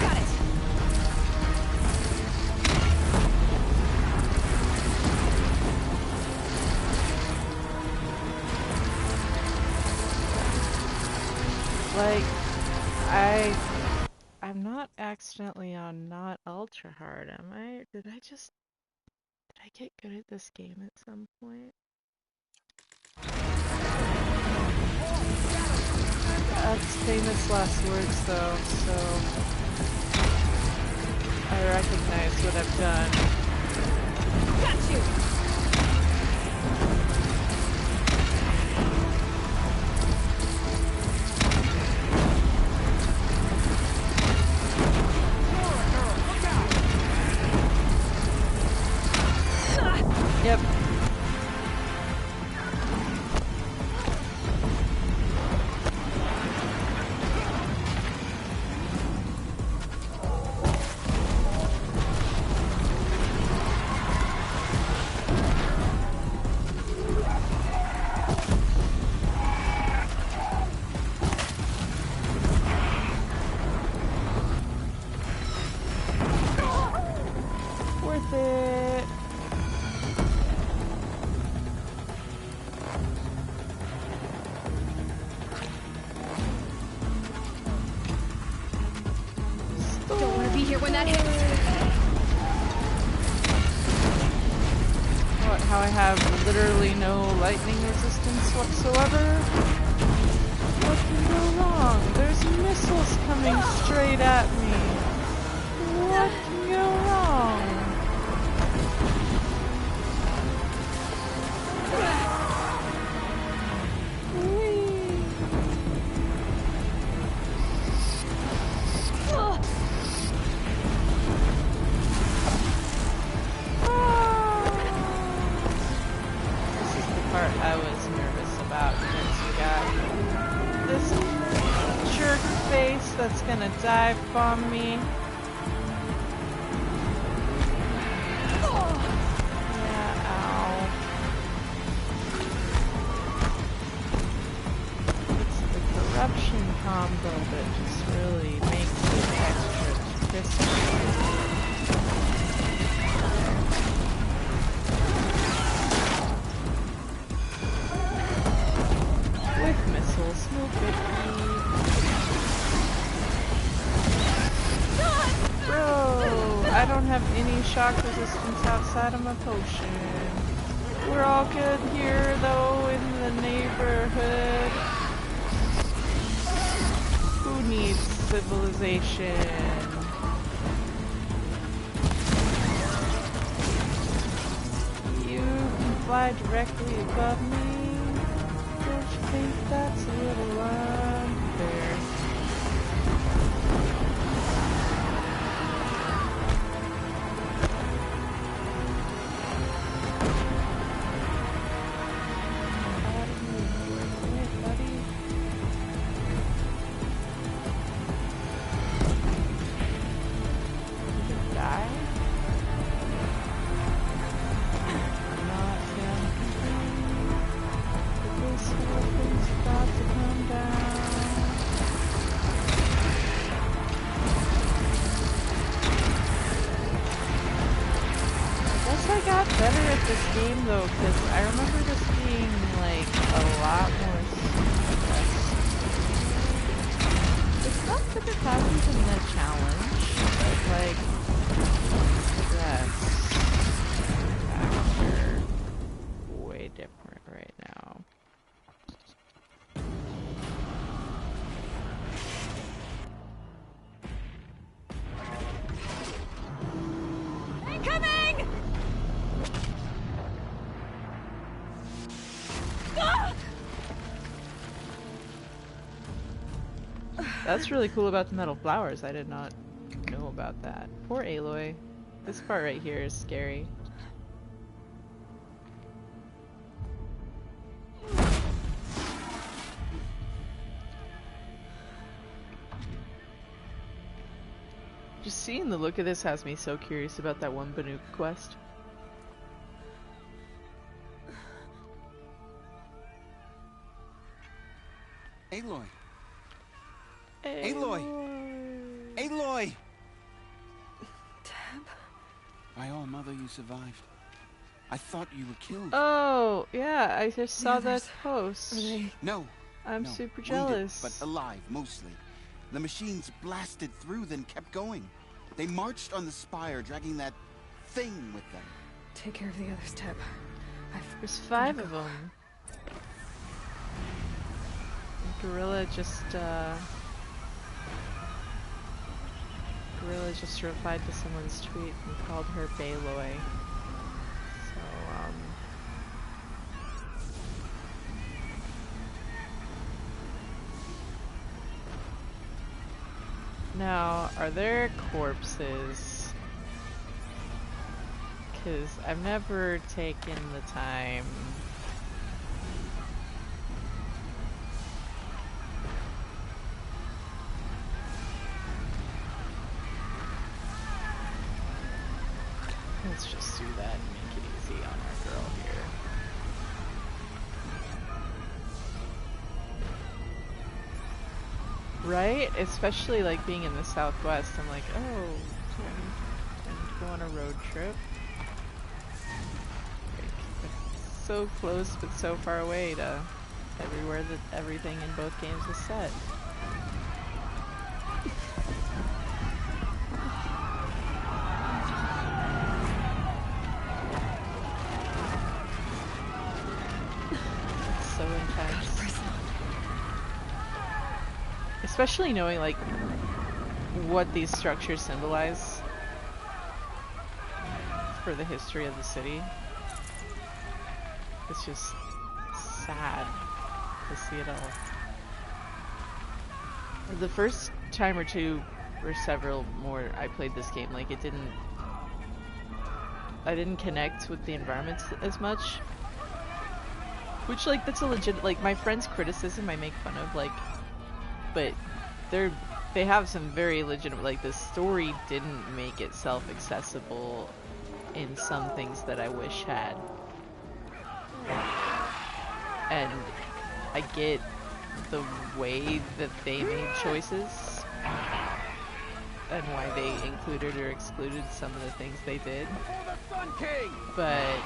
Got it. Like, I'm not accidentally on not ultra hard, am I? Did I get good at this game at some point? That's famous last words though, so I recognize what I've done. Got you. Yep. Worth it. Don't want to be here when that hits. What, how I have literally no lightning resistance whatsoever? What can go wrong? There's missiles coming straight at me. What can go wrong? This is the part I was nervous about because we got this jerk face that's gonna dive bomb me. Yeah, ow. It's the corruption combo that just really makes it extra crispy. With missiles, no biggie. Bro, I don't have any shock resistance outside of my potion. We're all good here, though, in the neighborhood. Who needs civilization? You can fly directly above me. Don't you think that's a little unfair? I got better at this game though, because I remember this being like a lot more stress. The stuff that happens in the challenge, but like stress factor way different right now. Incoming! That's really cool about the metal flowers. I did not know about that. Poor Aloy. This part right here is scary. Just seeing the look of this has me so curious about that one Banuk quest. Aloy! Aloy! Aloy! Teb? By all mother, you survived. I thought you were killed. Oh, yeah, I just saw that post. No. I'm no, super wounded, jealous. but alive, mostly. The machines blasted through, then kept going. They marched on the spire, dragging that thing with them. Take care of the others, Teb. There's 5 of them. Gorilla just replied to someone's tweet and called her Bayloy. So, now, are there corpses? 'Cause I've never taken the time. Let's just do that and make it easy on our girl here. Right? Especially like being in the Southwest, I'm like, oh, do I need to go on a road trip? Like, it's so close but so far away to everywhere that everything in both games is set. So intense. Especially knowing like what these structures symbolize for the history of the city. It's just sad to see it all. The first time or two or several more I played this game, like I didn't connect with the environments as much. Which, like, that's a legit, like, my friend's criticism I make fun of, like, but they have some very legitimate, like, the story didn't make itself accessible in some things that I wish had. And I get the way that they made choices and why they included or excluded some of the things they did. But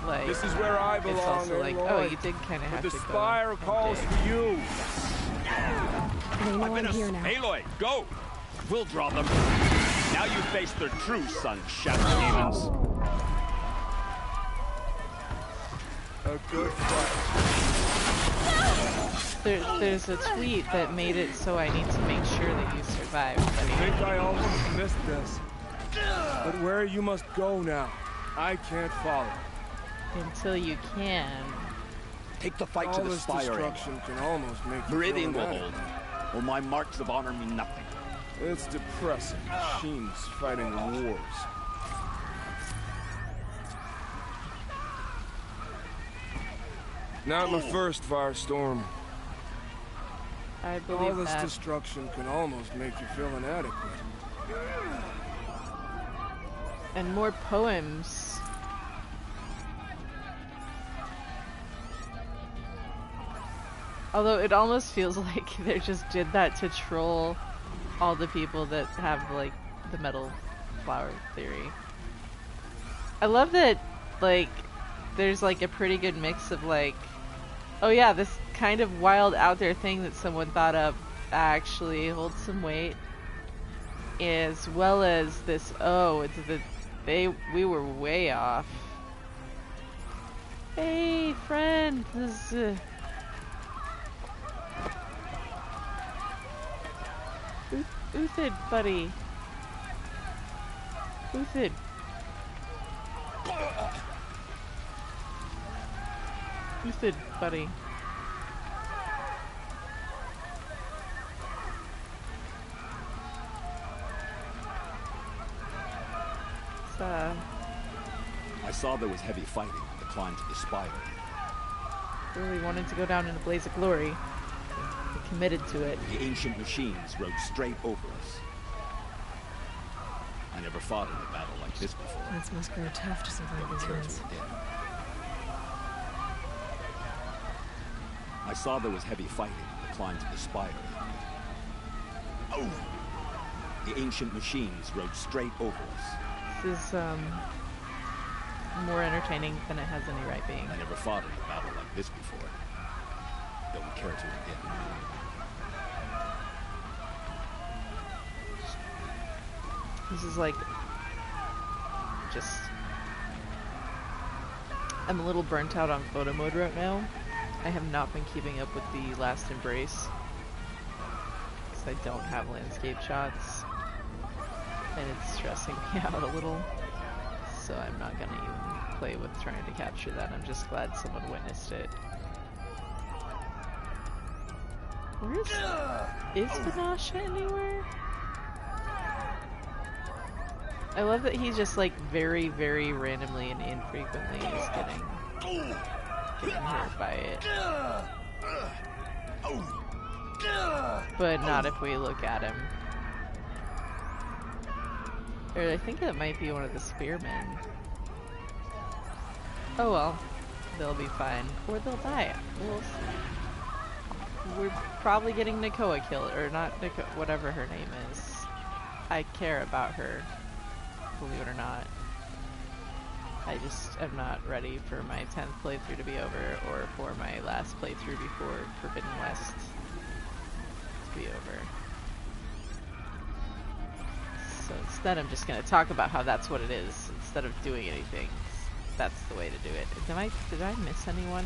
like, this is where I belong. It's also like, Aloy. oh, you did kind of have to go. The spire calls for you. They know I'm here now. Aloy, go! We'll draw them. Now you face their true sun, Shadow Demons. A good fight. There's a tweet that made it so I need to make sure that you survive. I think I almost missed this. But where you must go now, I can't follow. Until you can. Take the fight to the spire. Destruction can almost make you Meridian will feel hold. Well, my marks of honor mean nothing. It's depressing. Machines fighting wars. Not my first firestorm. I believe all this that. destruction can almost make you feel inadequate. And more poems. Although it almost feels like they just did that to troll all the people that have like the metal flower theory. I love that like there's like a pretty good mix of like, oh yeah, this kind of wild out there thing that someone thought up actually holds some weight, as well as this, oh, it's the we were way off. Hey friend, this Uthid, buddy. Uthid. Uthid, buddy. I saw there was heavy fighting on the climb to the spire. Really wanted to go down in a blaze of glory. They committed to it. The ancient machines rode straight over us. I never fought in a battle like this before. This must grow tough to survive these winds. I saw there was heavy fighting in the climb to the spire. Oh! The ancient machines rode straight over us. This is more entertaining than it has any right being. I never fought in a battle like this before. Don't care to again. This is like just I'm a little burnt out on photo mode right now. I have not been keeping up with the Last Embrace because I don't have landscape shots and it's stressing me out a little, so I'm not gonna even play with trying to capture that. I'm just glad someone witnessed it. Is Banasha anywhere? I love that he just like very, very randomly and infrequently is getting hurt by it. But not if we look at him. Or I think it might be one of the spearmen. Oh well, they'll be fine. Or they'll die. We'll see. We're probably getting Nakoa killed, or not Nakoa, whatever her name is. I care about her, believe it or not. I just am not ready for my 10th playthrough to be over, or for my last playthrough before Forbidden West to be over. So instead I'm just going to talk about how that's what it is, instead of doing anything. That's the way to do it. Did I miss anyone?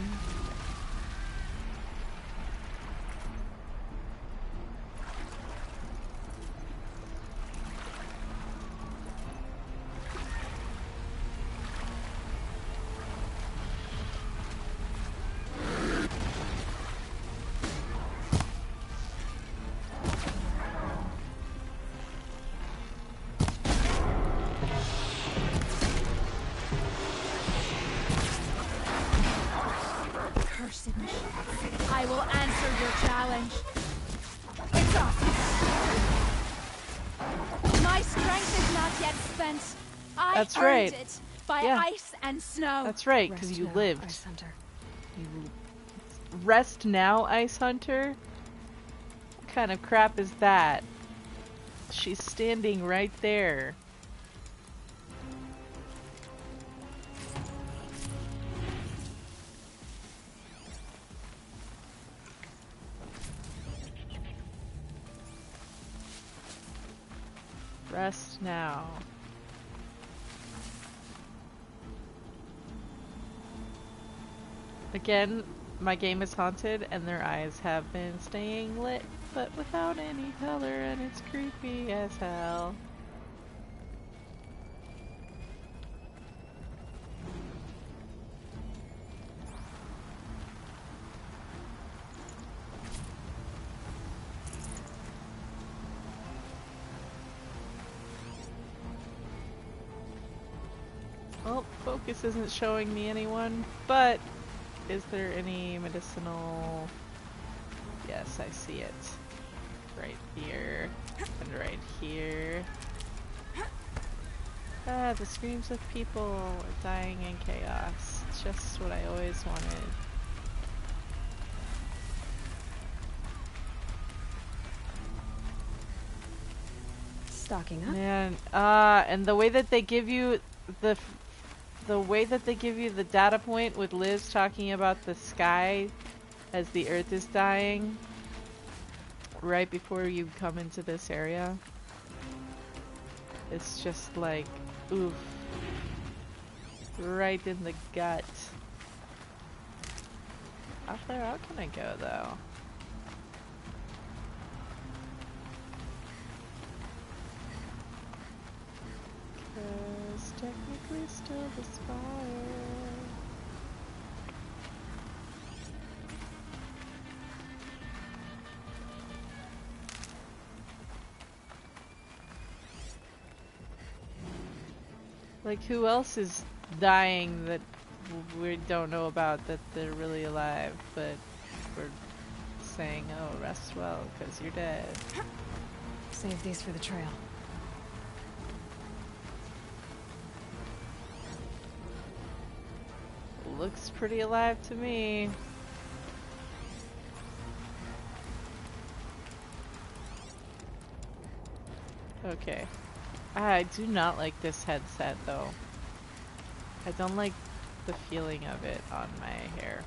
I will answer your challenge. It's up. My strength is not yet spent. That's I right. earned it by Yeah. ice and snow. That's right, because you lived. Ice Hunter. You rest now, Ice Hunter? What kind of crap is that? She's standing right there. Rest now. Again, my game is haunted and their eyes have been staying lit, but without any color, and it's creepy as hell. Well, focus isn't showing me anyone, but is there any medicinal? Yes, I see it. Right here, and right here. Ah, the screams of people are dying in chaos. It's just what I always wanted. Stocking up. Man, and the way that they give you the way that they give you the data point with Liz talking about the sky as the earth is dying right before you come into this area. It's just like, oof. Right in the gut. How far out can I go though? Technically still the spire. Like, who else is dying that we don't know about that they're really alive, but we're saying, oh, rest well, because you're dead. Save these for the trail. looks pretty alive to me. Okay. I do not like this headset though. I don't like the feeling of it on my hair.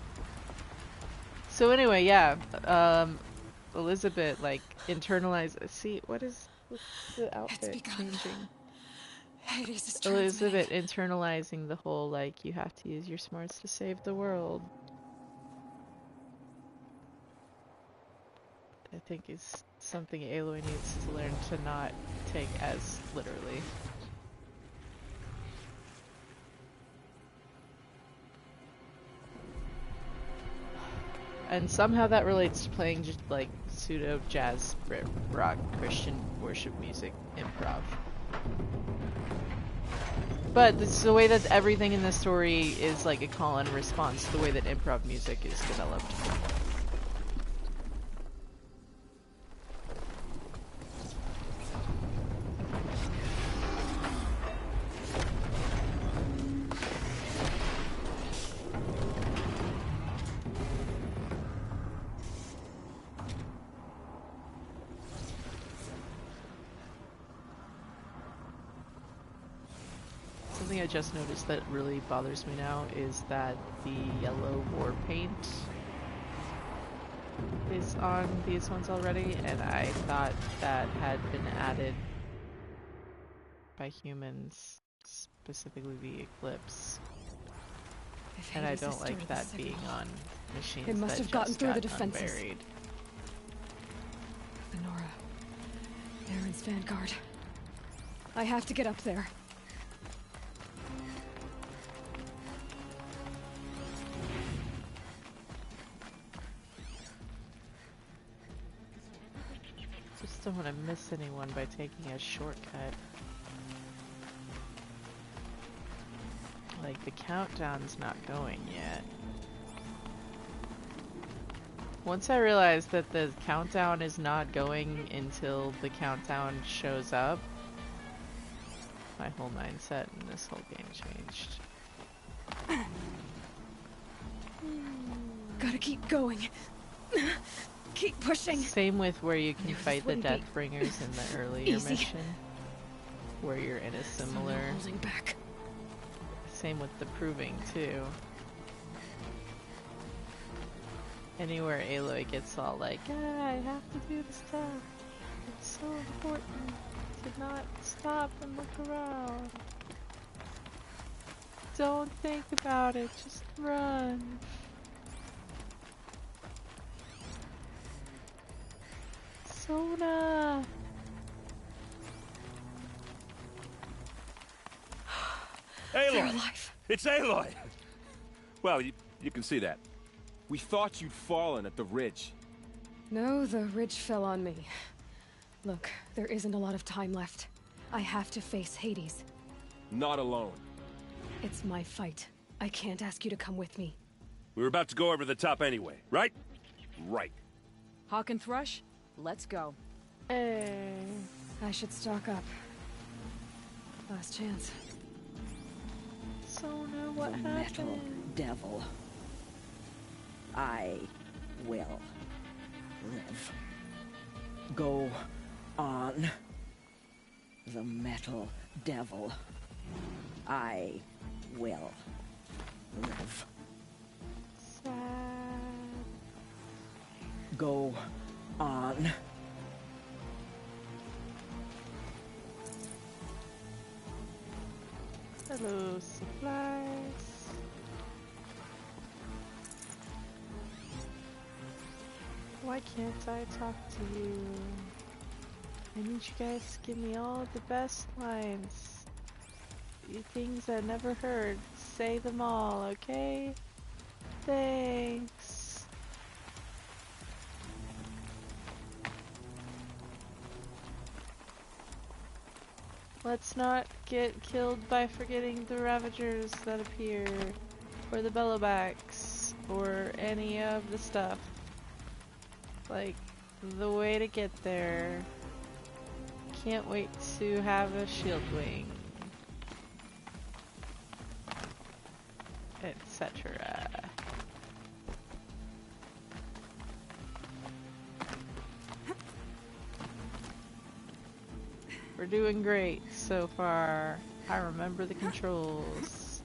So anyway, yeah, Elizabeth like internalized. See, what's the outfit changing? Elizabeth internalizing the whole like you have to use your smarts to save the world. I think is something Aloy needs to learn to not take as literally. And somehow that relates to playing just like pseudo jazz, rock, Christian worship music, improv. But this is the way that everything in this story is like a call and response to the way that improv music is developed. Something I just noticed that really bothers me now is that the yellow war paint is on these ones already, and I thought that had been added by humans, specifically the Eclipse. And I don't like that being on machines it must that have gotten just through got the defenses. unburied. Nora. Aaron's vanguard. I have to get up there. Just don't want to miss anyone by taking a shortcut. Like, the countdown's not going yet. Once I realized that the countdown is not going until the countdown shows up, my whole mindset in this whole game changed. Gotta keep going. Keep pushing. Same with where you can fight the Deathbringers in the earlier mission, where you're in a similar. Holding back. Same with the Proving too. Anywhere Aloy gets all like, ah, I have to do the stuff. It's so important to not stop and look around. Don't think about it, just run. Sona! Aloy! It's Aloy! Well, you can see that. We thought you'd fallen at the ridge. No, the ridge fell on me. Look, there isn't a lot of time left. I have to face Hades. Not alone. It's my fight. I can't ask you to come with me. We were about to go over the top anyway, right? Right. Hawk and Thrush, let's go. I should stock up. Last chance. Sona, what happened? Metal devil. I will live. Go on. The metal devil. I will live. Sad. Go on. Hello, supplies. Why can't I talk to you? I need you guys to give me all the best lines. Things I never heard. Say them all, okay? Thanks. Let's not get killed by forgetting the Ravagers that appear, or the Bellowbacks, or any of the stuff. Like, the way to get there. Can't wait to have a shield wing. It's etc. We're doing great so far. I remember the controls.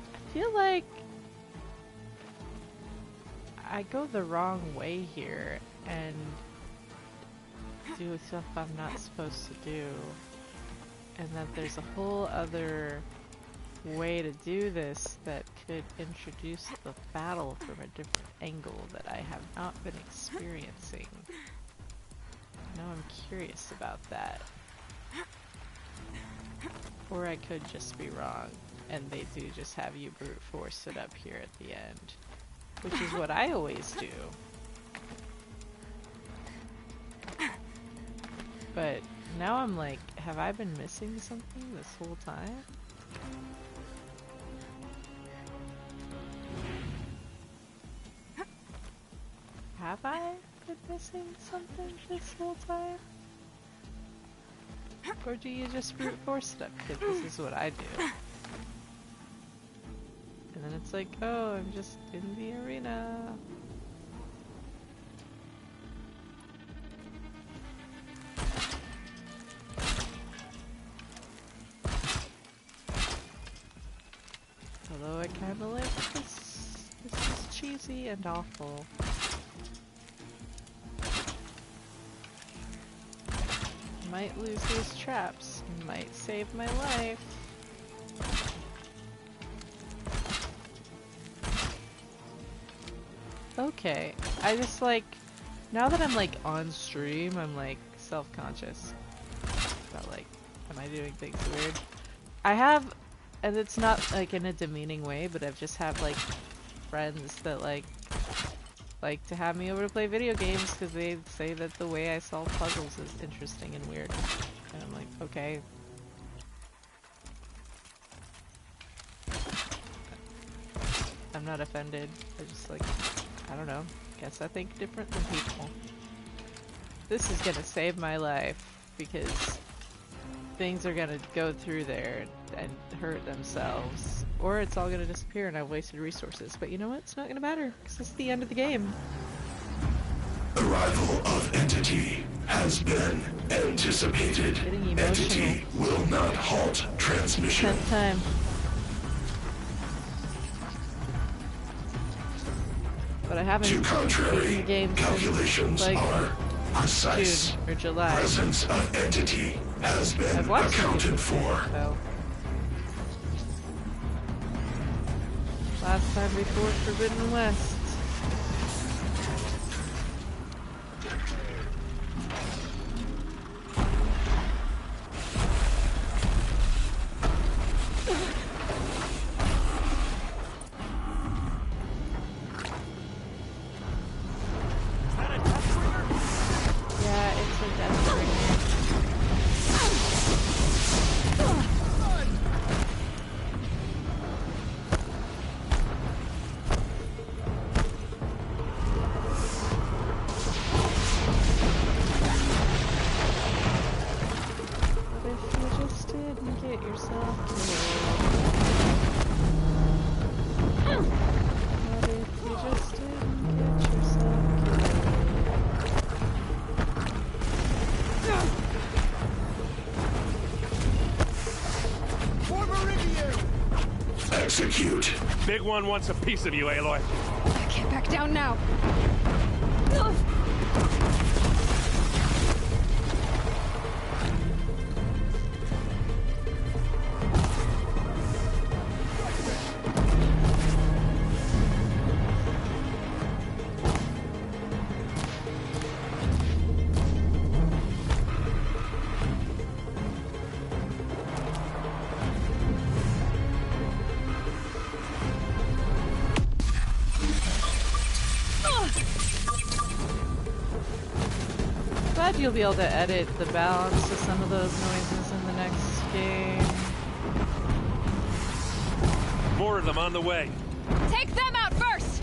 I feel like I go the wrong way here and do stuff I'm not supposed to do, and that there's a whole other way to do this that could introduce the battle from a different angle that I have not been experiencing. Now I'm curious about that. Or I could just be wrong, and they do just have you brute force it up here at the end. Which is what I always do. But now I'm like, have I been missing something this whole time? Have I been missing something this whole time? Or do you just brute force it up? Because this is what I do. And then it's like, oh, I'm just in the arena. Although I kinda like this. This is cheesy and awful. Might lose these traps. Might save my life. Okay, I just like, now that I'm like on stream, I'm like self-conscious about like, am I doing things weird? I have, and it's not like in a demeaning way, but I've just have like friends that like to have me over to play video games because they say that the way I solve puzzles is interesting and weird. And I'm like, okay. I'm not offended. I just like, I don't know. Guess I think different than people. This is gonna save my life because things are gonna go through there and hurt themselves. Or it's all gonna disappear and I've wasted resources. But you know what? It's not gonna matter because it's the end of the game. Arrival of Entity has been anticipated. Entity will not halt transmission. 10th time. But I haven't beaten the game calculations since, like, are precise. June or July. Presence of Entity has been accounted for. So. Last time before Forbidden West. Execute. Big one wants a piece of you, Aloy. I can't back down now. hope you'll be able to edit the balance to some of those noises in the next game. More of them on the way. Take them out first!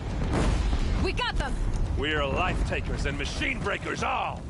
We got them! We are life takers and machine breakers all!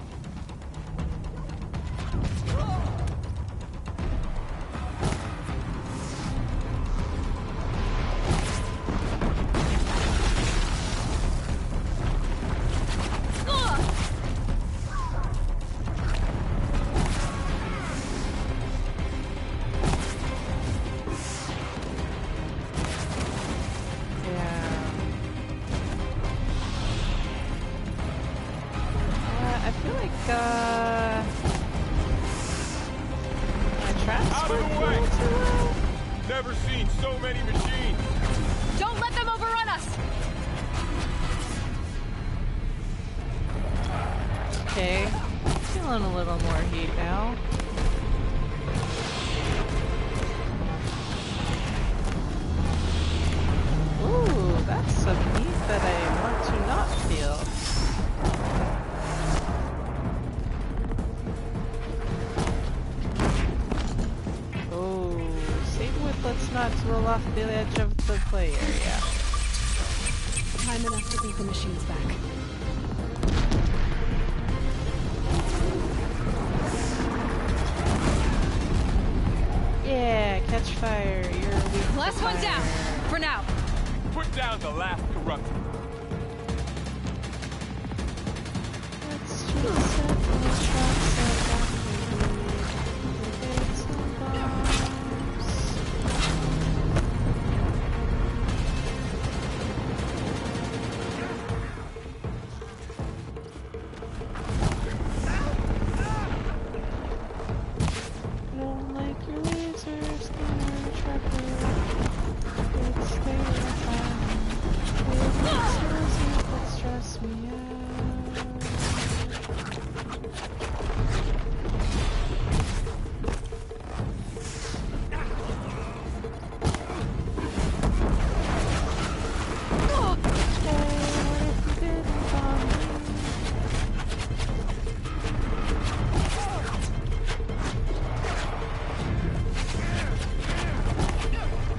Roll off the edge of the play area. Time enough to beat the machines back. Yeah, catch fire. You're weak. Last one down, for now. Put down the last corruptor. Let's just set the shots up.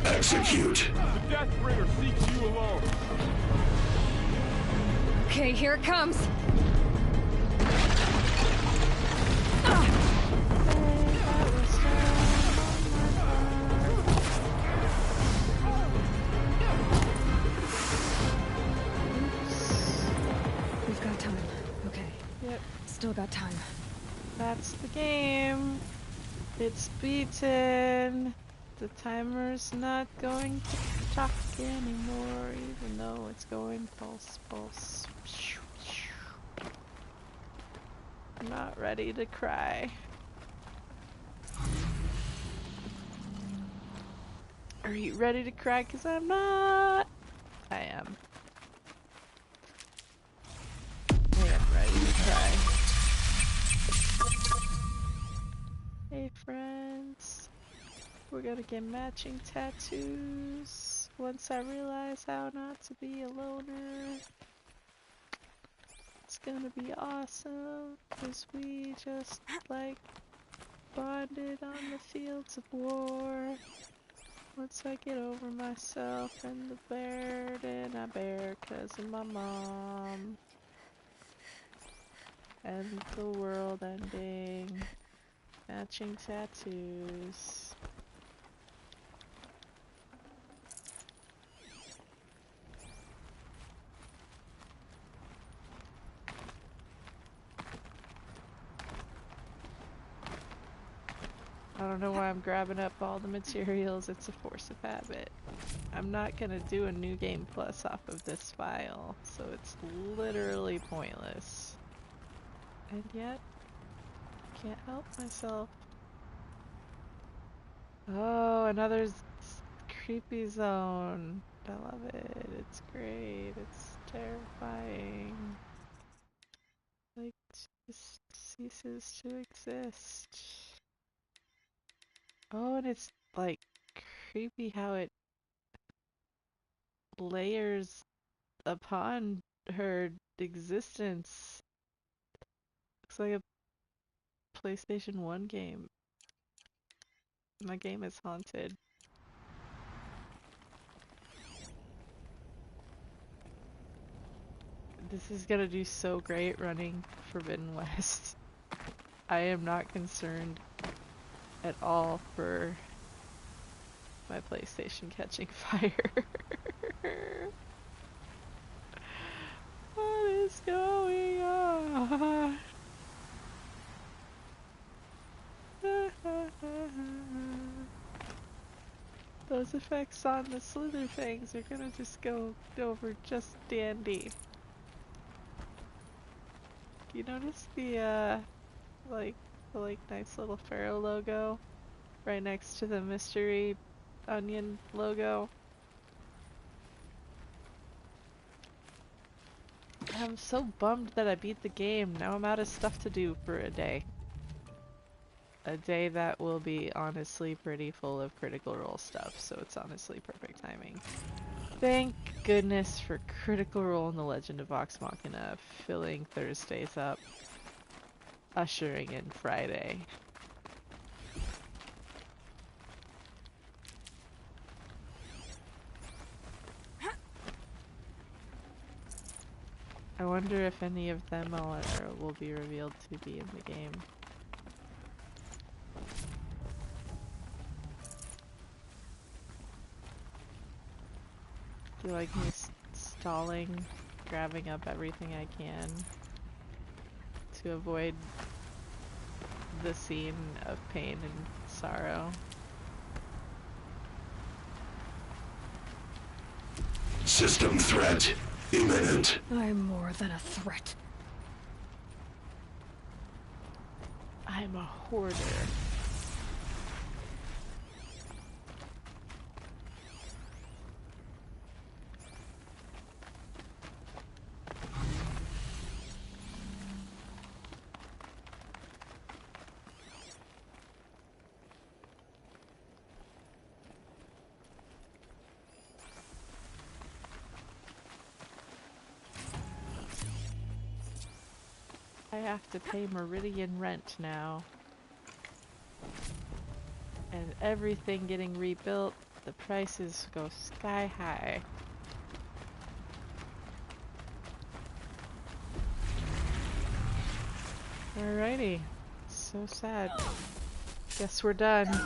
Execute. The Deathbringer seeks you alone. Okay, here it comes. We've got time. Okay. Yep. Still got time. That's the game. It's beaten. The timer's not going to talk anymore, even though it's going pulse, pulse. I'm not ready to cry. Are you ready to cry? 'Cause I'm not. I am. I am ready to cry. Hey friends. We're gonna get matching tattoos once I realize how not to be a loner. It's gonna be awesome because we just like bonded on the fields of war. Once I get over myself and the burden I bear because of my mom and the world ending. Matching tattoos. I don't know why I'm grabbing up all the materials, it's a force of habit. I'm not gonna do a new game plus off of this file, so it's literally pointless. And yet, can't help myself. Oh, another creepy zone. I love it, it's great, it's terrifying. Like, just ceases to exist. Oh, and it's like creepy how it layers upon her existence. Looks like a PlayStation 1 game. My game is haunted. This is gonna do so great running Forbidden West. I am not concerned at all for my PlayStation catching fire. What is going on? Those effects on the slither fangs are gonna just go over just dandy. You notice the like nice little Pharaoh logo right next to the mystery onion logo? I'm so bummed that I beat the game. Now I'm out of stuff to do for a day. A day that will be honestly pretty full of Critical Role stuff, so it's honestly perfect timing. Thank goodness for Critical Role in The Legend of Vox Machina, filling Thursdays up, ushering in Friday. I wonder if any of them will be revealed to be in the game. Do you like me stalling, grabbing up everything I can to avoid the scene of pain and sorrow? System threat imminent. I'm more than a threat. I'm a hoarder. I have to pay Meridian rent now. And everything getting rebuilt, the prices go sky high. Alrighty. So sad. Guess we're done. Just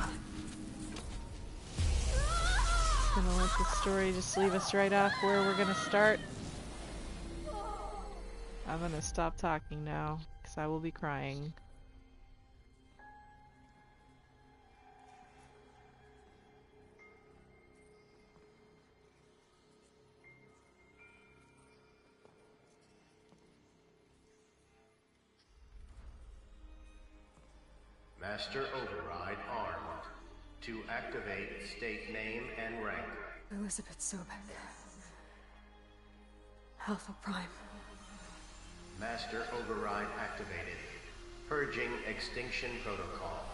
gonna let the story just leave us right off where we're gonna start. I'm gonna stop talking now, because I will be crying. Master Override armed. To activate, state name and rank. Elizabeth Sobek. Alpha Prime. Master Override activated. Purging Extinction Protocol.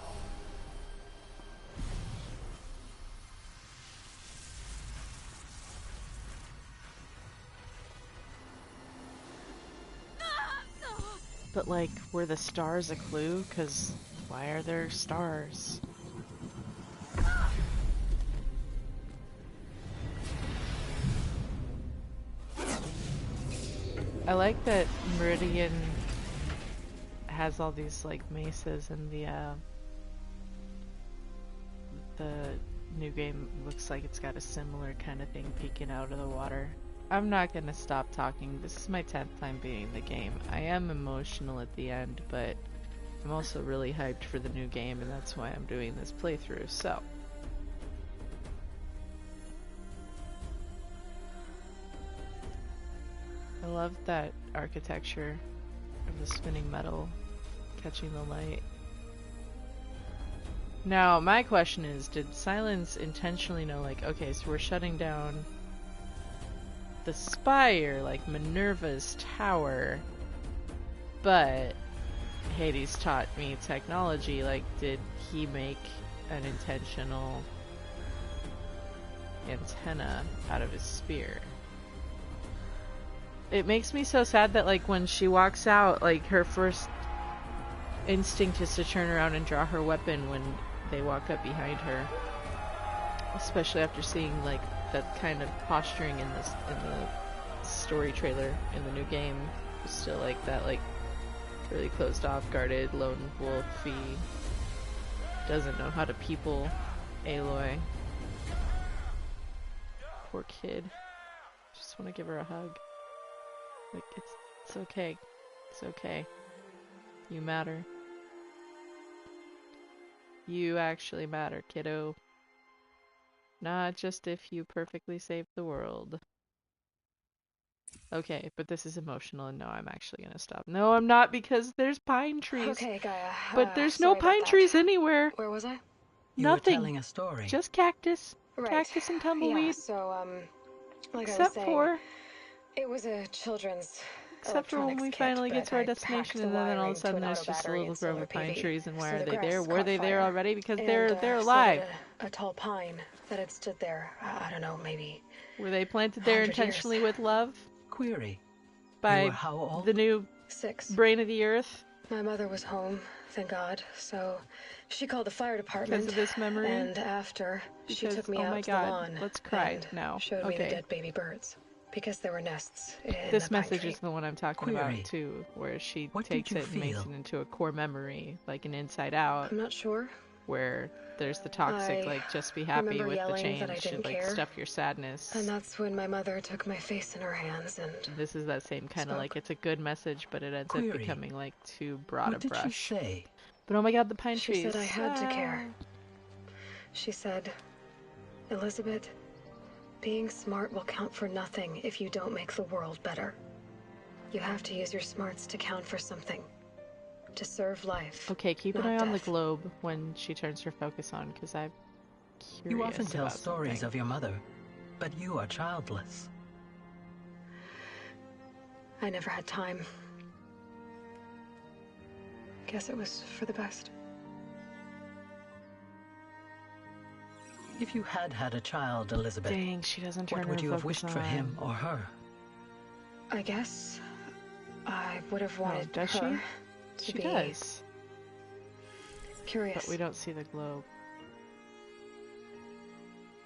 But like, were the stars a clue? 'Cause why are there stars? I like that Meridian has all these like mesas, and the new game looks like it's got a similar kind of thing peeking out of the water. I'm not gonna stop talking. This is my 10th time beating the game. I am emotional at the end, but I'm also really hyped for the new game, and that's why I'm doing this playthrough, so. I love that architecture of the spinning metal catching the light. Now, my question is, did Silence intentionally know, like, okay, so we're shutting down the spire, like Minerva's tower, but Hades taught me technology, like, did he make an intentional antenna out of his spear? It makes me so sad that, like, when she walks out, like, her first instinct is to turn around and draw her weapon when they walk up behind her. Especially after seeing like that kind of posturing in the story trailer in the new game. It's still like that, like really closed off, guarded, lone wolfy, doesn't know how to people Aloy. Poor kid. Just want to give her a hug. Like, it's okay. It's okay. You matter. You actually matter, kiddo. Not just if you perfectly saved the world. Okay, but this is emotional, and no, I'm actually gonna stop. No, I'm not, because there's pine trees. Okay, Gaia. But there's no pine trees anywhere. Where was I? You Nothing. were telling a story. Just cactus. Right. Cactus and tumbleweed. Yeah, so, like Except I was saying, for... it was a children's Except for when we finally get to our destination, and then all of a sudden there's just a little grove of pine trees, and why are they there? Were they there already? Because they're alive. A tall pine that had stood there, I don't know, maybe... Were they planted there intentionally with love? Query. By how old? the new 6. brain of the earth? My mother was home, thank God, so she called the fire department. Because of this memory? And after, she took me out to the lawn. Let's cry now. Showed me the dead baby birds. Because there were nests in this the pine message tree. is the one I'm talking about too, where she takes it and makes it into a core memory, like an Inside Out. I'm not sure. Where there's the toxic, like, just be happy with the change, that I didn't like, care. stuff your sadness. And that's when my mother took my face in her hands and... This is that same kind of, like, it's a good message, but it ends up becoming, like, too broad a brush. What did she say? But oh my god, the pine trees. She said I had to care. She said, Elizabeth, being smart will count for nothing if you don't make the world better. You have to use your smarts to count for something. To serve life. Okay, keep an eye on the globe when she turns her focus on, because I'm curious. You often tell about stories something. of your mother, but you are childless. I never had time. Guess it was for the best. If you had had a child, Elizabeth, dang, she doesn't turn what would her you have focus wished for him on. or her? I guess I would have wanted does her she? to She be does. Curious. But we don't see the globe.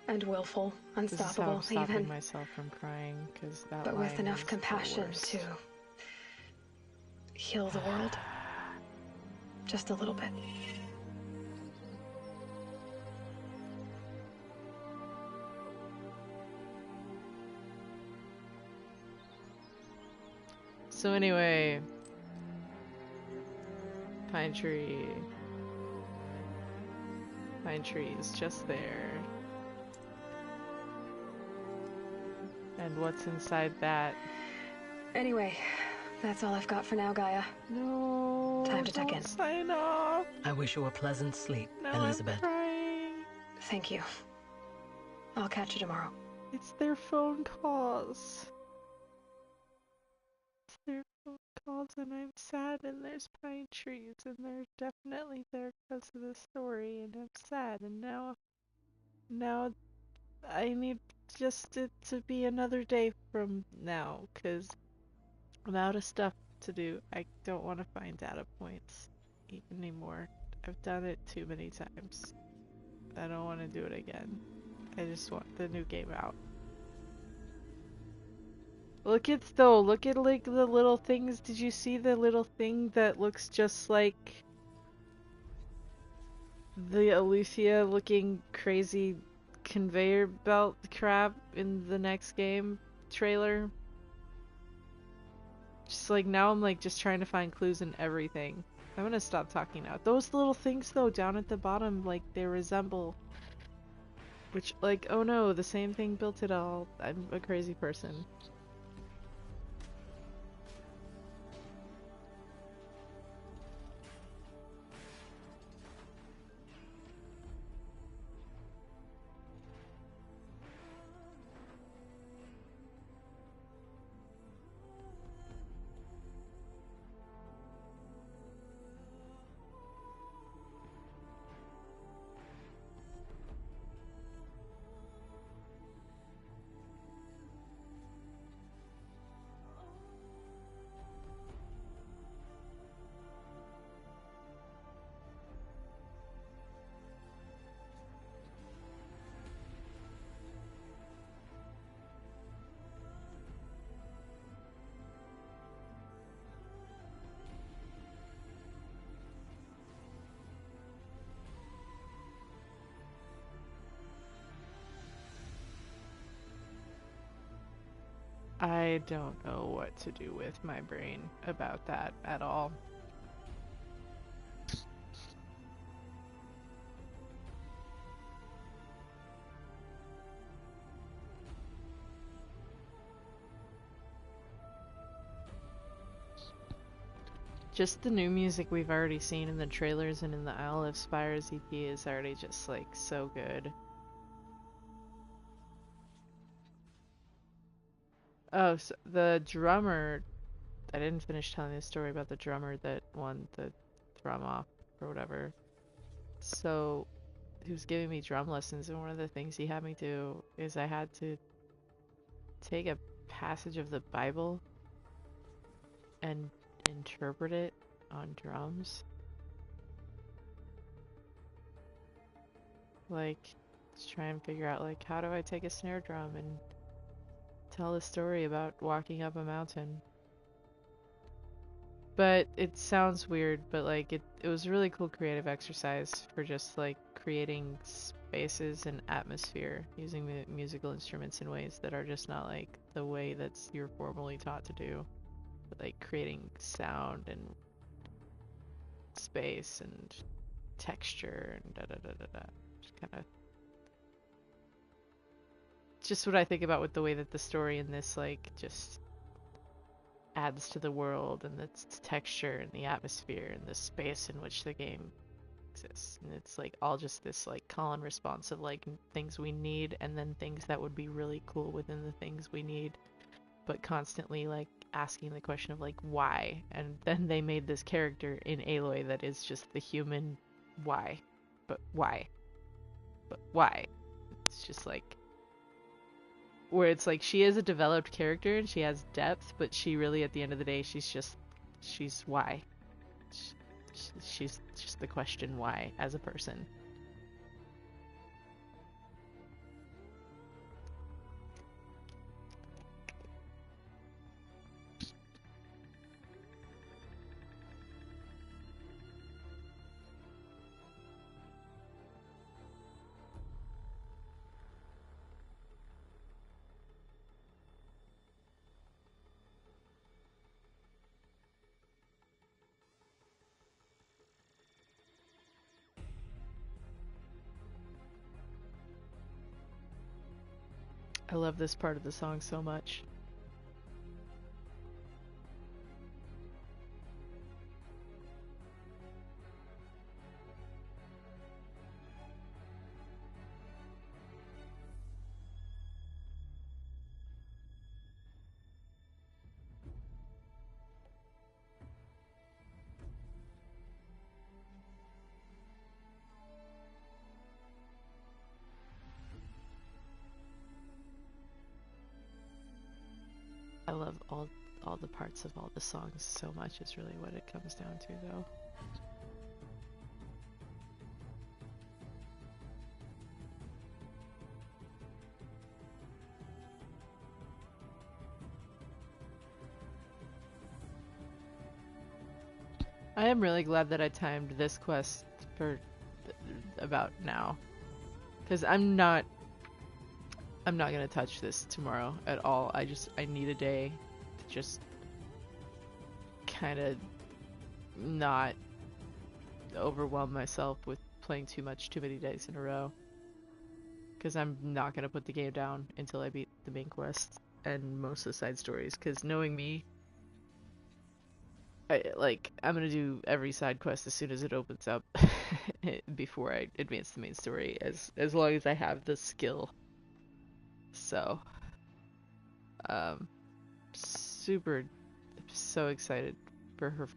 And willful, This is how unstoppable, I'm stopping even. myself from crying, because that But with line enough is the compassion worst. to heal the world. Just a little bit. So anyway, pine tree is just there. And what's inside that? Anyway, that's all I've got for now, Gaia. No. Time to check in. Sign off. I wish you a pleasant sleep, Now Elizabeth. I'm crying. Thank you. I'll catch you tomorrow. It's their phone calls. It's their phone calls, and I'm sad, and there's pine trees, and they're definitely there because of the story, and I'm sad, and now I need just it to be another day from now, because I'm out of stuff to do. I don't want to find data points anymore. I've done it too many times. I don't want to do it again. I just want the new game out. Look at like the little things. Did you see the little thing that looks just like the Aletheia looking crazy conveyor belt crap in the next game trailer? Just like now I'm like just trying to find clues in everything. I'm gonna stop talking now. Those little things though down at the bottom, like they resemble, which like, oh no, the same thing built it all. I'm a crazy person. I don't know what to do with my brain about that at all. Just the new music we've already seen in the trailers and in the Isle of Spires EP is already just like so good. Oh, so the drummer, I didn't finish telling the story about the drummer that won the drum off or whatever. So he was giving me drum lessons, and one of the things he had me do is I had to take a passage of the Bible and interpret it on drums. Like, just try and figure out, like, how do I take a snare drum and tell a story about walking up a mountain? But it sounds weird, but like it was a really cool creative exercise for just like creating spaces and atmosphere using the musical instruments in ways that are just not like the way that's you're formally taught to do. But, like creating sound and space and texture and just kind of just what I think about with the way that the story in this like just adds to the world and its texture and the atmosphere and the space in which the game exists. And it's like all just this like call and response of like things we need and then things that would be really cool within the things we need, but constantly like asking the question of like why. And then they made this character in Aloy that is just the human why. But why? But why? It's just like where it's like she is a developed character and she has depth, but she really at the end of the day she's why. She's just the question why as a person. I love this part of the song so much. I love all the parts of all the songs so much is really what it comes down to though. I am really glad that I timed this quest for about now, because I'm not gonna touch this tomorrow at all. I need a day to just kind of not overwhelm myself with playing too many days in a row, because I'm not gonna put the game down until I beat the main quest and most of the side stories, because knowing me, I'm gonna do every side quest as soon as it opens up before I advance the main story, as long as I have the skill. So, so excited for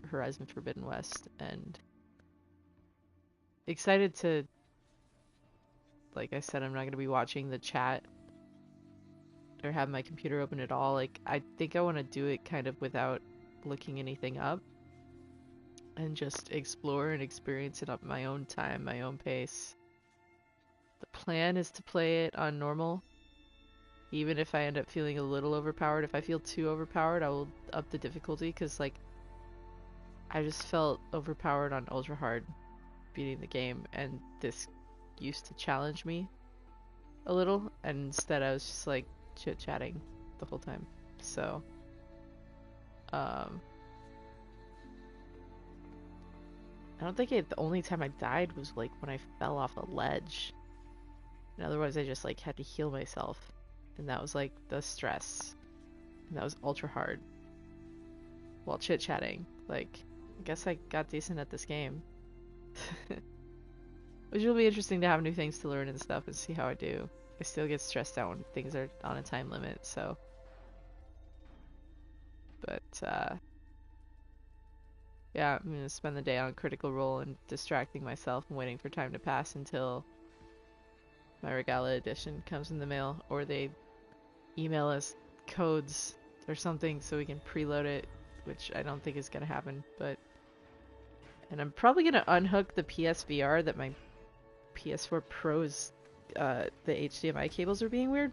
Horizon Forbidden West, and excited to, like I said, I'm not going to be watching the chat or have my computer open at all. Like, I think I want to do it kind of without looking anything up, and just explore and experience it at my own time, my own pace. The plan is to play it on normal. Even if I end up feeling a little overpowered, if I feel too overpowered, I will up the difficulty, because, like, I just felt overpowered on ultra hard beating the game, and this used to challenge me a little, and instead I was just, like, chit-chatting the whole time. So, I don't think the only time I died was like when I fell off a ledge. And otherwise I just like had to heal myself. And that was like the stress. And that was ultra hard. While chit-chatting. Like, I guess I got decent at this game. Which will be interesting to have new things to learn and stuff and see how I do. I still get stressed out when things are on a time limit, so. But, yeah, I'm gonna spend the day on Critical Role and distracting myself and waiting for time to pass until my Regala edition comes in the mail, or they email us codes or something so we can preload it, which I don't think is gonna happen, but. And I'm probably gonna unhook the PSVR that my PS4 Pro's, the HDMI cables are being weird.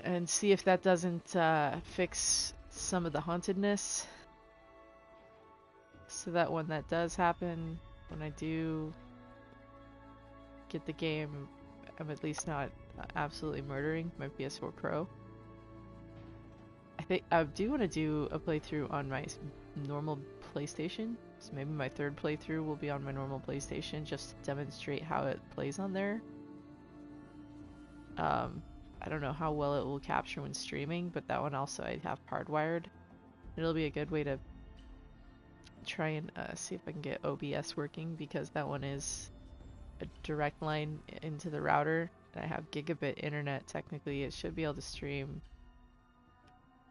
And see if that doesn't fix some of the hauntedness. So that when that does happen, when I do get the game, I'm at least not absolutely murdering my PS4 Pro. I think I do want to do a playthrough on my normal PlayStation. So maybe my third playthrough will be on my normal PlayStation just to demonstrate how it plays on there. I don't know how well it will capture when streaming, but that one also I have hardwired. It'll be a good way to try and see if I can get OBS working, because that one is a direct line into the router. I have gigabit internet technically. It should be able to stream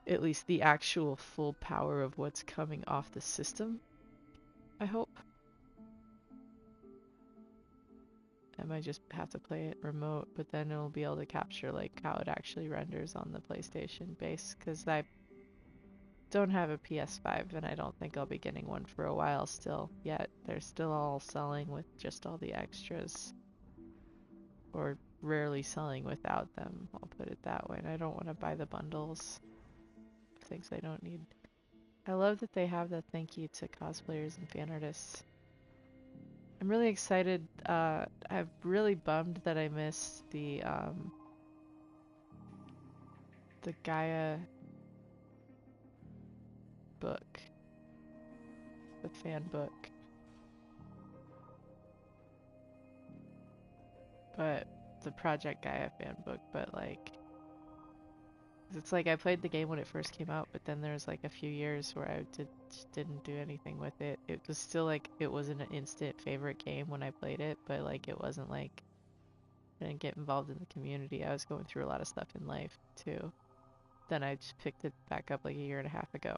at least the actual full power of what's coming off the system, I hope. I might just have to play it remote, but then it'll be able to capture like how it actually renders on the PlayStation base, because I don't have a PS5 and I don't think I'll be getting one for a while still yet. They're still all selling with just all the extras, or rarely selling without them, I'll put it that way. And I don't want to buy the bundles, things I don't need. I love that they have the thank you to cosplayers and fan artists. I'm really excited. I'm really bummed that I missed the Gaia book, the fan book. But the Project Gaia fan book, but like, it's like I played the game when it first came out, but then there's like a few years where I didn't do anything with it. It was still like, it wasn't an instant favorite game when I played it, but like it wasn't like I didn't get involved in the community. I was going through a lot of stuff in life too. Then I just picked it back up like a year and a half ago.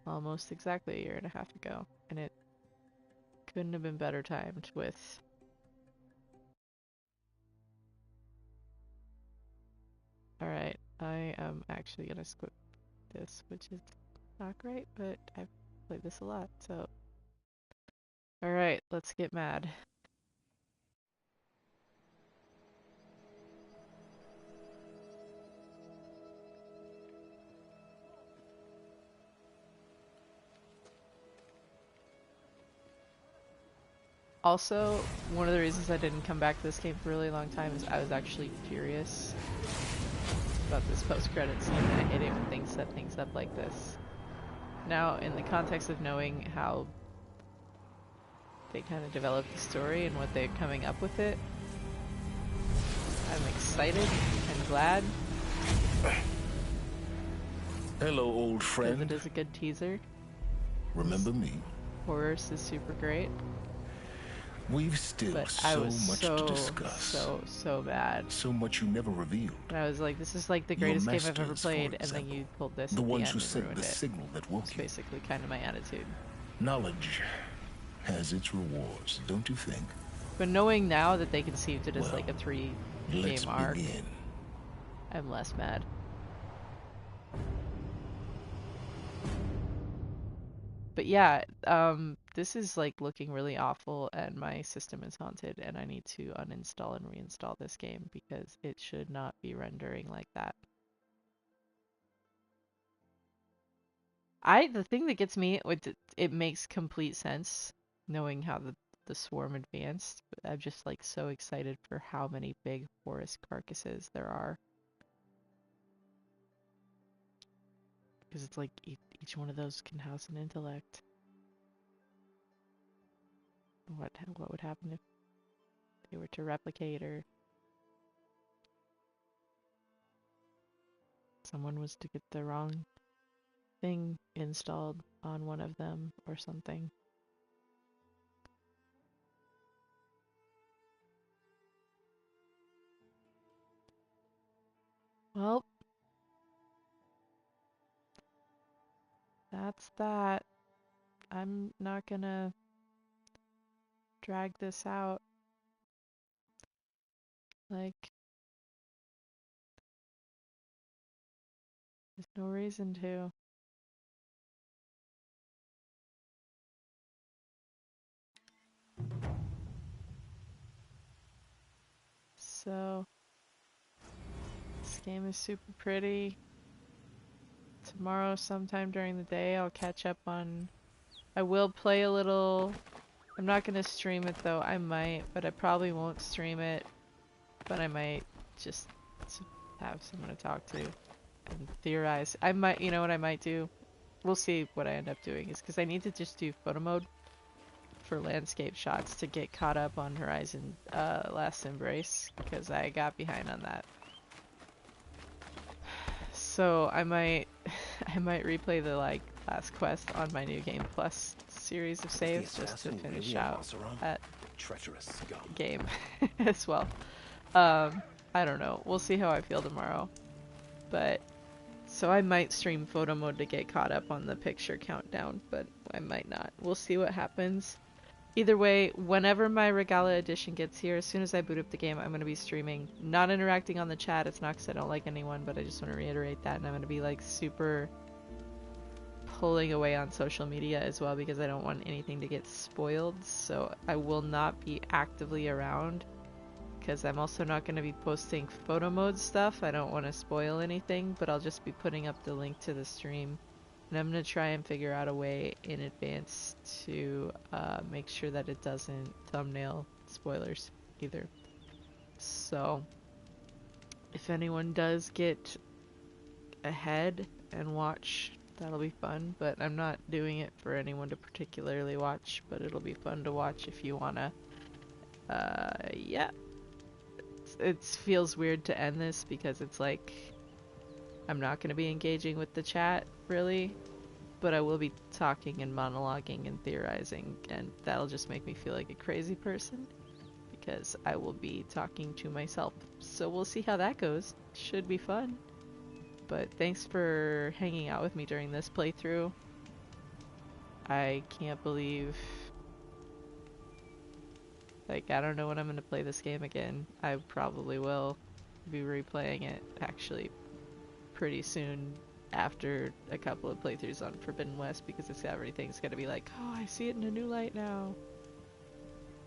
Almost exactly a year and a half ago. And it couldn't have been better timed with Alright, I am actually gonna skip this, which is not great, but I've played this a lot, so. Alright, let's get mad. Also, one of the reasons I didn't come back to this game for a really long time is I was actually furious about this post-credit scene. I hate it when things set things up like this. Now, in the context of knowing how they kind of developed the story and what they're coming up with it, I'm excited and glad. Hello, old friend. Because it is a good teaser. Remember me? Horus is super great. We've still so much to discuss. So bad. So much you never revealed. And I was like, this is like the greatest game I've ever played, and then you pulled this at the ones end who and sent ruined the it. signal that woke That's you. basically kind of my attitude. Knowledge has its rewards, don't you think? But knowing now that they conceived it as like a 3-game arc, begin. I'm less mad. But yeah, this is like looking really awful, and my system is haunted, and I need to uninstall and reinstall this game because it should not be rendering like that. The thing that gets me, it makes complete sense knowing how the swarm advanced. I'm just like so excited for how many big forest carcasses there are. Because it's like each one of those can house an intellect. What would happen if they were to replicate, or someone was to get the wrong thing installed on one of them or something? Well, that's that. I'm not gonna drag this out. Like, there's no reason to. So, this game is super pretty. Tomorrow, sometime during the day, I'll catch up on... I will play a little... I'm not gonna stream it though. I might, but I probably won't stream it. But I might just have someone to talk to and theorize. I might, you know what I might do? We'll see what I end up doing, is because I need to just do photo mode for landscape shots to get caught up on Horizon Last Embrace, because I got behind on that. So I might replay the last quest on my new Game Plus series of saves just to finish out that treacherous scum game as well. I don't know. We'll see how I feel tomorrow. But so I might stream photo mode to get caught up on the picture countdown, but I might not. We'll see what happens. Either way, whenever my Regala edition gets here, as soon as I boot up the game, I'm going to be streaming. Not interacting on the chat. It's not because I don't like anyone, but I just want to reiterate that. And I'm going to be like super pulling away on social media as well, because I don't want anything to get spoiled. So I will not be actively around, because I'm also not going to be posting photo mode stuff. I don't want to spoil anything, but I'll just be putting up the link to the stream. And I'm going to try and figure out a way in advance to make sure that it doesn't thumbnail spoilers either. So if anyone does get ahead and watch, that'll be fun. But I'm not doing it for anyone to particularly watch, but it'll be fun to watch if you want to. Yeah. It feels weird to end this because it's like I'm not going to be engaging with the chat, really, but I will be talking and monologuing and theorizing, and that'll just make me feel like a crazy person, because I will be talking to myself. So we'll see how that goes. Should be fun. But thanks for hanging out with me during this playthrough. I can't believe... Like, I don't know when I'm going to play this game again. I probably will be replaying it, actually, pretty soon after a couple of playthroughs on Forbidden West, because everything's gonna be like, oh, I see it in a new light now.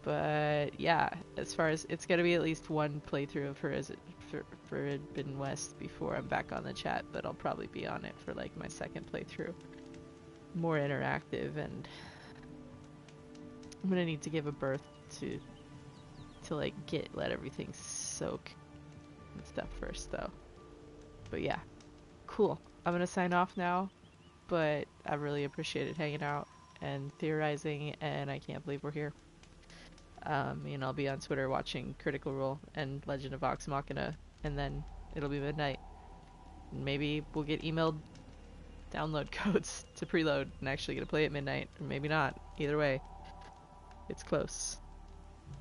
But yeah, as far as it's gonna be at least one playthrough of Forbidden West before I'm back on the chat, but I'll probably be on it for like my second playthrough. More interactive, and I'm gonna need to give a birth to like let everything soak and stuff first though. But yeah. Cool. I'm gonna sign off now, but I really appreciated hanging out and theorizing, and I can't believe we're here. And I'll be on Twitter watching Critical Role and Legend of Vox Machina, and then it'll be midnight. Maybe we'll get emailed download codes to preload and actually get to play at midnight, or maybe not. Either way, it's close.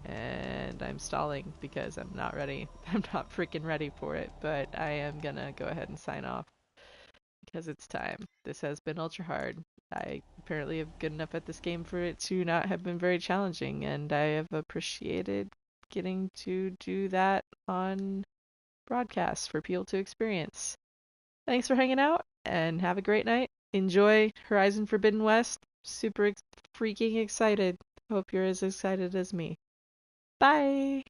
And I'm stalling because I'm not ready. I'm not freaking ready for it, but I am gonna go ahead and sign off because it's time. This has been ultra hard. I apparently am good enough at this game for it to not have been very challenging, and I have appreciated getting to do that on broadcast for people to experience. Thanks for hanging out, and have a great night. Enjoy Horizon Forbidden West. Super freaking excited. Hope you're as excited as me. Bye!